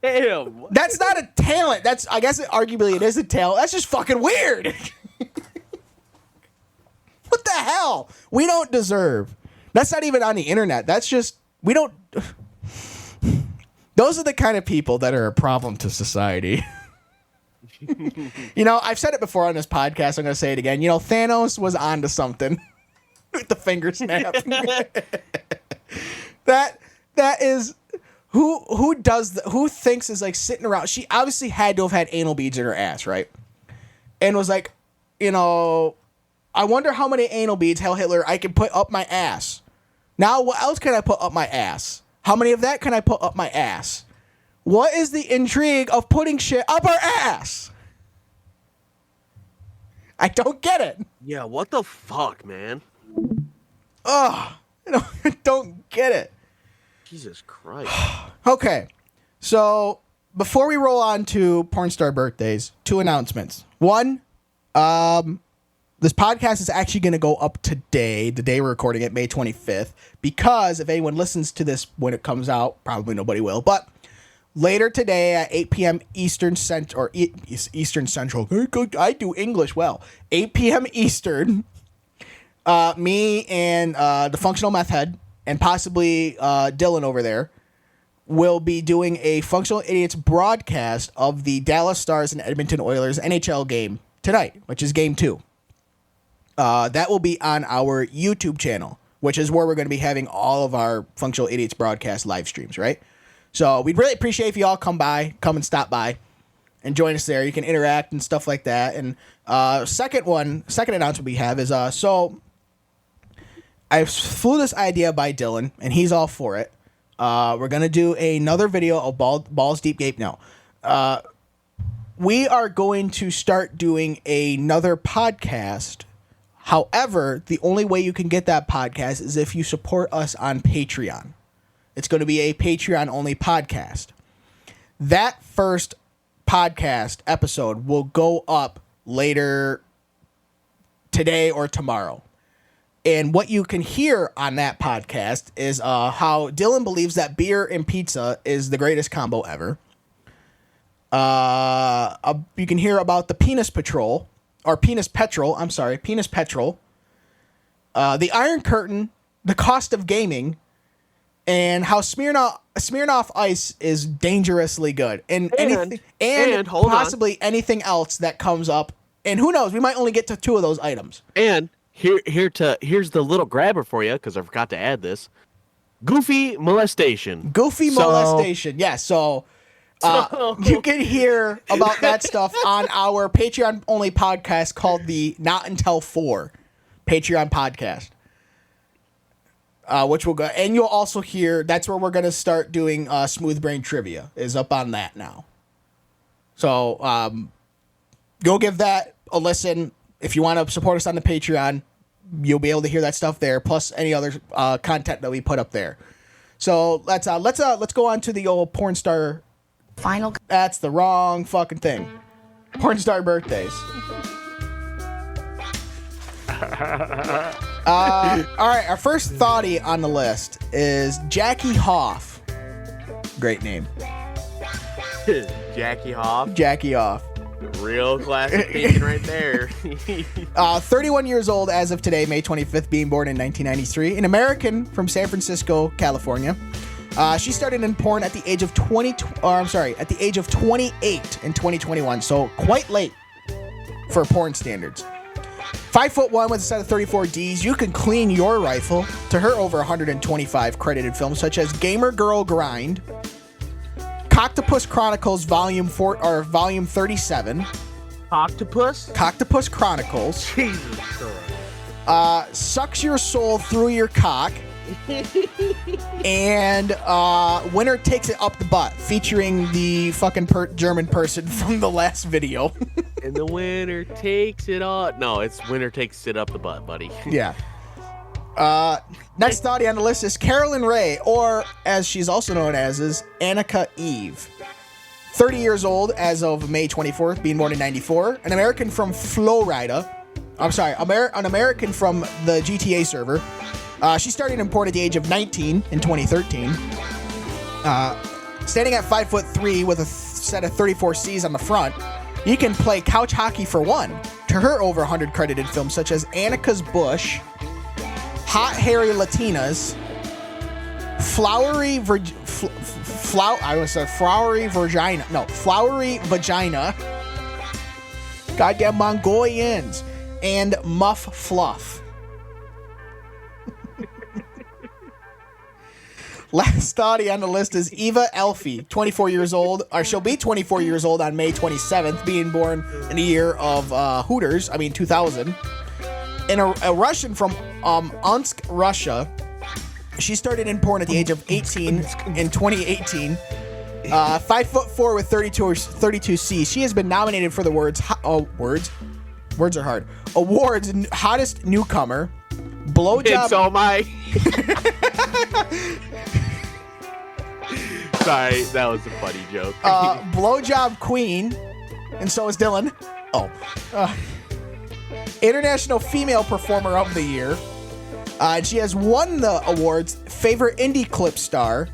Damn.
That's not a talent. I guess arguably it is a talent. That's just fucking weird. What the hell? We don't deserve. That's not even on the internet. That's just, we don't. Those are the kind of people that are a problem to society. I've said it before on this podcast. I'm going to say it again. Thanos was onto something with the finger snap. That is. Who thinks is like sitting around? She obviously had to have had anal beads in her ass, right? And was like, I wonder how many anal beads, Hail Hitler, I can put up my ass. Now, what else can I put up my ass? How many of that can I put up my ass? What is the intrigue of putting shit up our ass? I don't get it.
Yeah, what the fuck, man?
I don't get it.
Jesus Christ.
Okay, so before we roll on to pornstar birthdays, 2 announcements. One, this podcast is actually going to go up today, the day we're recording it, May 25th, because if anyone listens to this when it comes out, probably nobody will, but later today at 8 p.m. Eastern Central, I do English well, 8 p.m. Eastern, me and the Functional Meth Head, and possibly Dylan over there, will be doing a Functional Idiots broadcast of the Dallas Stars and Edmonton Oilers NHL game tonight, which is game 2. That will be on our YouTube channel, which is where we're going to be having all of our Functional Idiots broadcast live streams, right? So we'd really appreciate if you all come and stop by and join us there. You can interact and stuff like that. And second announcement we have is, so I flew this idea by Dylan, and he's all for it. We're going to do another video of Balls Deep Gape now. We are going to start doing another podcast. However, the only way you can get that podcast is if you support us on Patreon. It's going to be a Patreon-only podcast. That first podcast episode will go up later today or tomorrow. And what you can hear on that podcast is how Dylan believes that beer and pizza is the greatest combo ever. You can hear about the Penis Petrol, the Iron Curtain, the cost of gaming, and how Smirnoff Ice is dangerously good, and possibly anything else that comes up. And who knows, we might only get to 2 of those items.
And here's the little grabber for you, because I forgot to add this. Goofy molestation.
Yeah. So you can hear about that stuff on our Patreon only podcast called the Not Until 4 Patreon podcast. Which will go, and you'll also hear, that's where we're going to start doing Smooth Brain Trivia, is up on that now. So go give that a listen. If you want to support us on the Patreon, you'll be able to hear that stuff there, plus any other content that we put up there. So let's go on to the old pornstar. That's the wrong fucking thing. Pornstar birthdays. All right, our first thoughtie on the list is Jackie Hoff. Great name.
Jackie Hoff. Real classic thinking right there.
31 years old as of today, May 25th, being born in 1993. An American from San Francisco, California. She started in porn at the age of 28 in 2021, so quite late for porn standards. 5'1" with a set of 34 Ds, you can clean your rifle. To her, over 125 credited films such as Gamer Girl Grind, Coctopus Chronicles Volume 37, Coctopus Chronicles,
Jesus Christ.
Sucks Your Soul Through Your Cock, and Winner Takes It Up the Butt, featuring the fucking German person from the last video.
And the winner takes it all. No, it's winner takes it up the butt, buddy.
Yeah. Next thoughtie on the list is Carolyn Ray, or as she's also known as, is Annika Eve. 30 years old as of May 24th, being born in 94. An American from Florida. I'm sorry, an American from the GTA server. She started in porn at the age of 19 in 2013. Standing at 5'3" with a set of 34 Cs on the front, you can play couch hockey for one. To her, over 100 credited films such as Annika's Bush, Hot Hairy Latinas, Flowery Vagina, Goddamn Mongolians, and Muff Fluff. Last thoughtie on the list is Eva Elfie, 24 years old, or she'll be 24 years old on May 27th, being born in the year of 2000. And a Russian from Omsk, Russia. She started in porn at the age of 18 in 2018. 5'4" with 32 C's. She has been nominated for the words are hard. Awards hottest newcomer, blowjob.
And so am I. Sorry, that was a funny joke.
Blowjob queen, and so is Dylan. International female performer of the year. And she has won the awards favorite indie clip star,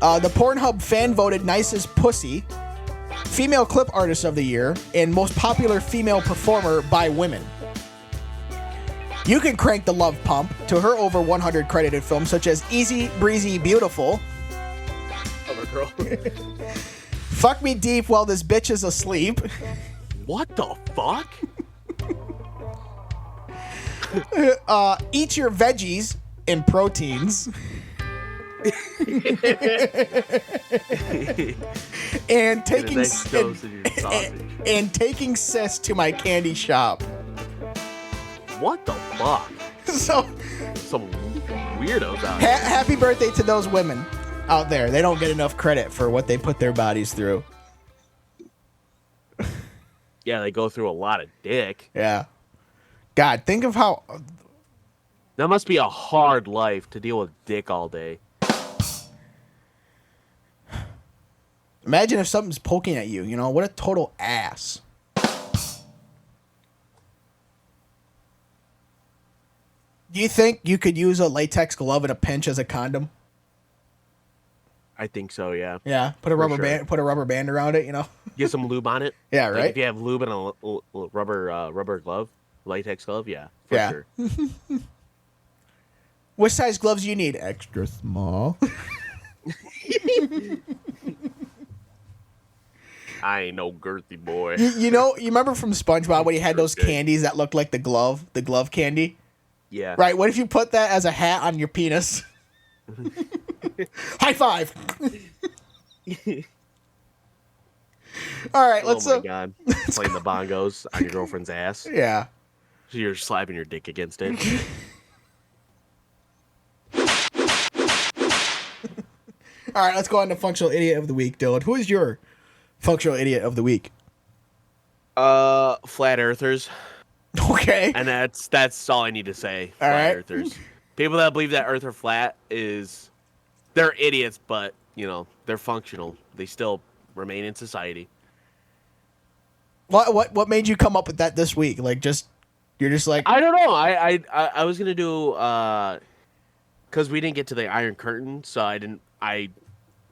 the Pornhub fan voted nicest pussy, female clip artist of the year, and most popular female performer by women. You can crank the love pump to her over 100 credited films such as Easy Breezy Beautiful,
Girl.
Fuck Me Deep While This Bitch Is Asleep,
What the fuck?
Eat Your Veggies and Proteins, and taking
nice dose of your sausage.
and taking sis to my candy shop.
What the fuck?
So
Some weirdos out here.
happy birthday to those women out there. They don't get enough credit for what they put their bodies through.
Yeah, they go through a lot of dick.
Yeah. God, think of how...
That must be a hard life to deal with dick all day.
Imagine if something's poking at you, you know? What a total ass. Do you think you could use a latex glove in a pinch as a condom?
I think so, yeah.
Yeah, put a rubber band around it, you know?
Get some lube on it.
Yeah,
Like,
right?
if you have lube and a rubber glove, latex glove, yeah, for
Yeah.
sure.
What size gloves do you need? Extra small.
I ain't no girthy boy.
You know, you remember from SpongeBob when he had those
Okay.
candies that looked like the glove candy?
Yeah.
Right, what if you put that as a hat on your penis? High five. All right, let's
Oh my god. Playing the bongos on your girlfriend's ass.
yeah.
So you're slapping your dick against it.
All right, let's go on to functional idiot of the week, Dylan. Who is your functional idiot of the week?
Flat earthers.
Okay.
And that's all I need to say.
All
Flat
right.
earthers. People that believe that Earth are flat they're idiots, but you know they're functional. They still remain in society.
What made you come up with that this week? Like, you're just like,
I don't know. I was gonna do because we didn't get to the Iron Curtain, so I didn't.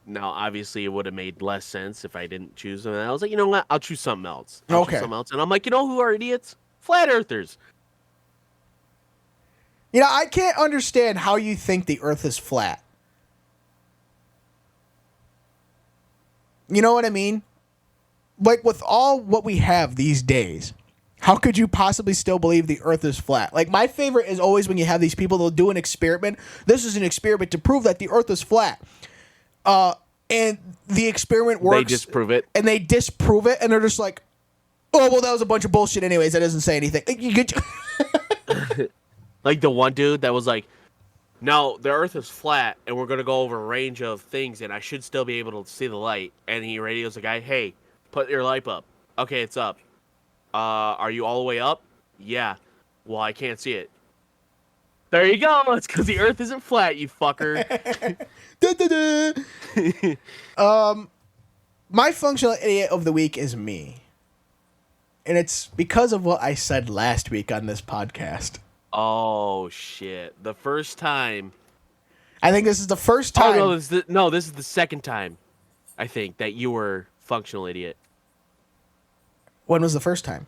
Now obviously it would have made less sense if I didn't choose them. And I was like, you know what? I'll choose something else.
Okay.
Something else. And I'm like, you know who are idiots? Flat earthers.
you know, I can't understand how you think the Earth is flat. You know what I mean? Like, with all what we have these days, how could you possibly still believe the Earth is flat? Like, my favorite is always when you have these people that'll do an experiment. This is an experiment to prove that the Earth is flat. And the experiment works.
They disprove it.
And they disprove it, and they're just like, oh, well, that was a bunch of bullshit anyways. That doesn't say anything. You get...
Like the one dude that was like, no, the Earth is flat, and we're going to go over a range of things, and I should still be able to see the light. And he radios the guy, hey, put your light up. Okay, it's up. Are you all the way up? Yeah. Well, I can't see it. There you go. It's because the Earth isn't flat, you fucker.
My functional idiot of the week is me. And it's because of what I said last week on this podcast.
Oh, shit. The first time.
I think this is the first time.
Oh, this is the second time, I think, that you were functional idiot.
When was the first time?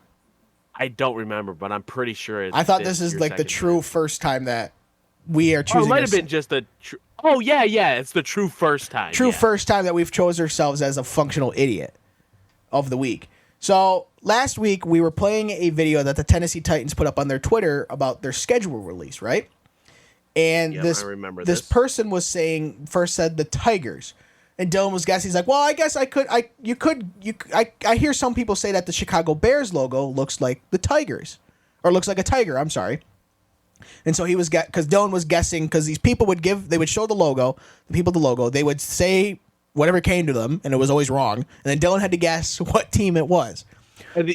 I don't remember, but I'm pretty sure it's
I thought this is
your
like the
second
true
time.
first time that we are
Oh,
choosing.
it might have been just the true. Oh, yeah, it's the true first time.
True
yeah.
first time that we've chose ourselves as a functional idiot of the week. So last week we were playing a video that the Tennessee Titans put up on their Twitter about their schedule release, right? And
Yep, I remember
this
this.
person was saying, first said the Tigers. And Dylan was guessing. He's like, well, I guess I hear some people say that the Chicago Bears logo looks like the Tigers, or looks like a tiger. I'm sorry. And so he was because Dylan was guessing because these people would show the logo, the people the logo. They would say whatever came to them, and it was always wrong. And then Dylan had to guess what team it was.
And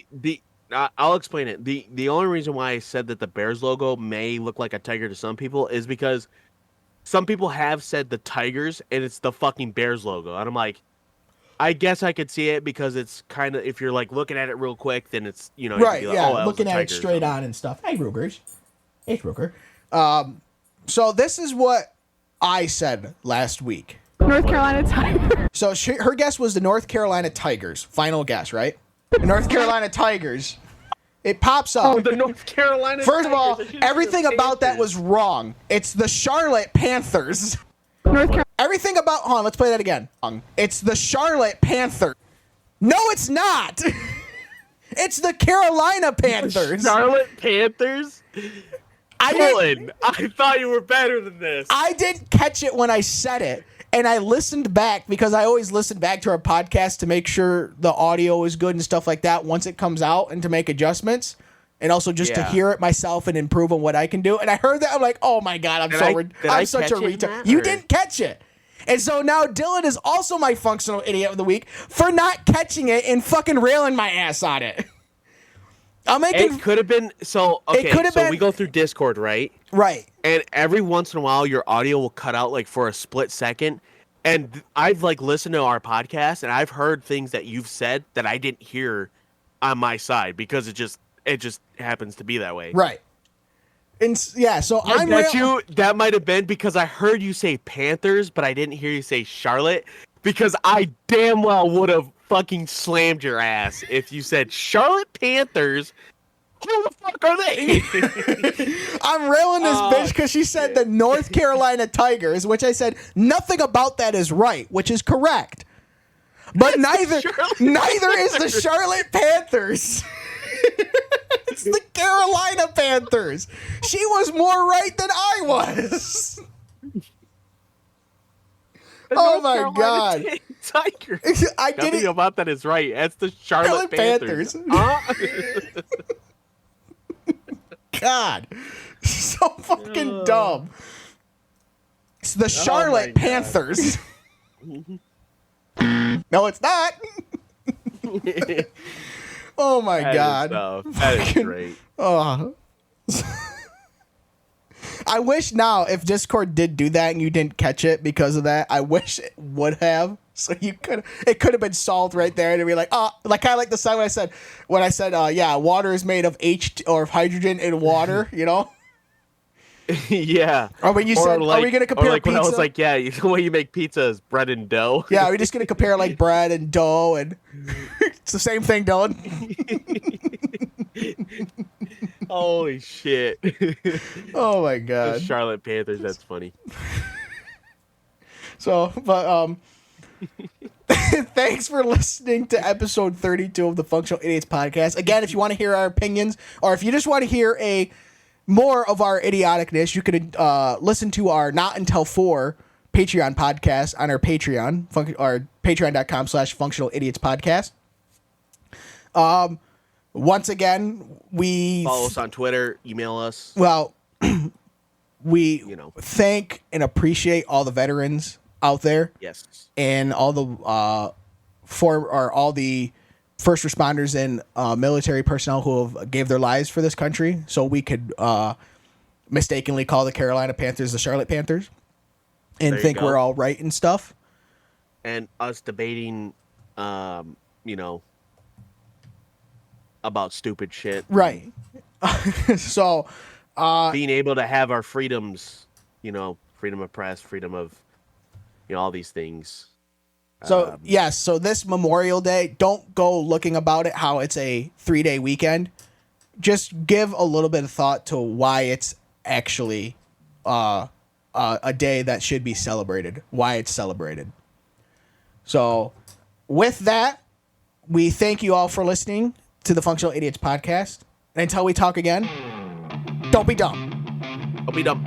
I'll explain it. The only reason why I said that the Bears logo may look like a tiger to some people is because some people have said the Tigers and it's the fucking Bears logo. And I'm like, I guess I could see it because it's kind of, if you're like looking at it real quick, then it's, you know, you
Right,
could be like,
yeah,
oh, that was
looking
a
at it
tiger or
straight
something.
on and stuff. Hey, Rugers. Hey, Ruger. So this is what I said last week.
North Carolina Tigers.
So her guess was the North Carolina Tigers. Final guess, right? The North Carolina Tigers. It pops up.
Oh, the North Carolina
First of all,
Tigers. I should've
everything
said
about that
Panthers.
was wrong. It's the Charlotte Panthers.
North Carolina.
Everything about... Hold on, let's play that again. It's the Charlotte Panthers. No, it's not. It's the Carolina Panthers.
Charlotte Panthers?
I
Dylan, I thought you were better than this.
I didn't catch it when I said it. And I listened back because I always listen back to our podcast to make sure the audio is good and stuff like that once it comes out and to make adjustments. And also just to
Yeah.
hear it myself and improve on what I can do. And I heard that. I'm like, oh my God,
Did
I'm
I
such a
catch it,
retard.
Matt,
You
or-
didn't catch it. And so now Dylan is also my functional idiot of the week for not catching it and fucking railing my ass on it. I'm making...
It could have been, so, okay,
could have
so
been-
we go through Discord, right?
Right.
And every once in a while, your audio will cut out like for a split second. And I've like listened to our podcast, and I've heard things that you've said that I didn't hear on my side because it just happens to be that way.
Right. And yeah, so
I
I'm...
bet you that might have been because I heard you say Panthers, but I didn't hear you say Charlotte, because I damn well would have fucking slammed your ass if you said Charlotte Panthers. Who the fuck are they?
I'm railing this bitch because she said the North Carolina Tigers, which I said nothing about that is right, which is correct. But neither
Charlotte
is the Charlotte Panthers. It's the Carolina Panthers. She was more right than I was. Oh
North
my
Carolina
God.
Tigers.
I
Nothing
didn't.
about that is right. That's the Charlotte
Panthers.
Panthers. Huh?
God. So fucking dumb. It's the Charlotte
God.
Panthers. No, it's not. Oh my God.
That is great.
Oh. I wish now if Discord did do that and you didn't catch it because of that, I wish it would have. So it could have been solved right there and it'd be like, like kind of like the side when I said, yeah, water is made of hydrogen and water, you know?
Yeah.
Or when you said, are we going to compare
like
pizza?
when I was like, yeah, the way you make pizza is bread and dough.
Yeah, we're just going to compare like bread and dough and it's the same thing, Dylan.
Holy shit.
Oh my
The
God.
Charlotte Panthers, that's funny.
So, but thanks for listening to episode 32 of the Functional Idiots podcast. Again, if you want to hear our opinions or if you just want to hear more of our idioticness, you could listen to our Not Until 4 Patreon podcast on our Patreon, or patreon.com/Functional Idiots podcast. Once again, we
Follow us on Twitter, email us.
well, we
You know.
thank and appreciate all the veterans out there.
Yes.
And all the all the first responders and military personnel who have gave their lives for this country, so we could mistakenly call the Carolina Panthers the Charlotte Panthers, and
There you
think
go.
we're all right and stuff.
And us debating, about stupid shit.
Right. So,
Being able to have our freedoms, freedom of press, freedom of, all these things.
yes. So this Memorial Day, don't go looking about it how it's a 3-day weekend. Just give a little bit of thought to why it's actually a day that should be celebrated, why it's celebrated. So with that, we thank you all for listening to the Functional Idiots podcast. And until we talk again, don't be dumb.
Don't be dumb.